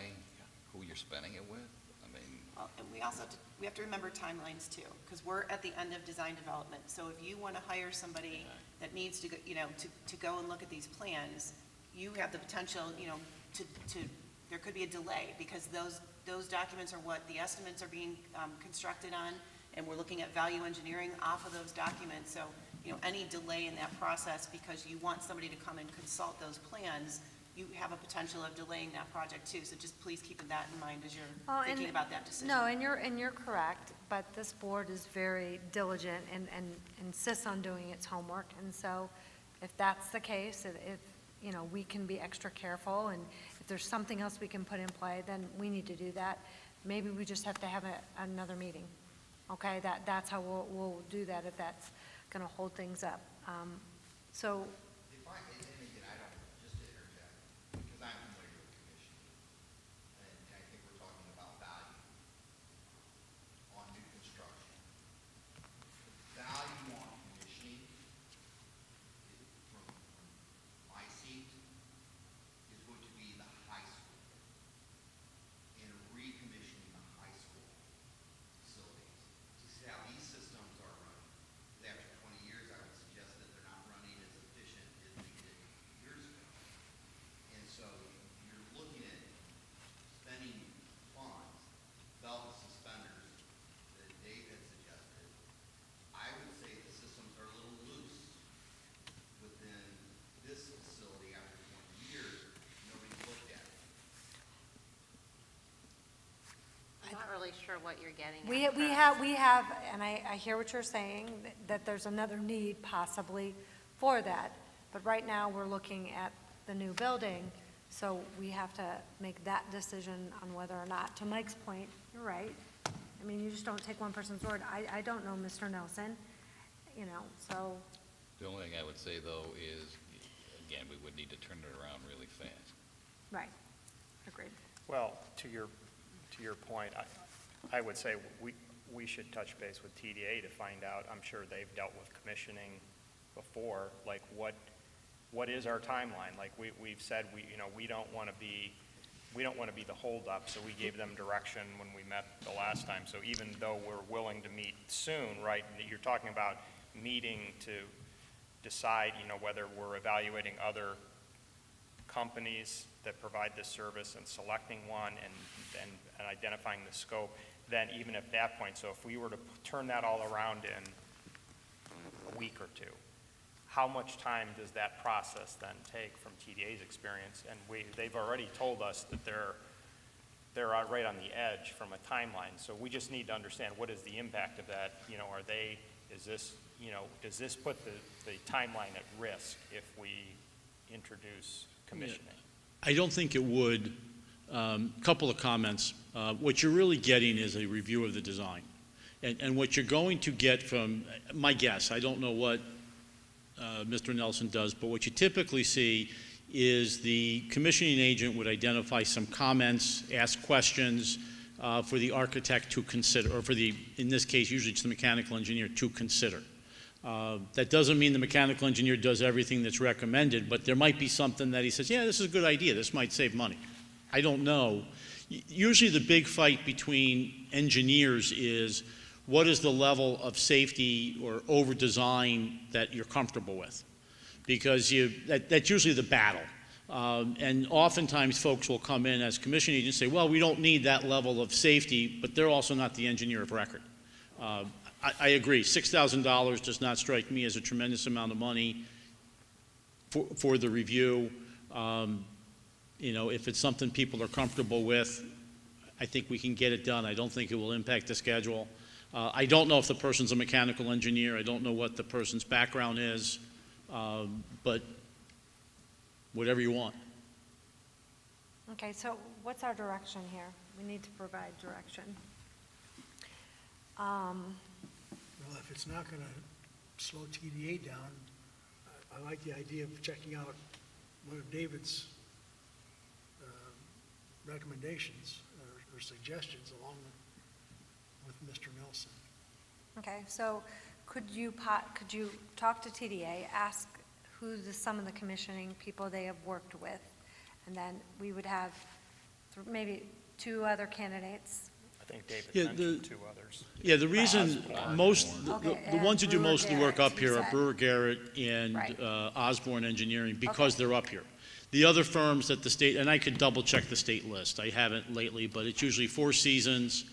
who you're spending it with? I mean, Well, and we also have to remember timelines too, because we're at the end of design development. So if you want to hire somebody that needs to, to go and look at these plans, you have the potential, there could be a delay because those documents are what the estimates are being constructed on, and we're looking at value engineering off of those documents. So, any delay in that process because you want somebody to come and consult those plans, you have a potential of delaying that project too. So just please keep that in mind as you're thinking about that decision. No, and you're correct, but this board is very diligent and insists on doing its homework. And so if that's the case, if we can be extra careful, and if there's something else we can put in play, then we need to do that. Maybe we just have to have another meeting. Okay, that's how we'll do that if that's going to hold things up. So. If I, and again, I don't, just to interject, because I'm familiar with commissioning, and I think we're talking about value on new construction. The value on commissioning, from my seat, is going to be the high school, and recommissioning the high school facilities to see how these systems are running. After 20 years, I would suggest that they're not running as efficient as we did years ago. And so you're looking at spending funds, belt and suspenders that Dave had suggested. I would say the systems are a little loose within this facility after 20 years. Nobody's looked at it. I'm not really sure what you're getting at. We have, and I hear what you're saying, that there's another need possibly for that. But right now, we're looking at the new building, so we have to make that decision on whether or not. To Mike's point, you're right. I mean, you just don't take one person's word. I don't know Mr. Nelson, so. the only thing I would say though is, again, we would need to turn it around really fast. Right. Agreed. Well, to your point, I would say we should touch base with TDA to find out. I'm sure they've dealt with commissioning before, like what is our timeline? Like we've said, we don't want to be the holdup, so we gave them direction when we met the last time. So even though we're willing to meet soon, right, you're talking about meeting to decide, whether we're evaluating other companies that provide this service and selecting one and identifying the scope, then even at that point, so if we were to turn that all around in a week or two, how much time does that process then take from TDA's experience? And they've already told us that they're right on the edge from a timeline. So we just need to understand what is the impact of that. Does this put the timeline at risk if we introduce commissioning? I don't think it would. Couple of comments. What you're really getting is a review of the design. And what you're going to get from, my guess, I don't know what Mr. Nelson does, but what you typically see is the commissioning agent would identify some comments, ask questions for the architect to consider, or in this case, usually it's the mechanical engineer to consider. That doesn't mean the mechanical engineer does everything that's recommended, but there might be something that he says, yeah, this is a good idea, this might save money. I don't know. Usually the big fight between engineers is what is the level of safety or over-design that you're comfortable with? Because that's usually the battle. And oftentimes folks will come in as commission agents and say, well, we don't need that level of safety, but they're also not the engineer of record. I agree, $6,000 does not strike me as a tremendous amount of money for the review. If it's something people are comfortable with, I think we can get it done. I don't think it will impact the schedule. I don't know if the person's a mechanical engineer. I don't know what the person's background is, but whatever you want. Okay, so what's our direction here? We need to provide direction. Well, if it's not gonna slow TDA down, I like the idea of checking out one of David's recommendations or suggestions along with Mr. Nelson. Okay, so could you talk to TDA, ask who some of the commissioning people they have worked with, and then we would have maybe 2 other candidates. I think David Yeah, mentioned 2 others. Yeah, the reason the Okay, ones who do Brewer most of the work Garrett, up you here are said. Brewer Garrett and Right. Osborne Engineering, because Okay. they're up here. The other firms that the state, and I could double check the state list, I haven't lately, but it's usually Four Seasons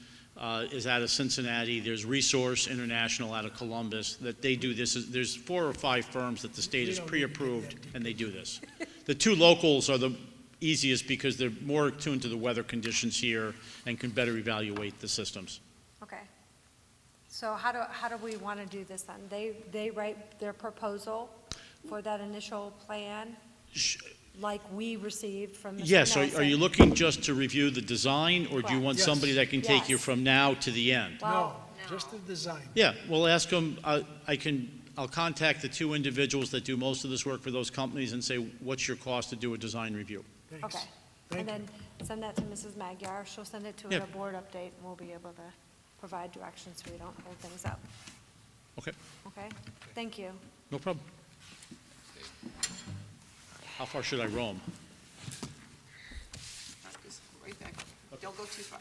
is out of Cincinnati, there's Resource International out of Columbus, that they do this. There's 4 or 5 firms that the state has pre-approved, and they do this. The 2 locals are the easiest because they're more attuned to the weather conditions here and can better evaluate the systems. Okay. So how do we want to do this then? They write their proposal for that initial plan, like we received from Mr. Yes, Nelson? are you looking just to review the design, or do you want Yes. somebody that can take you Yes. from now to the end? No, just the design. Yeah, well, ask them, I'll contact the 2 individuals that do most of this work for those companies and say, what's your cost to do a design review? Thanks. Okay. Thank And then send that to Mrs. Magyar. She'll send it to Yeah. her board update, and we'll be able to provide directions so we don't hold things up. Okay, Okay? Thank you. no problem. How far should I roam? Just right back. Don't go too far.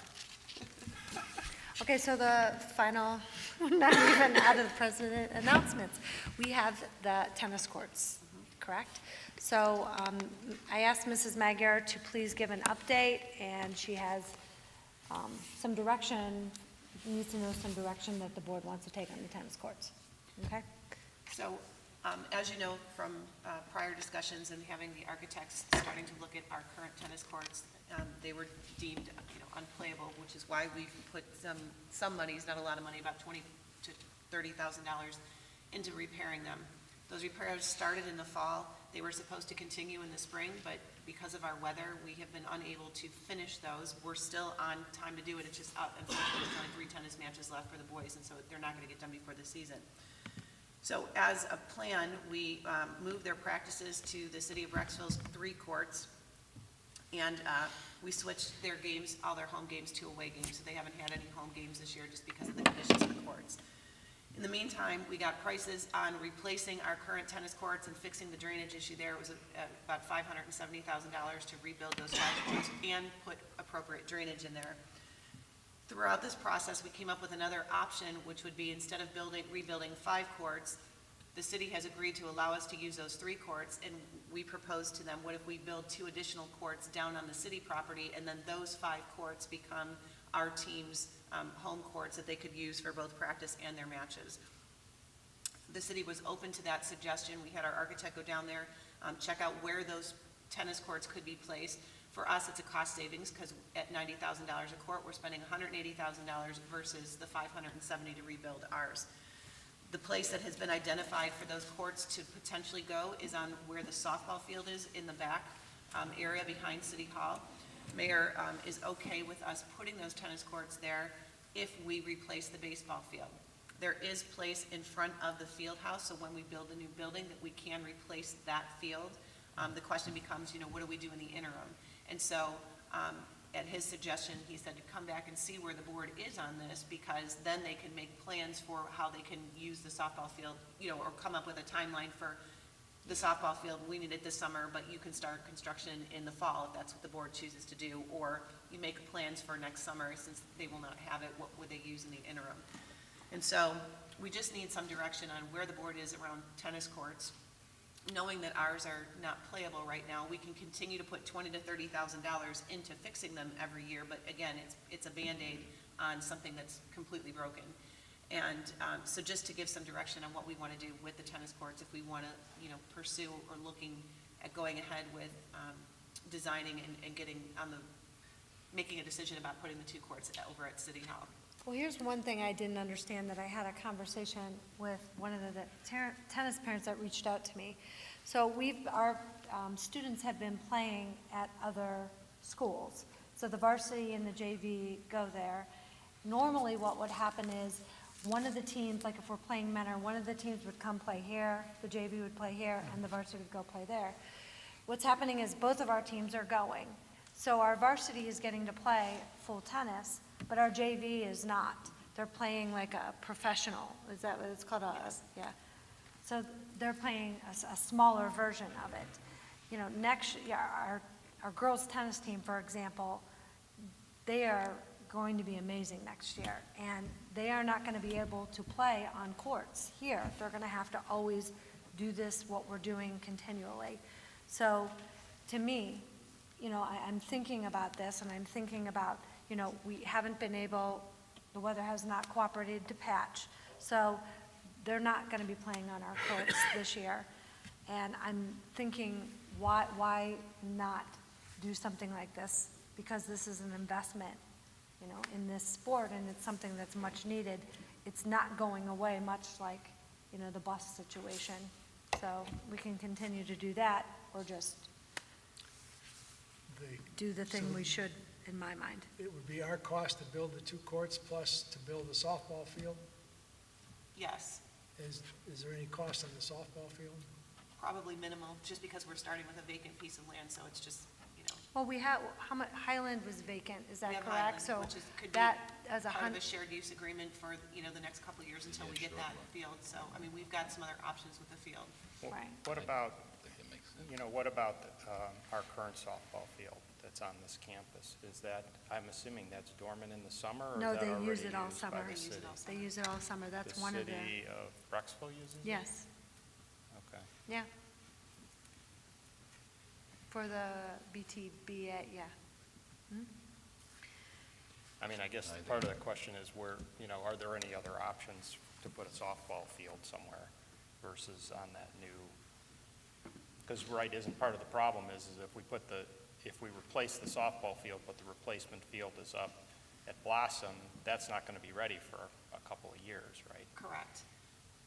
Okay, so the final, not even out of the president announcements, we have the tennis courts, correct? So I asked Mrs. Magyar to please give an update, and she has some direction, needs to know some direction that the board wants to take on the tennis courts, okay? So, as you know from prior discussions and having the architects starting to look at our current tennis courts, they were deemed, unplayable, which is why we've put some monies, not a lot of money, about $20,000 to $30,000 into repairing them. Those repairs started in the fall. They were supposed to continue in the spring, but because of our weather, we have been unable to finish those. We're still on time to do it. It's just, unfortunately, there's only 3 tennis matches left for the boys, and so they're not going to get done before the season. So as a plan, we moved their practices to the city of Brecksville's 3 courts, and we switched their games, all their home games, to away games. So they haven't had any home games this year just because of the conditions of the courts. In the meantime, we got prices on replacing our current tennis courts and fixing the drainage issue there. It was about $570,000 to rebuild those 5 courts and put appropriate drainage in there. Throughout this process, we came up with another option, which would be, instead of rebuilding 5 courts, the city has agreed to allow us to use those 3 courts, and we proposed to them, what if we build 2 additional courts down on the city property, and then those 5 courts become our team's home courts that they could use for both practice and their matches. The city was open to that suggestion. We had our architect go down there, check out where those tennis courts could be placed. For us, it's a cost savings, because at $90,000 a court, we're spending $180,000 versus the $570,000 to rebuild ours. The place that has been identified for those courts to potentially go is on where the softball field is, in the back area behind City Hall. Mayor is okay with us putting those tennis courts there if we replace the baseball field. There is place in front of the field house, so when we build a new building, that we can replace that field. The question becomes, what do we do in the interim? And so, at his suggestion, he said to come back and see where the board is on this, because then they can make plans for how they can use the softball field, or come up with a timeline for the softball field. We need it this summer, but you can start construction in the fall if that's what the board chooses to do, or you make plans for next summer, since they will not have it, what would they use in the interim? And so, we just need some direction on where the board is around tennis courts. Knowing that ours are not playable right now, we can continue to put $20,000 to $30,000 into fixing them every year, but again, it's a Band-Aid on something that's completely broken. And so just to give some direction on what we want to do with the tennis courts, if we want to, pursue or looking at going ahead with designing and getting on making a decision about putting the 2 courts over at City Hall. Well, here's one thing I didn't understand, that I had a conversation with one of the tennis parents that reached out to me. So our students have been playing at other schools. So the varsity and the JV go there, Normally, what would happen is, one of the teams, like if we're playing Mentor, one of the teams would come play here, the JV would play here, and the varsity would go play there. What's happening is both of our teams are going. So our varsity is getting to play full tennis, but our JV is not. They're playing like a professional, is that what it's called? Yeah. So they're playing a smaller version of it. You know, next, yeah, our girls' tennis team, for example, they are going to be amazing next year. And they are not going to be able to play on courts here. They're going to have to always do this, what we're doing continually. So to me, you know, I'm thinking about this, and I'm thinking about, you know, we haven't been able, the weather has not cooperated to patch. So they're not going to be playing on our courts this year. And I'm thinking, why not do something like this? Because this is an investment, you know, in this sport, and it's something that's much needed. It's not going away, much like, you know, the bus situation. So we can continue to do that, or just do the thing we should, in my mind. It would be our cost to build the 2 courts plus to build the softball field? Yes, Is there any cost on the softball field? probably minimal, just because we're starting with a vacant piece of land, so it's just, you know. Well, we have, how much, Highland was vacant, is We that have correct? Highland, So which is, could be that, as a part of a hundred, shared use agreement for, you know, the next couple of years until we get that field. So, I mean, we've got some other options with the field. right. What about, you know, what about our current softball field that's on this campus? Is that, I'm assuming that's dormant in the summer, or is No, that they already use it all used by summer. the city? They use it all summer, that's one of the, The city of Brecksville uses it? yes, Okay. yeah. For the BTBA, yeah. Hmm? I mean, I guess part of the question is where, you know, are there any other options to put a softball field somewhere versus on that new? Because, right, isn't part of the problem is if we replace the softball field, but the replacement field is up at Blossom, that's not going to be ready for a couple of years, right? Correct.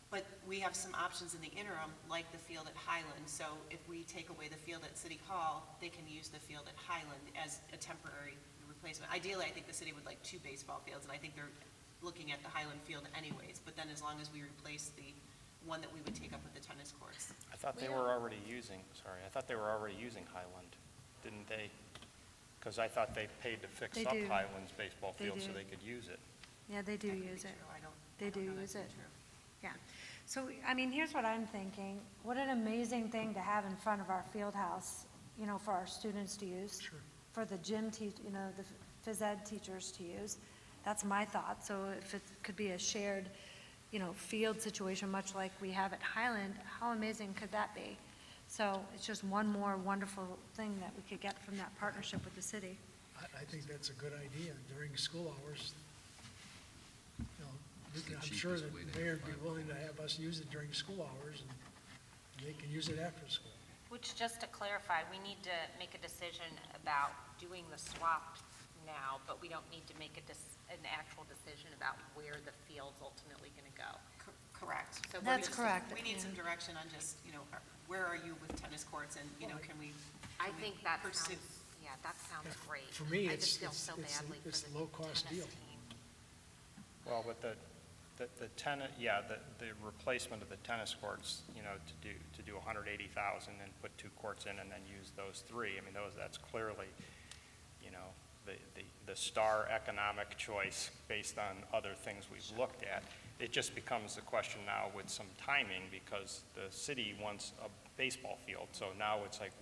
But we have some options in the interim, like the field at Highland. So if we take away the field at City Hall, they can use the field at Highland as a temporary replacement. Ideally, I think the city would like 2 baseball fields, and I think they're looking at the Highland field anyways. But then as long as we replace the one that we would take up with the tennis courts. I thought they were already using Highland, didn't they? Because I thought they paid to fix They up do. Highland's baseball They field so do. they could use it. Yeah, they do use it. They do know that use to be it. true. Yeah. So, I mean, here's what I'm thinking. What an amazing thing to have in front of our field house, you know, for our students to use. Sure. For the gym you know, the phys ed teachers to use. That's my thought. So if it could be a shared, you know, field situation, much like we have at Highland, how amazing could that be? So it's just one more wonderful thing that we could get from that partnership with the city. I think that's a good idea during school hours. You know, I'm sure that the mayor would be willing to have us use it during school hours, and they can use it after school. Which, just to clarify, we need to make a decision about doing the swap now, but we don't need to make an actual decision about where the field's ultimately going to go. Correct. So That's correct, We need some yeah. direction on just, you know, where are you with tennis courts, and, you know, can we? I can we think that pursue- sounds, yeah, that sounds great. For me, I it's, just feel it's, so it's, badly for it's the a low-cost tennis deal. team. Well, with the tennis, yeah, the replacement of the tennis courts, you know, to do 180,000 and put 2 courts in and then use those 3, I mean, that's clearly, you know, the star economic choice based on other things we've looked at. It just becomes a question now with some timing because the city wants a baseball field. So now it's like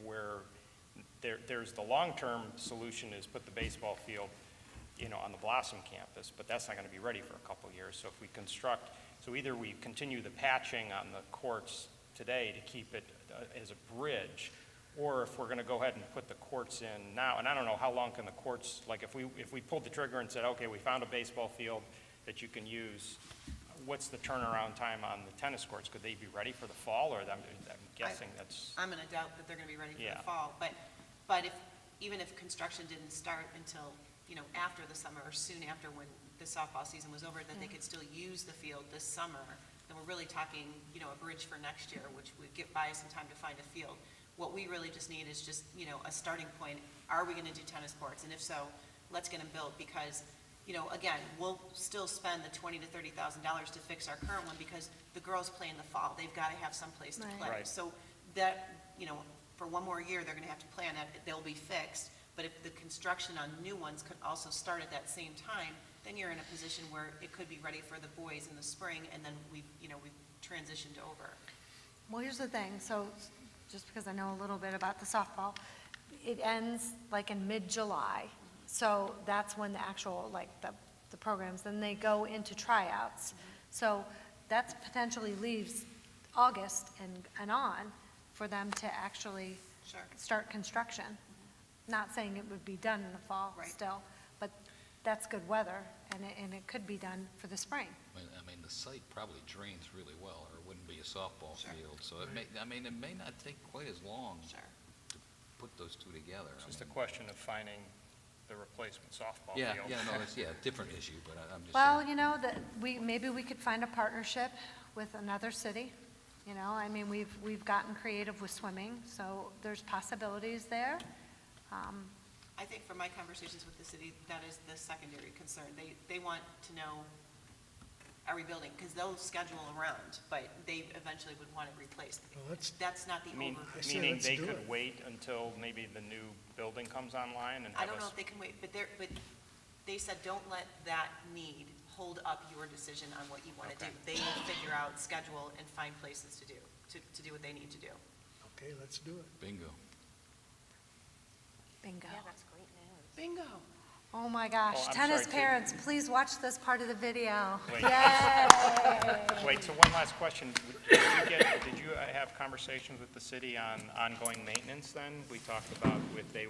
there's the long-term solution is put the baseball field, you know, on the Blossom campus, but that's not going to be ready for a couple of years. So if we construct, so either we continue the patching on the courts today to keep it as a bridge, or if we're going to go ahead and put the courts in now, and I don't know how long can the courts, like if we pulled the trigger and said, okay, we found a baseball field that you can use, what's the turnaround time on the tennis courts? Could they be ready for the fall, or I'm guessing that's, I'm going to doubt that they're going to be ready for Yeah. the fall, but even if construction didn't start until, you know, after the summer or soon after when the softball season was over, that they could still use the field this summer, then we're really talking, you know, a bridge for next year, which would buy us some time to find a field. What we really just need is just, you know, a starting point. Are we going to do tennis courts? And if so, let's get them built, because again, we'll still spend the $20,000 to $30,000 to fix our current one because the girls play in the fall. They've got to have some place to Right. play. Right. So that, for one more year, they're going to have to plan it. They'll be fixed. But if the construction on new ones could also start at that same time, then you're in a position where it could be ready for the boys in the spring, and then we've transitioned over. Well, here's the thing, so just because I know a little bit about the softball, it ends like in mid-July. So that's when the actual, like, the programs, then they go into tryouts. So that potentially leaves August and on for them to actually start construction. Not saying it would be done in the fall still, but that's good weather, and it could be done for the spring. I mean, the site probably drains really well, or it wouldn't be a softball field. So it may not take quite as long to put those two together. It's just a question of finding the replacement softball Yeah, field. it's a different issue, but I'm just Well, saying. maybe we could find a partnership with another city. We've gotten creative with swimming, so there's possibilities there. I think from my conversations with the city, that is the secondary concern. They want to know, are we building? Because they'll schedule around, but they eventually would want it replaced. That's not the Meaning they could wait until maybe the new building comes online and I have don't know us. if they can wait, but they said, don't let that need hold up your decision on what you want to do. They will figure out schedule and find places to do what they need to do. Okay, let's do it. Bingo. Bingo. Yeah, that's great news. Bingo. Oh, my gosh. Oh, I'm Tennis sorry, parents, please watch this part of the video. Wait. Yay! Wait, so one last question. Did you have conversations with the city on ongoing maintenance then? We talked about if they're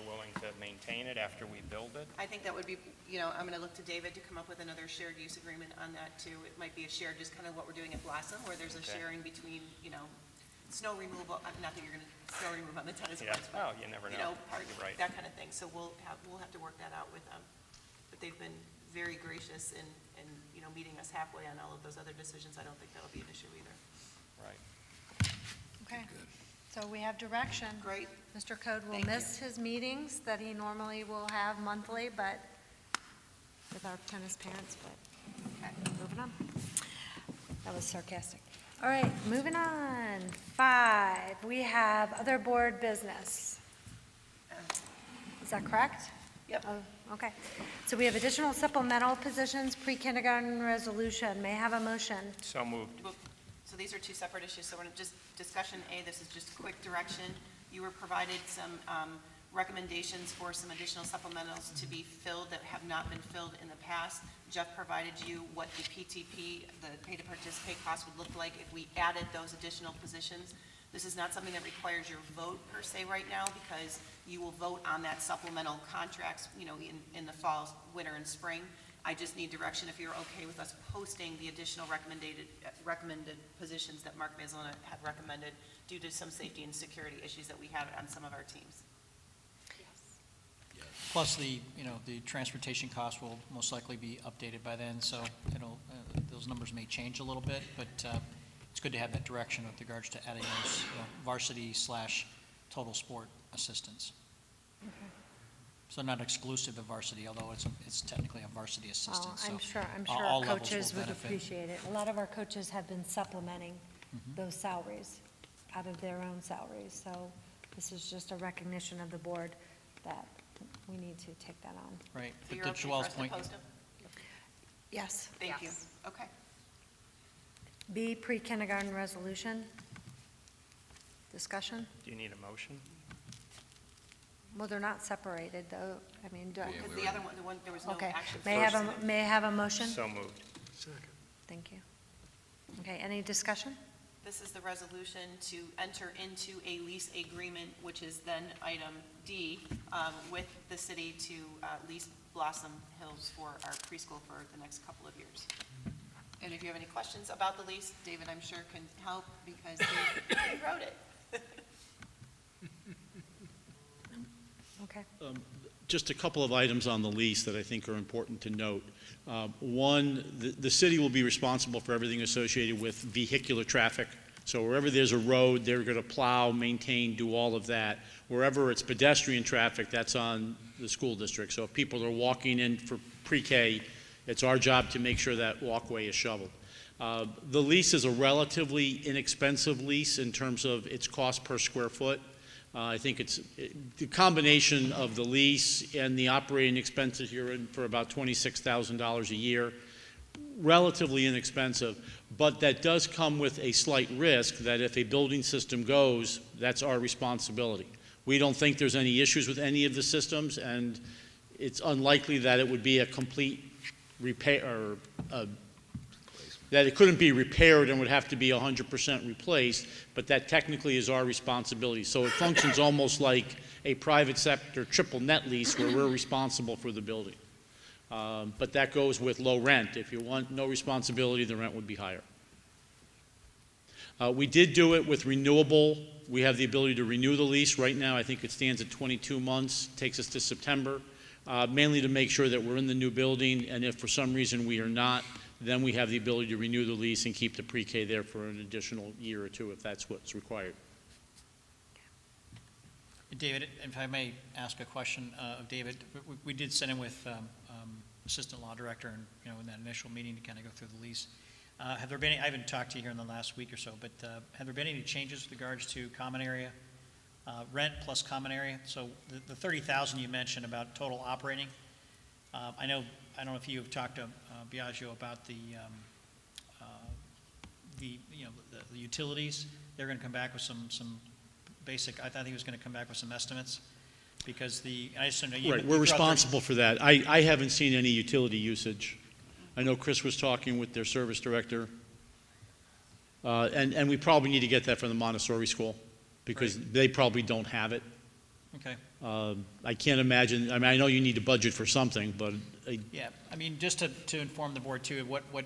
willing to maintain it after we build it? I think that would be, I'm going to look to David to come up with another shared use agreement on that too. It might be a shared, just kind of what we're doing at Blossom, where there's a Okay. sharing between, snow removal, not that you're going to snow remove on the tennis Yeah. courts. Oh, you never know. Part, You're right. that kind of thing. So we'll have to work that out with them. But they've been very gracious in meeting us halfway on all of those other decisions. I don't think that'll be an issue either. Right. Okay. So we have direction. Great. Mr. Code will Thank you. miss his meetings that he normally will have monthly, but with our tennis parents, but moving on. That was sarcastic. All right, moving on. 5, we have other board business. Is that correct? Yep. Oh, okay. So we have additional supplemental positions, pre-kindergarten resolution. May I have a motion? So moved. So these are two separate issues, so we're just, discussion A, this is just quick direction. You were provided some recommendations for some additional supplementals to be filled that have not been filled in the past. Jeff provided you what the PTP, the pay to participate cost would look like if we added those additional positions. This is not something that requires your vote per se right now, because you will vote on that supplemental contracts, in the fall, winter, and spring. I just need direction if you're okay with us posting the additional recommended positions that Mark Mazzona had recommended due to some safety and security issues that we have on some of our teams. Plus the transportation costs will most likely be updated by then, so those numbers may change a little bit, but it's good to have that direction with regards to adding those varsity/total sport assistants. So not exclusive of varsity, although it's technically a varsity assistant. I'm so sure all levels coaches will would benefit. appreciate it. A lot of our coaches have been supplementing those salaries out of their own salaries. So this is just a recognition of the board that we need to take that on. Right. So But you're to okay for Joelle's us to point, post them? Yes. Thank you. Okay. B, pre-kindergarten resolution. Discussion? Do you need a motion? Well, they're not separated, though. I mean, do I? Because the other one, there was no Okay. action. May I have a motion? So moved. Second. Thank you. Okay, any discussion? This is the resolution to enter into a lease agreement, which is then item D, with the city to lease Blossom Hills for our preschool for the next couple of years. And if you have any questions about the lease, David, I'm sure, can help because he wrote it. Okay. Just a couple of items on the lease that I think are important to note. One, the city will be responsible for everything associated with vehicular traffic, So wherever there's a road, they're going to plow, maintain, do all of that. Wherever it's pedestrian traffic, that's on the school district. So if people are walking in for pre-K, it's our job to make sure that walkway is shoveled. The lease is a relatively inexpensive lease in terms of its cost per square foot. I think the combination of the lease and the operating expenses, you're in for about $26,000 a year. Relatively inexpensive, but that does come with a slight risk that if a building system goes, that's our responsibility. We don't think there's any issues with any of the systems, and it's unlikely that it would be a complete repair, or that it couldn't be repaired and would have to be 100% replaced, but that technically is our responsibility. So it functions almost like a private sector triple net lease where we're responsible for the building. But that goes with low rent. If you want no responsibility, the rent would be higher. We did do it with renewable. We have the ability to renew the lease. Right now, I think it stands at 22 months, takes us to September, mainly to make sure that we're in the new building, and if for some reason we are not, then we have the ability to renew the lease and keep the pre-K there for an additional year or two if that's what's required. David, if I may ask a question of David, we did send in with Assistant Law Director and, in that initial meeting to kind of go through the lease. Have there been, I haven't talked to you here in the last week or so, but have there been any changes with regards to common area, rent plus common area? So the 30,000 you mentioned about total operating, I don't know if you've talked to Biagio about the utilities. They're going to come back with some basic, I thought he was going to come back with some estimates, because I just don't know. Right, we're responsible for that. I haven't seen any utility usage. I know Chris was talking with their service director, and we probably need to get that from the Montessori school, because they probably don't have it. Okay. I can't imagine, I know you need to budget for something, but. Yeah, just to inform the board too, what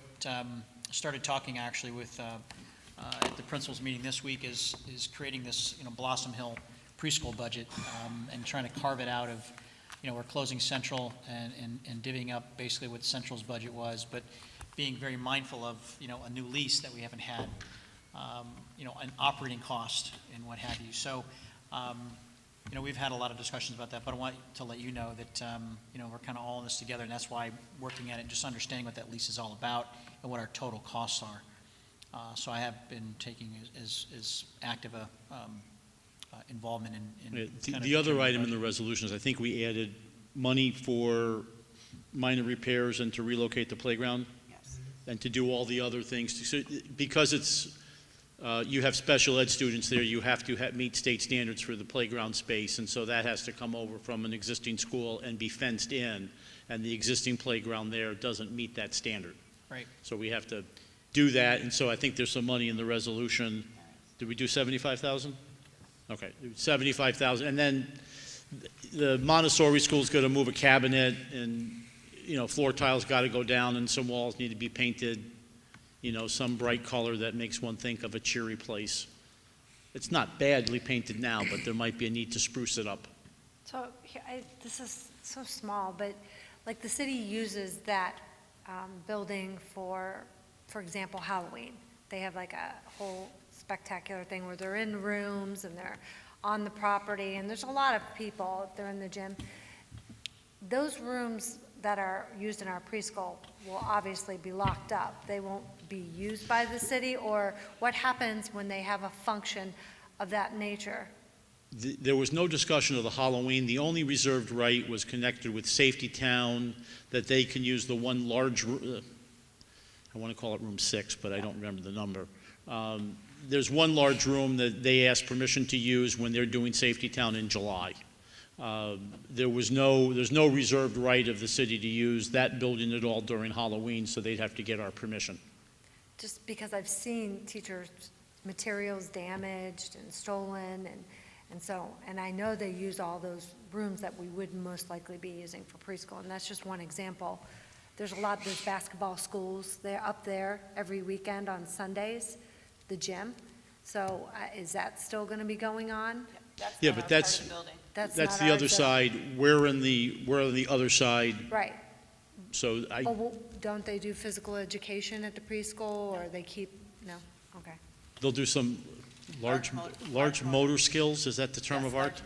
started talking actually with, at the principals meeting this week is creating this, Blossom Hill preschool budget, and trying to carve it out of, we're closing Central and divvying up basically what Central's budget was, but being very mindful of, a new lease that we haven't had, an operating cost and what have you. So, we've had a lot of discussions about that, but I want to let you know that, we're kind of all in this together, and that's why working at it, just understanding what that lease is all about and what our total costs are. So I have been taking as active a involvement in the other item in the resolution is I think we added money for minor repairs and to relocate the playground. Yes. And to do all the other things. So, because it's, you have special ed students there, you have to meet state standards for the playground space, and so that has to come over from an existing school and be fenced in, and the existing playground there doesn't meet that standard. Right. So we have to do that, and so I think there's some money in the resolution. Did we do 75,000? Okay, 75,000, and then the Montessori school's going to move a cabinet, and floor tiles got to go down, and some walls need to be painted, some bright color that makes one think of a cheery place. It's not badly painted now, but there might be a need to spruce it up. So this is so small, but like the city uses that building for example, Halloween. They have like a whole spectacular thing where they're in rooms and they're on the property, and there's a lot of people, they're in the gym. Those rooms that are used in our preschool will obviously be locked up. They won't be used by the city, or what happens when they have a function of that nature? There was no discussion of the Halloween. The only reserved right was connected with Safety Town, that they can use the one large, I want to call it room 6, but I don't remember the number. There's one large room that they asked permission to use when they're doing Safety Town in July. There's no reserved right of the city to use that building at all during Halloween, so they'd have to get our permission. Just because I've seen teachers' materials damaged and stolen, and I know they use all those rooms that we would most likely be using for preschool, and that's just one example. There's a lot of those basketball schools, they're up there every weekend on Sundays, the gym. So is that still going to be going on? Yeah, but that's That's the not other ours, side. We're on the other side. Right. So Don't they do physical education at the preschool, or they keep, no? Okay. They'll do some large motor skills, is that the term of art?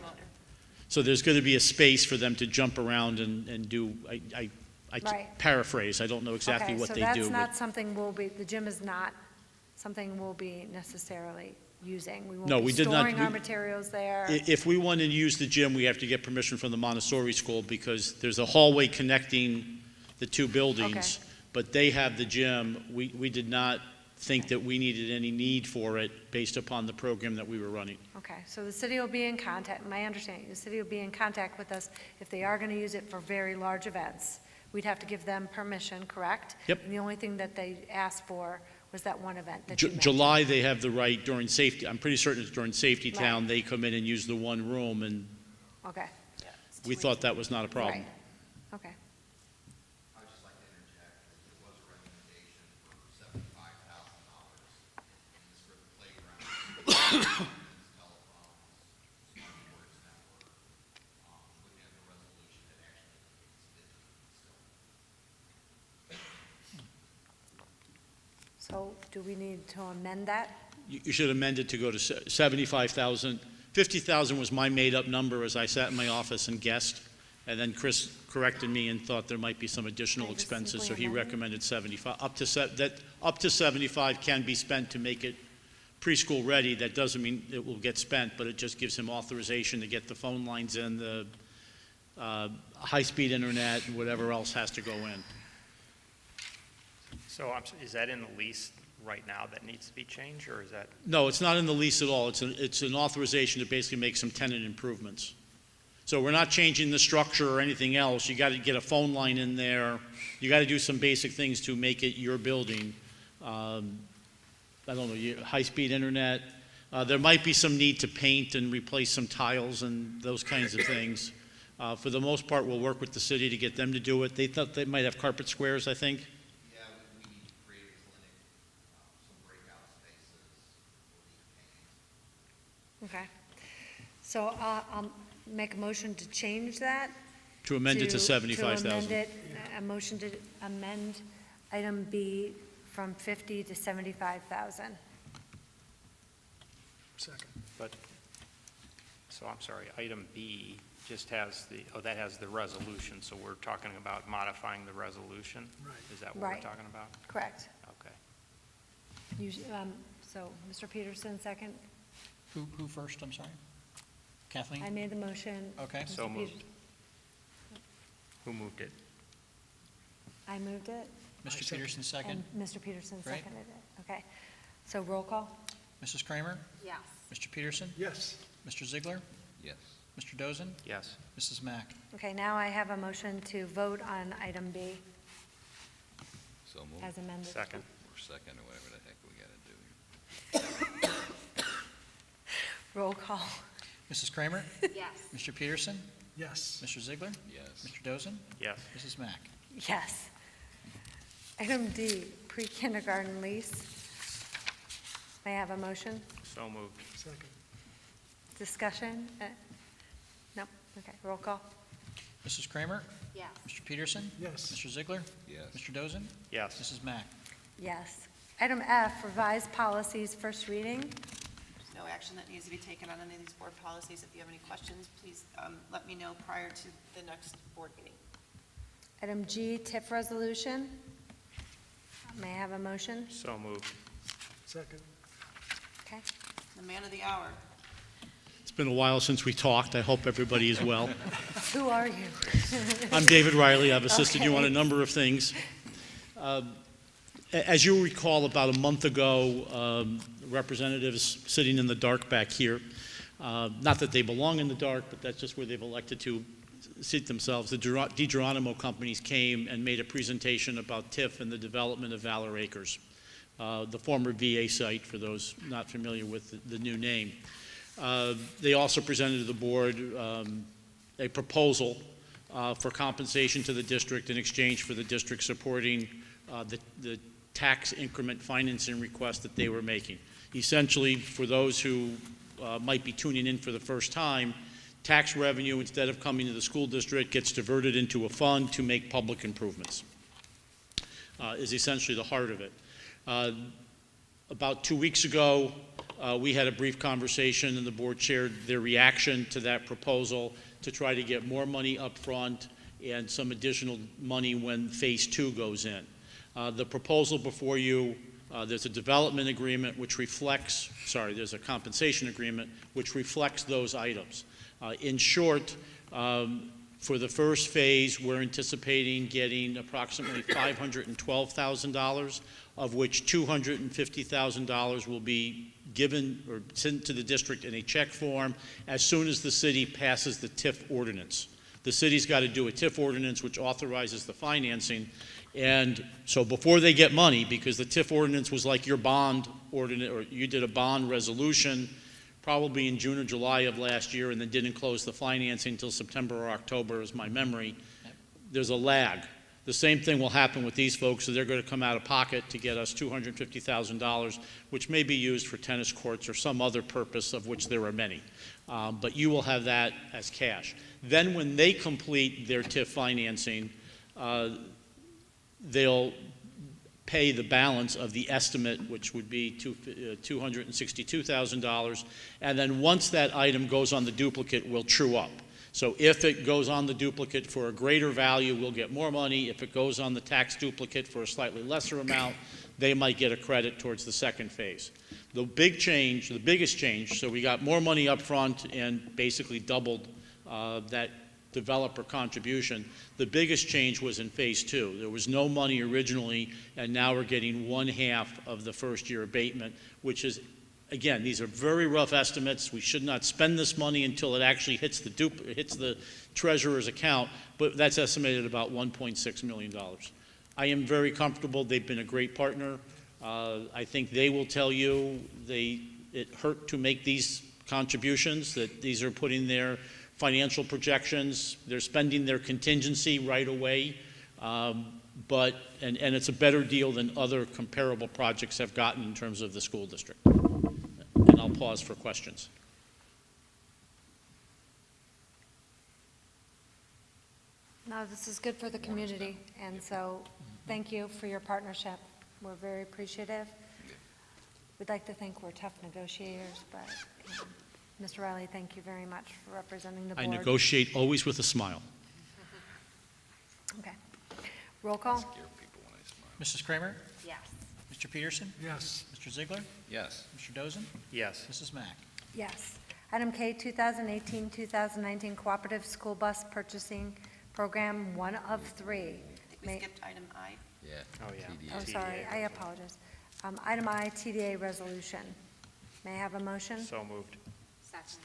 So there's going to be a space for them to jump around and do, I Right. paraphrase, I don't know exactly what they Okay, so do. that's but- not something the gym is not something we'll be necessarily using. We No, won't we be did not- storing our we- materials there. If we want to use the gym, we have to get permission from the Montessori school because there's a hallway connecting the two buildings, but they have the gym. We did not think that we needed any need for it based upon the program that we were running. Okay, so the city will be in contact, my understanding, the city will be in contact with us if they are going to use it for very large events. We'd have to give them permission, correct? Yep. And the only thing that they asked for was that one event that you mentioned. July, they have the right during safety, I'm pretty certain it's during Safety Right. Town, they come in and use the one room, and Okay, we thought that was not a problem. right, okay. I would just like to interject, there was a recommendation for $75,000 in this for the playground, telephones, smart boards network, within the resolution that actually So do we need to amend that? You should amend it to go to 75,000. 50,000 was my made-up number as I sat in my office and guessed, and then Chris corrected me and thought there might be some additional Can I just expenses, so simply he amend it? recommended 75. Up to 75 can be spent to make it preschool ready. That doesn't mean it will get spent, but it just gives him authorization to get the phone lines in, the high-speed internet, and whatever else has to go in. So is that in the lease right now that needs to be changed, or is that? No, it's not in the lease at all. It's an authorization to basically make some tenant improvements. So we're not changing the structure or anything else. You got to get a phone line in there. You got to do some basic things to make it your building. I don't know, high-speed internet. There might be some need to paint and replace some tiles and those kinds of things. For the most part, we'll work with the city to get them to do it. They thought they might have carpet squares, I think. Yeah, we need to create a clinic, some breakout spaces, we'll need paint. Okay. So I'll make a motion to change that. To amend it to To 75,000. amend it, a motion to amend item B from 50 to 75,000. Second. But, so I'm sorry, item B just has that has the resolution, so we're talking about modifying the resolution? Right. Is that what we're Right. talking about? Correct. Okay. So, Mr. Peterson, second. Who first, I'm sorry? Kathleen? I made the motion. Okay. Mr. So moved. Peters- Who moved it? I moved it. Mr. Peterson, second. And Mr. Peterson Great. seconded it. Okay. So roll call? Mrs. Kramer? Yes. Mr. Peterson? Yes. Mr. Ziegler? Yes. Mr. Dozen? Yes. Mrs. Mack? Okay, now I have a motion to vote on item B So moved. as amended. Second. Or second, or whatever the heck we gotta do here. Roll call? Mrs. Kramer? Yes. Mr. Peterson? Yes. Mr. Ziegler? Yes. Mr. Dozen? Yes. Mrs. Mack? Yes. Item D, pre-kindergarten lease. May I have a motion? So moved. Second. Discussion? No? Okay, roll call? Mrs. Kramer? Yes. Mr. Peterson? Yes. Mr. Ziegler? Yes. Mr. Dozen? Yes. Mrs. Mack? Yes. Item F, revised policies, first reading. There's no action that needs to be taken on any of these board policies. If you have any questions, please let me know prior to the next board meeting. Item G, TIF resolution. May I have a motion? So moved. Second. Okay. The man of the hour. It's been a while since we talked. I hope everybody is well. Who are you? I'm David Riley. I've assisted you on a Okay. number of things. As you'll recall, about a month ago, representatives sitting in the dark back here, not that they belong in the dark, but that's just where they've elected to seat themselves. The DiGeronimo companies came and made a presentation about TIF and the development of Valor Acres, the former VA site, for those not familiar with the new name. They also presented to the board a proposal for compensation to the district in exchange for the district supporting the tax increment financing request that they were making. Essentially, for those who might be tuning in for the first time, tax revenue, instead of coming to the school district, gets diverted into a fund to make public improvements, is essentially the heart of it. About 2 weeks ago, we had a brief conversation, and the board shared their reaction to that proposal to try to get more money up front and some additional money when Phase 2 goes in. The proposal before you, there's a development agreement which reflects, there's a compensation agreement which reflects those items. In short, for the first phase, we're anticipating getting approximately $512,000, of which $250,000 will be given or sent to the district in a check form as soon as the city passes the TIF ordinance. The city's got to do a TIF ordinance which authorizes the financing. And so before they get money, because the TIF ordinance was like your bond ordinance, or you did a bond resolution probably in June or July of last year and then didn't close the financing until September or October is my memory. There's a lag. The same thing will happen with these folks, so they're going to come out of pocket to get us $250,000, which may be used for tennis courts or some other purpose, of which there are many. But you will have that as cash. Then when they complete their TIF financing, they'll pay the balance of the estimate, which would be $262,000, and then once that item goes on the duplicate, we'll true up. So if it goes on the duplicate for a greater value, we'll get more money. If it goes on the tax duplicate for a slightly lesser amount, they might get a credit towards the second phase. The big change, the biggest change, so we got more money up front and basically doubled that developer contribution. The biggest change was in Phase 2. There was no money originally, and now we're getting 1/2 of the first year abatement, which is, again, these are very rough estimates. We should not spend this money until it actually hits the treasurer's account, but that's estimated at about $1.6 million. I am very comfortable. They've been a great partner. I think they will tell you it hurt to make these contributions, that these are putting their financial projections, they're spending their contingency right away, but it's a better deal than other comparable projects have gotten in terms of the school district. And I'll pause for questions. No, this is good for the community, and so thank you for your partnership. We're very appreciative. We'd like to think we're tough negotiators, but Mr. Riley, thank you very much for representing the board. I negotiate always with a smile. Okay. Roll call? Mrs. Kramer? Yes. Mr. Peterson? Yes. Mr. Ziegler? Yes. Mr. Dozen? Yes. Mrs. Mack? Yes. Item K, 2018-2019 Cooperative School Bus Purchasing Program, 1 of 3. I think we skipped item I. Yeah. Oh, yeah. Oh, sorry, I apologize. Item I, TDA resolution. May I have a motion? So moved. Second.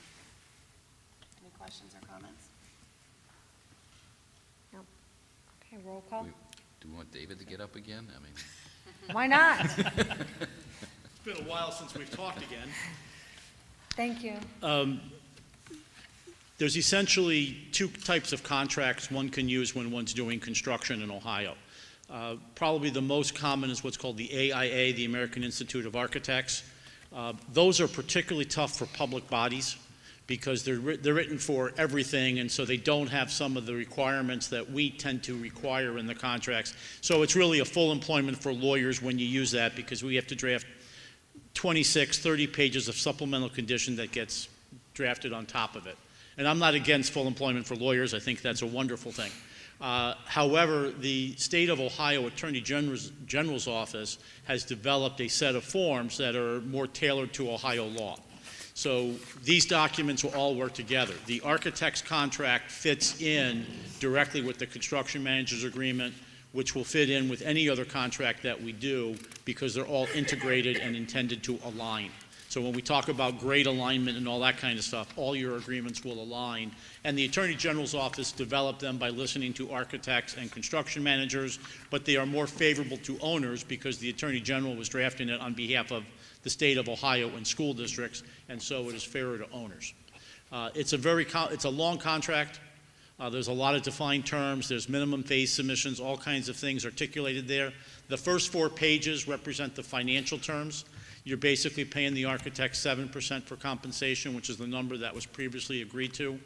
Any questions or comments? No. Okay, roll call? Do we want David to get up again? I mean. Why not? It's been a while since we've talked again. Thank you. There's essentially 2 types of contracts one can use when one's doing construction in Ohio. Probably the most common is what's called the AIA, the American Institute of Architects. Those are particularly tough for public bodies because they're written for everything, and so they don't have some of the requirements that we tend to require in the contracts. So it's really a full employment for lawyers when you use that, because we have to draft 26, 30 pages of supplemental condition that gets drafted on top of it. And I'm not against full employment for lawyers. I think that's a wonderful thing. However, the state of Ohio Attorney General's office has developed a set of forms that are more tailored to Ohio law. So these documents will all work together. The architect's contract fits in directly with the construction manager's agreement, which will fit in with any other contract that we do, because they're all integrated and intended to align. So when we talk about grade alignment and all that kind of stuff, all your agreements will align. And the Attorney General's office developed them by listening to architects and construction managers, but they are more favorable to owners because the Attorney General was drafting it on behalf of the state of Ohio and school districts, and so it is fairer to owners. It's a long contract. There's a lot of defined terms. There's minimum phase submissions, all kinds of things articulated there. The first 4 pages represent the financial terms. You're basically paying the architect 7% for compensation, which is the number that was previously agreed to.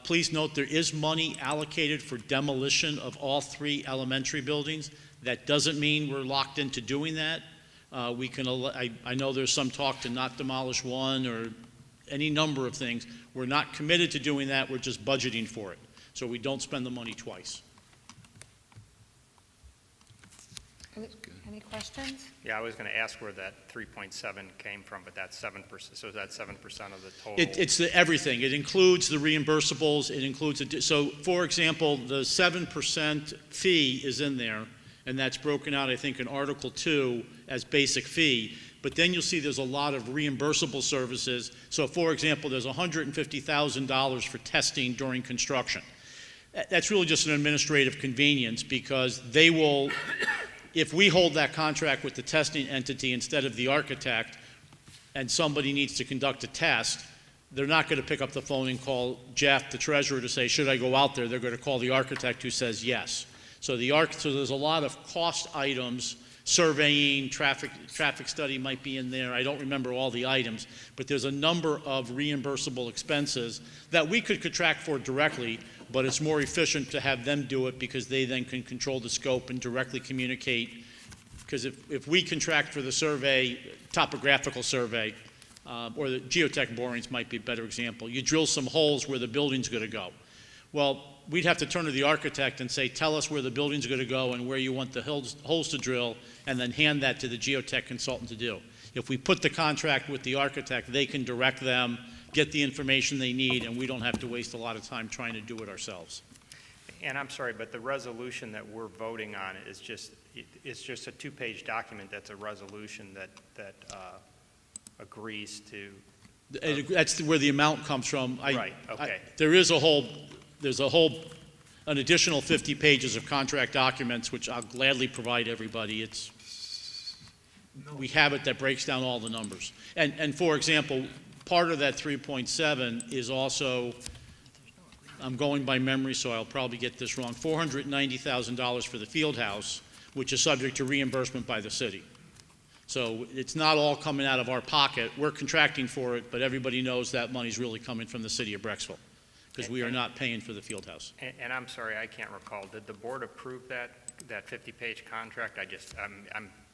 Please note there is money allocated for demolition of all 3 elementary buildings. That doesn't mean we're locked into doing that. We can, I know there's some talk to not demolish one or any number of things. We're not committed to doing that, we're just budgeting for it, so we don't spend the money twice. Any questions? Yeah, I was going to ask where that 3.7 came from, but that's 7%, so that's 7% of the total. It's everything. It includes the reimbursables, it includes, so for example, the 7% fee is in there, and that's broken out, I think, in Article 2 as basic fee. But then you'll see there's a lot of reimbursable services. So for example, there's $150,000 for testing during construction. That's really just an administrative convenience because they will, if we hold that contract with the testing entity instead of the architect, and somebody needs to conduct a test, they're not going to pick up the phone and call Jeff, the treasurer, to say, should I go out there? They're going to call the architect who says yes. So so there's a lot of cost items, surveying, traffic study might be in there. I don't remember all the items, but there's a number of reimbursable expenses that we could contract for directly, but it's more efficient to have them do it because they then can control the scope and directly communicate. Because if we contract for the survey, topographical survey, or the geotech borings might be a better example, you drill some holes where the building's going to go. Well, we'd have to turn to the architect and say, tell us where the building's going to go and where you want the holes to drill, and then hand that to the geotech consultant to do. If we put the contract with the architect, they can direct them, get the information they need, and we don't have to waste a lot of time trying to do it ourselves. And I'm sorry, but the resolution that we're voting on is just, it's just a two-page document that's a resolution that agrees to. That's where the amount comes from. Right, okay. There's an additional 50 pages of contract documents, which I'll gladly provide everybody. We have it that breaks down all the numbers. And for example, part of that 3.7 is also, I'm going by memory, so I'll probably get this wrong, $490,000 for the field house, which is subject to reimbursement by the city. So it's not all coming out of our pocket. We're contracting for it, but everybody knows that money's really coming from the city of Brecksville, because we are not paying for the field house. And I'm sorry, I can't recall. Did the board approve that 50-page contract?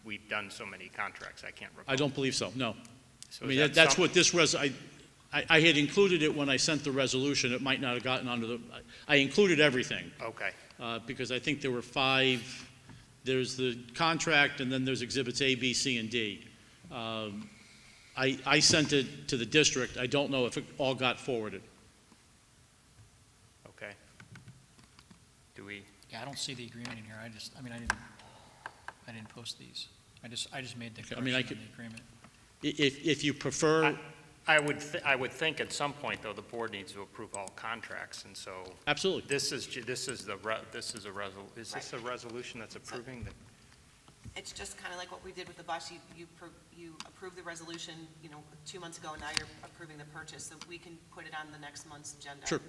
We've done so many contracts, I can't recall. I don't believe so, no. So I mean, is that that's what this I had included it when I sent the resolution. It might not have gotten onto the, I included everything. Okay. Because I think there were 5, there's the contract, and then there's exhibits A, B, C, and D. I sent it to the district. I don't know if it all got forwarded. Okay. Do we? Yeah, I don't see the agreement in here. I didn't post these. I just made the correction on the agreement. If you prefer. I would think at some point, though, the board needs to approve all contracts, and so. Absolutely. Is this a resolution that's approving the? It's just kind of like what we did with the bus. You approved the resolution, 2 months ago, and now you're approving the purchase, so we can put it on the next month's agenda. Sure.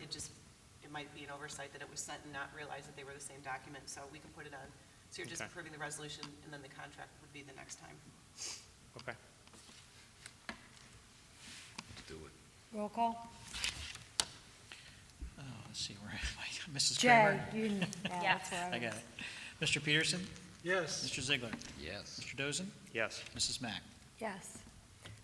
It might be an oversight that it was sent and not realize that they were the same document, so we can put it on. So you're just Okay. approving the resolution, and then the contract would be the next time. Okay. Do it. Roll call? Let's see, where am I? Mrs. Jay, Kramer? that's where I got it. Mr. Peterson? Yes. Mr. Ziegler? Yes. Mr. Dozen? Yes. Mrs. Mack? Yes.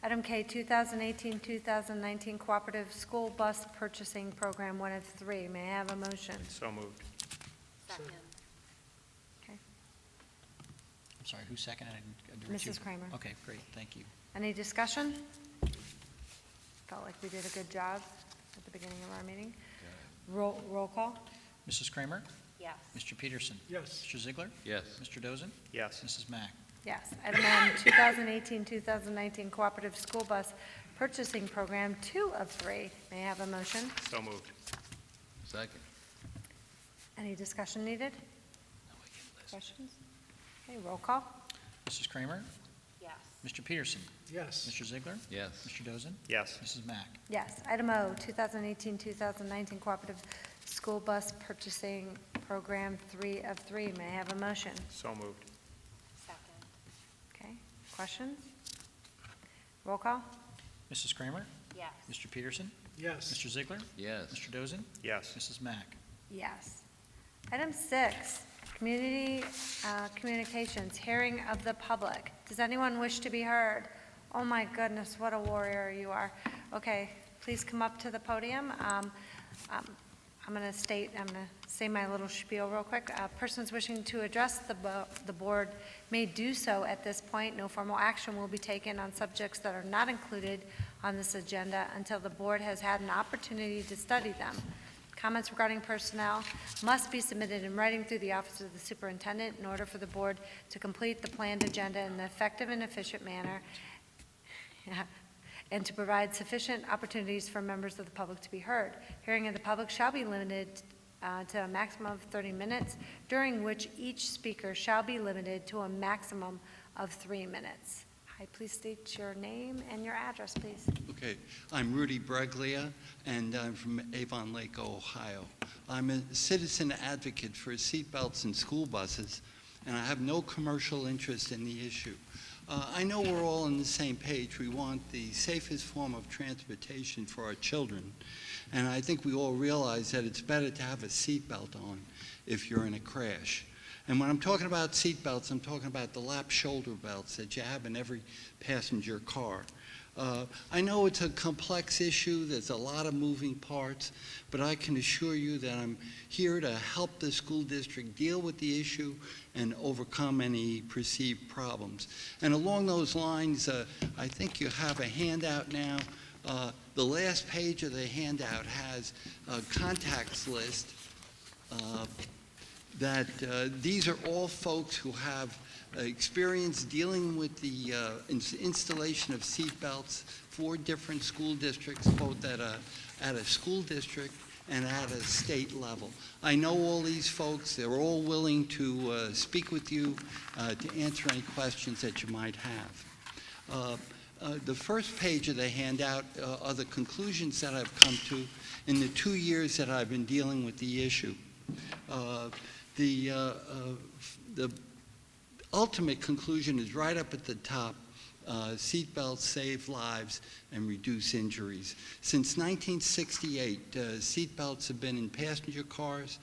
Item K, 2018-2019 Cooperative School Bus Purchasing Program, 1 of 3. May I have a motion? So moved. Second. Okay. I'm sorry, who seconded? There were two. Mrs. Kramer. Okay, great, thank you. Any discussion? Felt like we did a good job at the beginning of our meeting. Roll call? Mrs. Kramer? Yes. Mr. Peterson? Yes. Mr. Ziegler? Yes. Mr. Dozen? Yes. Mrs. Mack? Yes. Item N, 2018-2019 Cooperative School Bus Purchasing Program, 2 of 3. May I have a motion? So moved. Second. Any discussion needed? Questions? Okay, roll call? Mrs. Kramer? Yes. Mr. Peterson? Yes. Mr. Ziegler? Yes. Mr. Dozen? Yes. Mrs. Mack? Yes. Item O, 2018-2019 Cooperative School Bus Purchasing Program, 3 of 3. May I have a motion? So moved. Second. Okay, questions? Roll call? Mrs. Kramer? Yes. Mr. Peterson? Yes. Mr. Ziegler? Yes. Mr. Dozen? Yes. Mrs. Mack? Yes. Item 6, Community communications, hearing of the public. Does anyone wish to be heard? Oh my goodness, what a warrior you are. Okay, please come up to the podium. I'm going to say my little spiel real quick. Persons wishing to address the board may do so at this point. No formal action will be taken on subjects that are not included on this agenda until the board has had an opportunity to study them. Comments regarding personnel must be submitted in writing through the office of the superintendent in order for the board to complete the planned agenda in an effective and efficient manner, and to provide sufficient opportunities for members of the public to be heard. Hearing of the public shall be limited to a maximum of 30 minutes, during which each speaker shall be limited to a maximum of 3 minutes. Hi, please state your name and your address, please. Okay, I'm Rudy Breglia, and I'm from Avon Lake, Ohio. I'm a citizen advocate for seatbelts in school buses, and I have no commercial interest in the issue. I know we're all on the same page. We want the safest form of transportation for our children, and I think we all realize that it's better to have a seatbelt on if you're in a crash. And when I'm talking about seat belts, I'm talking about the lap shoulder belts that you have in every passenger car. I know it's a complex issue, there's a lot of moving parts, but I can assure you that I'm here to help the school district deal with the issue and overcome any perceived problems. And along those lines, I think you have a handout now. The last page of the handout has a contacts list that these are all folks who have experience dealing with the installation of seat belts for different school districts, both at a school district and at a state level. I know all these folks. They're all willing to speak with you to answer any questions that you might have. The first page of the handout are the conclusions that I've come to in the 2 years that I've been dealing with the issue. The ultimate conclusion is right up at the top. Seatbelts save lives and reduce injuries. Since 1968, seatbelts have been in passenger cars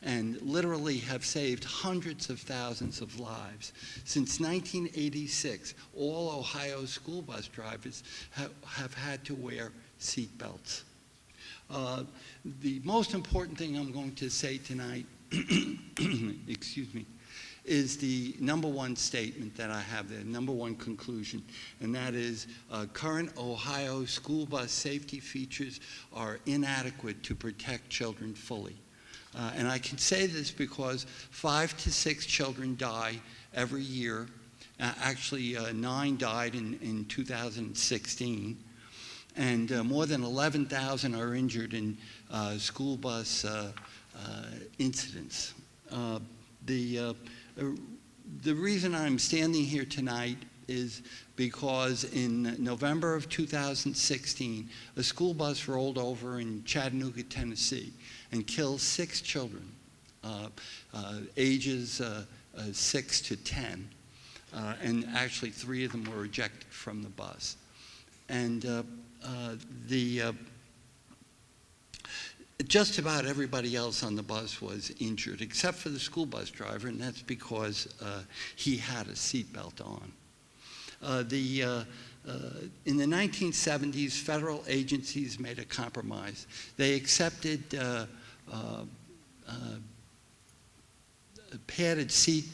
and literally have saved hundreds of thousands of lives. Since 1986, all Ohio school bus drivers have had to wear seatbelts. The most important thing I'm going to say tonight excuse me, is the number one statement that I have there, number one conclusion, and that is current Ohio school bus safety features are inadequate to protect children fully. And I can say this because 5 to 6 children die every year. Actually, 9 died in 2016. And more than 11,000 are injured in school bus incidents. The reason I'm standing here tonight is because in November of 2016, a school bus rolled over in Chattanooga, Tennessee, and killed 6 children, ages 6 to 10, and actually 3 of them were ejected from the bus. And just about everybody else on the bus was injured, except for the school bus driver, and that's because he had a seatbelt on. In the 1970s, federal agencies made a compromise. They accepted padded seat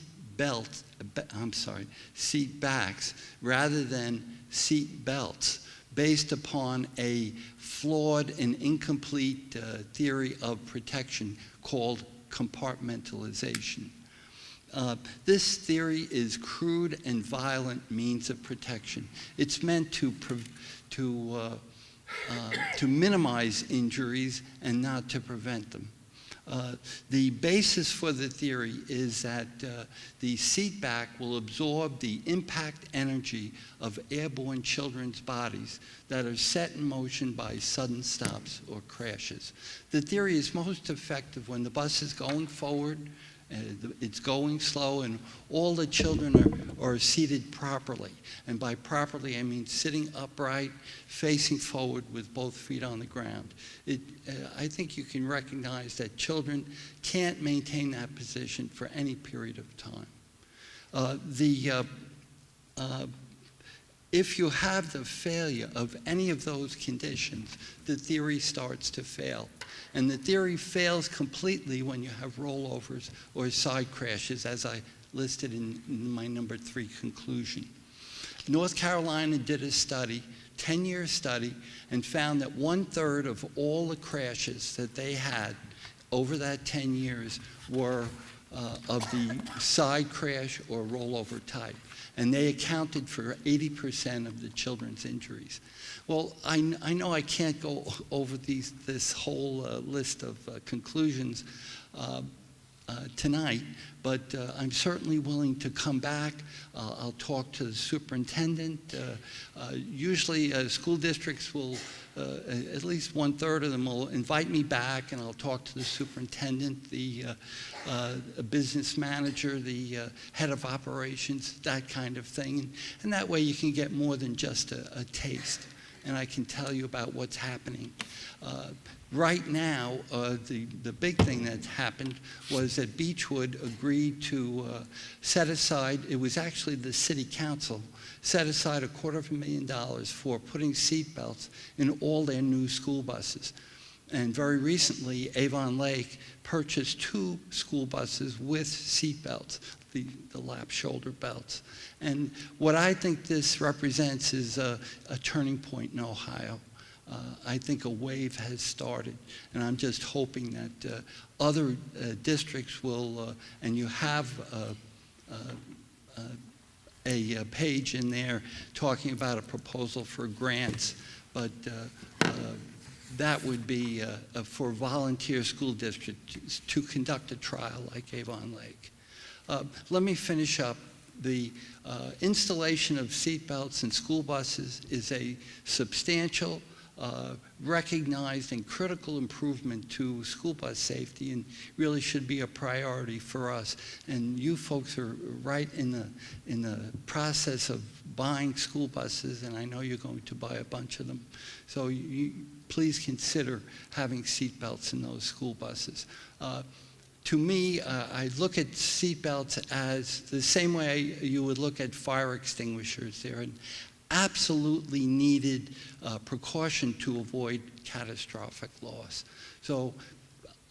backs rather than seat belts, based upon a flawed and incomplete theory of protection called compartmentalization. This theory is crude and violent means of protection. It's meant to minimize injuries and not to prevent them. The basis for the theory is that the seat back will absorb the impact energy of airborne children's bodies that are set in motion by sudden stops or crashes. The theory is most effective when the bus is going forward It's going slow, and all the children are seated properly. And by properly, I mean sitting upright, facing forward with both feet on the ground. I think you can recognize that children can't maintain that position for any period of time. If you have the failure of any of those conditions, the theory starts to fail. And the theory fails completely when you have rollovers or side crashes, as I listed in my number 3 conclusion. North Carolina did a study, 10-year study, and found that 1/3 of all the crashes that they had over that 10 years were of the side crash or rollover type. And they accounted for 80% of the children's injuries. Well, I know I can't go over this whole list of conclusions tonight, but I'm certainly willing to come back. I'll talk to the superintendent. Usually school districts will, at least 1/3 of them will invite me back, and I'll talk to the superintendent, the business manager, the head of operations, that kind of thing. And that way you can get more than just a taste, and I can tell you about what's happening. Right now, the big thing that happened was that Beechwood agreed to set aside, it was actually the city council, set aside $250,000 for putting seat belts in all their new school buses. And very recently, Avon Lake purchased 2 school buses with seat belts, the lap shoulder belts. And what I think this represents is a turning point in Ohio. I think a wave has started, and I'm just hoping that other districts will, and you have a page in there talking about a proposal for grants, but that would be for volunteer school districts to conduct a trial like Avon Lake. Let me finish up. The installation of seatbelts in school buses is a substantial, recognized and critical improvement to school bus safety, and really should be a priority for us. And you folks are right in the process of buying school buses, and I know you're going to buy a bunch of them. So please consider having seat belts in those school buses. To me, I look at seat belts as the same way you would look at fire extinguishers. They're an absolutely needed precaution to avoid catastrophic loss. So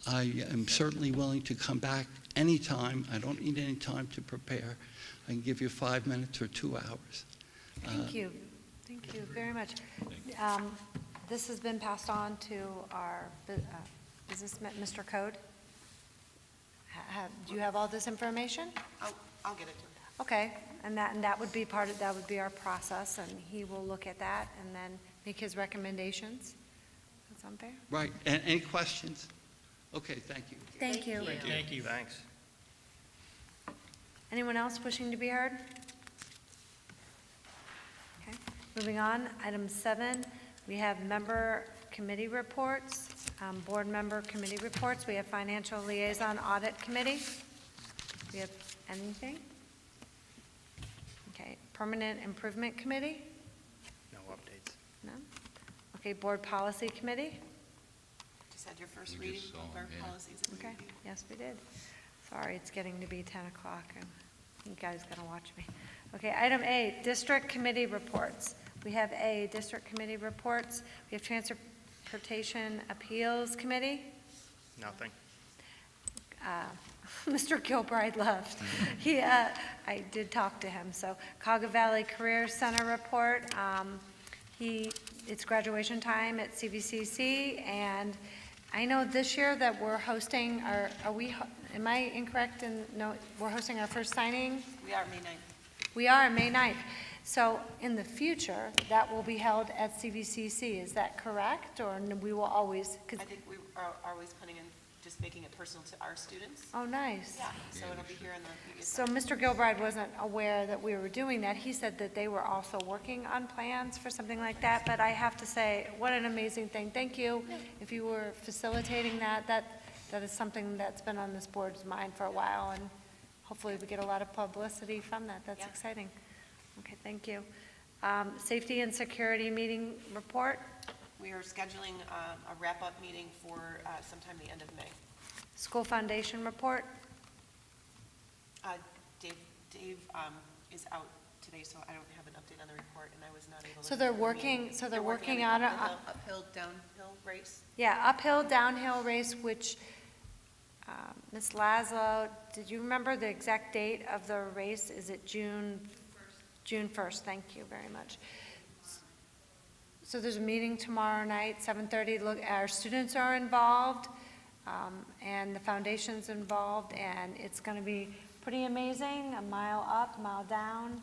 I am certainly willing to come back anytime. I don't need any time to prepare. I can give you 5 minutes or 2 hours. Thank you. Thank you very much. This has been passed on to our business, Mr. Code. Do you have all this information? I'll get it to him. Okay, and that would be that would be our process, and he will look at that and then make his recommendations. That sound fair? Right. And any questions? Okay, thank you. Thank you. Thank you. Thanks. Anyone else wishing to be heard? Okay, moving on, item 7, we have member committee reports, board member committee reports. We have financial liaison audit committee. We have anything? Okay, permanent improvement committee? No updates. No? Okay, board policy committee? Just had your first We reading just saw of our them, yeah. policies. that we Okay, reviewed. yes, we did. Sorry, it's getting to be 10 o'clock, and you guys gotta watch me. Okay, item 8, district committee reports. We have district committee reports. We have transportation appeals committee. Nothing. Mr. Gilbride left. I did talk to him, so Cauga Valley Career Center report. It's graduation time at CVCC, and I know this year that we're hosting am I incorrect in, no, we're hosting our first signing? We are May 9th. We are, May 9th. So in the future, that will be held at CVCC, is that correct? Or we will always, I think we are always planning on just making it personal to our students. oh, nice. Yeah, so it'll be here in the previous. So Mr. Gilbride wasn't aware that we were doing that. He said that they were also working on plans for something like that, but I have to say, what an amazing thing. Thank you. If you were facilitating that that is something that's been on this board's mind for a while, and hopefully we get a lot of publicity from that. That's Yeah. exciting. Okay, thank you. Safety and security meeting report. We are scheduling a wrap-up meeting for sometime the end of May. School foundation report. Dave is out today, so I don't have an update on the report, and I was not able to. So they're attend the working- meeting. so they're They're working on on an a- uphill, downhill race. Yeah, uphill, downhill race, which, Ms. Laszlo, did you remember the exact date of the race? Is it June 1st, thank you very much. So there's a meeting tomorrow night, 7:30. Look, our students are involved, and the foundation's involved, and it's going to be pretty amazing, a mile up, mile down,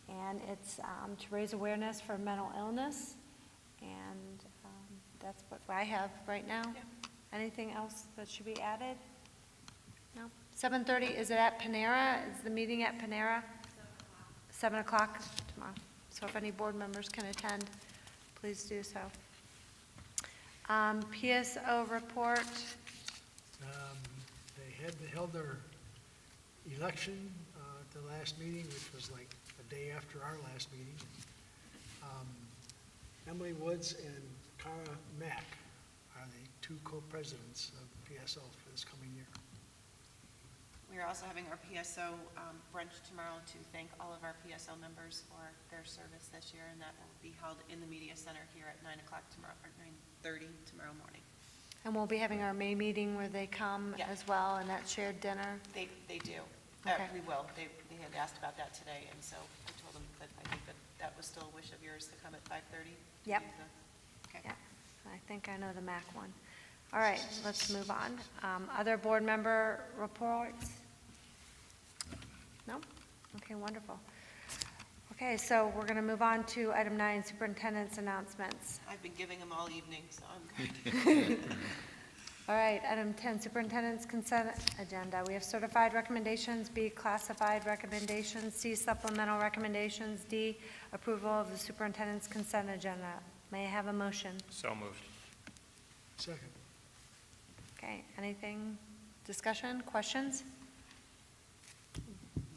and it's to raise awareness for mental illness, and that's what I have right now. Anything else that should be added? No? 7:30, is it at Panera? Is the meeting at Panera? 7 o'clock tomorrow. So if any board members can attend, please do so. PSO report. They held their election at the last meeting, which was like a day after our last meeting. Emily Woods and Cara Mack are the two co-presidents of PSO for this coming year. We are also having our PSO brunch tomorrow to thank all of our PSO members for their service this year, and that will be held in the Media Center here at 9 o'clock tomorrow, or 9:30 tomorrow morning. And we'll be having our May meeting where they come as well, and that shared dinner. They do. Okay. We will. They had asked about that today, and so I told them that I think that was still a wish of yours to come at 5:30. Yep. Okay. Yeah, I think I know the MAC one. All right, let's move on. Other board member reports? No? Okay, wonderful. Okay, so we're going to move on to item 9, superintendent's announcements. I've been giving them all evening, so I'm good. All right, item 10, superintendent's consent agenda. We have certified recommendations, B, classified recommendations, C, supplemental recommendations, D, approval of the superintendent's consent agenda. May I have a motion? So moved. Second. Okay, anything, discussion, questions?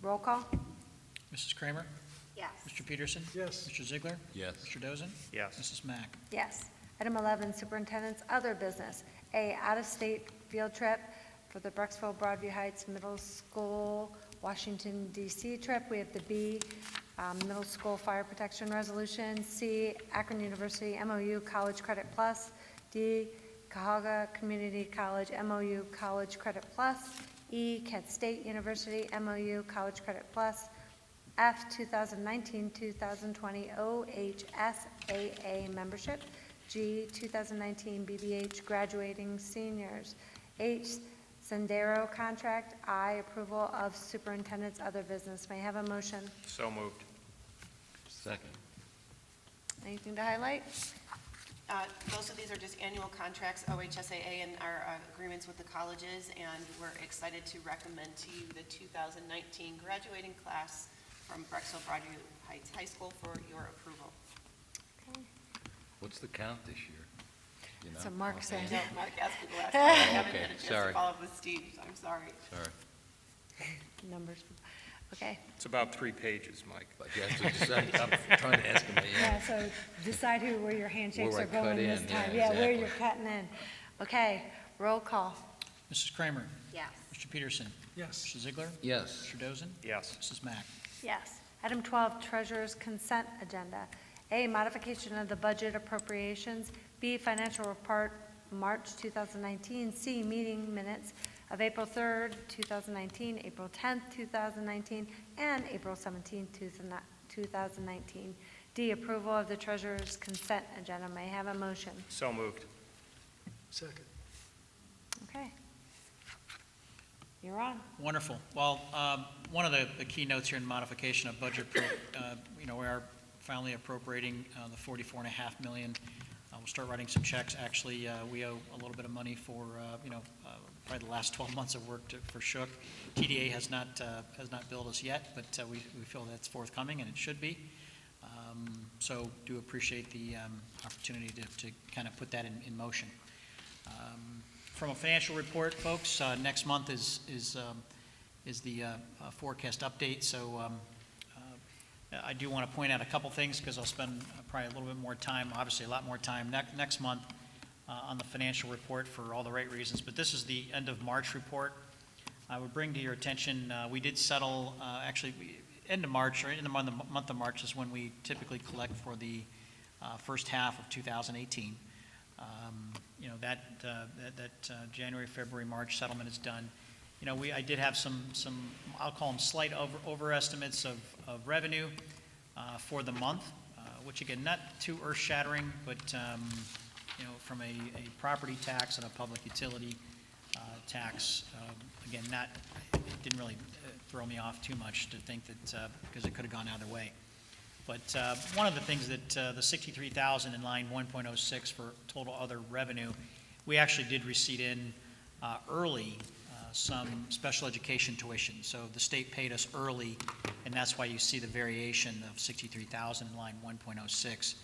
Roll call? Mrs. Kramer? Yes. Mr. Peterson? Yes. Mr. Ziegler? Yes. Mr. Dozen? Yes. Mrs. Mack? Yes. Item 11, superintendent's other business. A, out-of-state field trip for the Brecksville Broadview Heights Middle School, Washington DC trip. We have the B, middle school fire protection resolution. C, Akron University MOU College Credit Plus. D, Cahoga Community College MOU College Credit Plus. E, Kent State University MOU College Credit Plus. F, 2019-2020 OHSAA membership. G, 2019 BBH graduating seniors. H, Sendero contract. I, approval of superintendent's other business. May I have a motion? So moved. Second. Anything to highlight? Most of these are just annual contracts, OHSAA, and our agreements with the colleges, and we're excited to recommend to you the 2019 graduating class from Brecksville Broadview Heights High School for your approval. What's the count this year? You know? So Mark said. I know Mark asked me the last time. I haven't Okay, had a chance sorry. to follow up with Steve, so I'm sorry. Sorry. Numbers. Okay. It's about 3 pages, Mike. But you have to decide, I'm trying to estimate, Yeah, so decide where your handshakes Where are I cut going this in, time. yeah, Yeah, where exactly. you're cutting in. Okay, roll call. Mrs. Kramer? Yes. Mr. Peterson? Yes. Mr. Ziegler? Yes. Mr. Dozen? Yes. Mrs. Mack? Yes. Item 12, treasurer's consent agenda. A, modification of the budget appropriations. B, financial report, March 2019. C, meeting minutes of April 3rd, 2019, April 10th, 2019, and April 17th, 2019. D, approval of the treasurer's consent agenda. May I have a motion? So moved. Second. Okay. You're on. Wonderful. Well, one of the key notes here in modification of budget, we are finally appropriating the $44.5 million. We'll start writing some checks. Actually, we owe a little bit of money for, probably the last 12 months of work for Shook. TDA has not billed us yet, but we feel that's forthcoming, and it should be. So do appreciate the opportunity to kind of put that in motion. from a financial report, folks, next month is the forecast update, so I do want to point out a couple things, because I'll spend probably a little bit more time, obviously a lot more time next month on the financial report for all the right reasons, but this is the end of March report. I would bring to your attention, we did settle, end of March, or in the month of March is when we typically collect for the first half of 2018. That January, February, March settlement is done. I did have some I'll call them slight overestimates of revenue for the month, which again, not too earth-shattering, but from a property tax and a public utility tax, again, it didn't really throw me off too much to think that, because it could have gone either way. But one of the things that the $63,000 in line 1.06 for total other revenue, we actually did receipt in early some special education tuition. So the state paid us early, and that's why you see the variation of $63,000 in line 1.06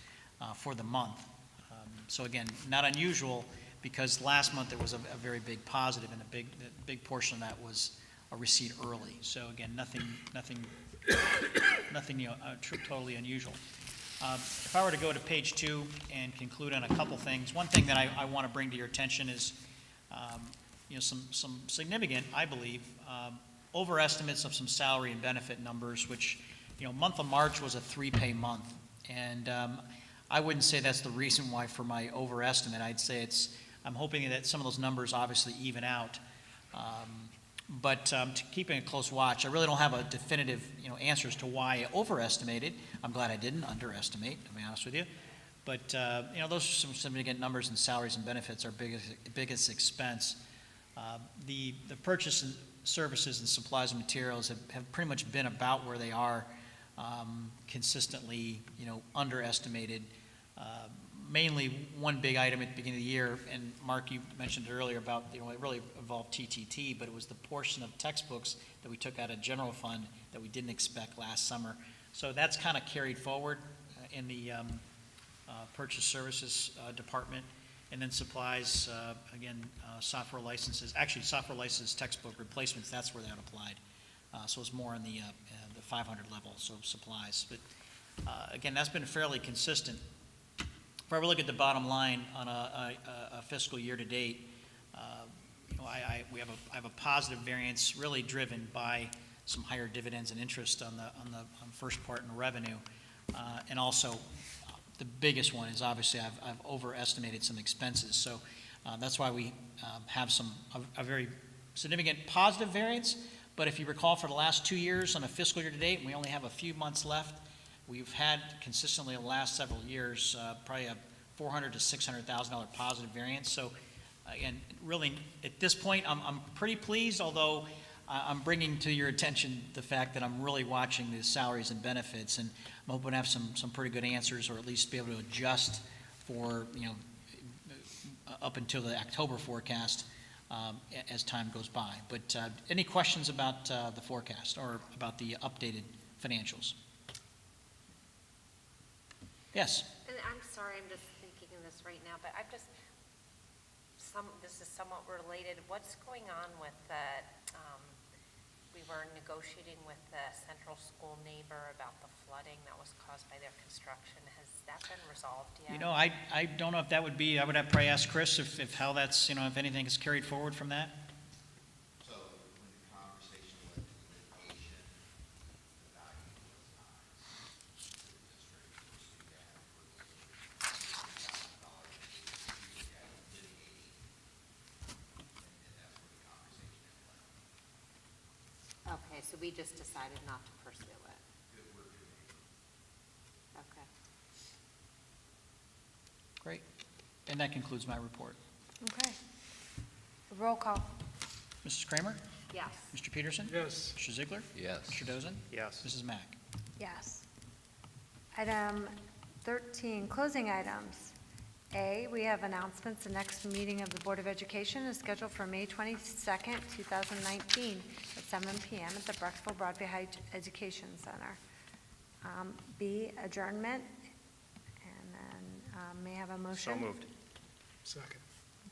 for the month. So again, not unusual, because last month there was a very big positive, and a big portion of that was a receipt early. So again, nothing totally unusual. If I were to go to page 2 and conclude on a couple things, one thing that I want to bring to your attention is some significant, I believe, overestimates of some salary and benefit numbers, which, month of March was a 3-pay month. And I wouldn't say that's the reason why for my overestimate. I'd say I'm hoping that some of those numbers obviously even out. But to keeping a close watch, I really don't have a definitive, answers to why I overestimated. I'm glad I didn't underestimate, to be honest with you. But, those are some significant numbers in salaries and benefits, our biggest expense. The purchase and services and supplies and materials have pretty much been about where they are, consistently, underestimated. Mainly one big item at the beginning of the year, and Mark, you mentioned earlier about, it really involved TTT, but it was the portion of textbooks that we took out of general fund that we didn't expect last summer. So that's kind of carried forward in the purchase services department. And then supplies, again, software licenses, actually software licenses, textbook replacements, that's where that applied. So it's more on the 500 level, so supplies. But again, that's been fairly consistent. If I look at the bottom line on a fiscal year to date, I have a positive variance really driven by some higher dividends and interest on the first part in revenue, and also the biggest one is obviously I've overestimated some expenses. So that's why we have a very significant positive variance. But if you recall, for the last 2 years on a fiscal year to date, and we only have a few months left, we've had consistently the last several years probably a $400,000 to $600,000 positive variance. So again, really at this point, I'm pretty pleased, although I'm bringing to your attention the fact that I'm really watching the salaries and benefits, and I'm hoping to have some pretty good answers, or at least be able to adjust for, up until the October forecast as time goes by. But any questions about the forecast or about the updated financials? Yes? And I'm sorry, I'm just thinking of this right now, but this is somewhat related. What's going on with the, we were negotiating with the central school neighbor about the flooding that was caused by their construction. Has that been resolved yet? I don't know if that would be, I would have probably ask Chris if how that's, if anything is carried forward from that. So when the conversation with litigation, the value was not, the district was too bad for $1,000 litigating, and that's where the conversation went. Okay, so we just decided not to pursue it. Okay. Great. And that concludes my report. Okay. Roll call. Mrs. Kramer? Yes. Mr. Peterson? Yes. Mr. Ziegler? Yes. Mr. Dozen? Yes. Mrs. Mack? Yes. Item 13, closing items. A, we have announcements. The next meeting of the Board of Education is scheduled for May 22nd, 2019 at 7 p.m. at the Brecksville Broadway Heights Education Center. B, adjournment. And then may I have a motion? So moved. Second.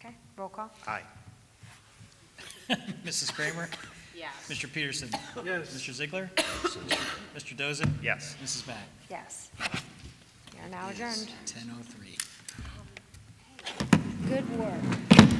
Okay, roll call. Aye. Mrs. Kramer? Yes. Mr. Peterson? Yes. Mr. Ziegler? Mr. Dozen? Yes. Mrs. Mack? Yes. We are now adjourned. 10:03. Good work.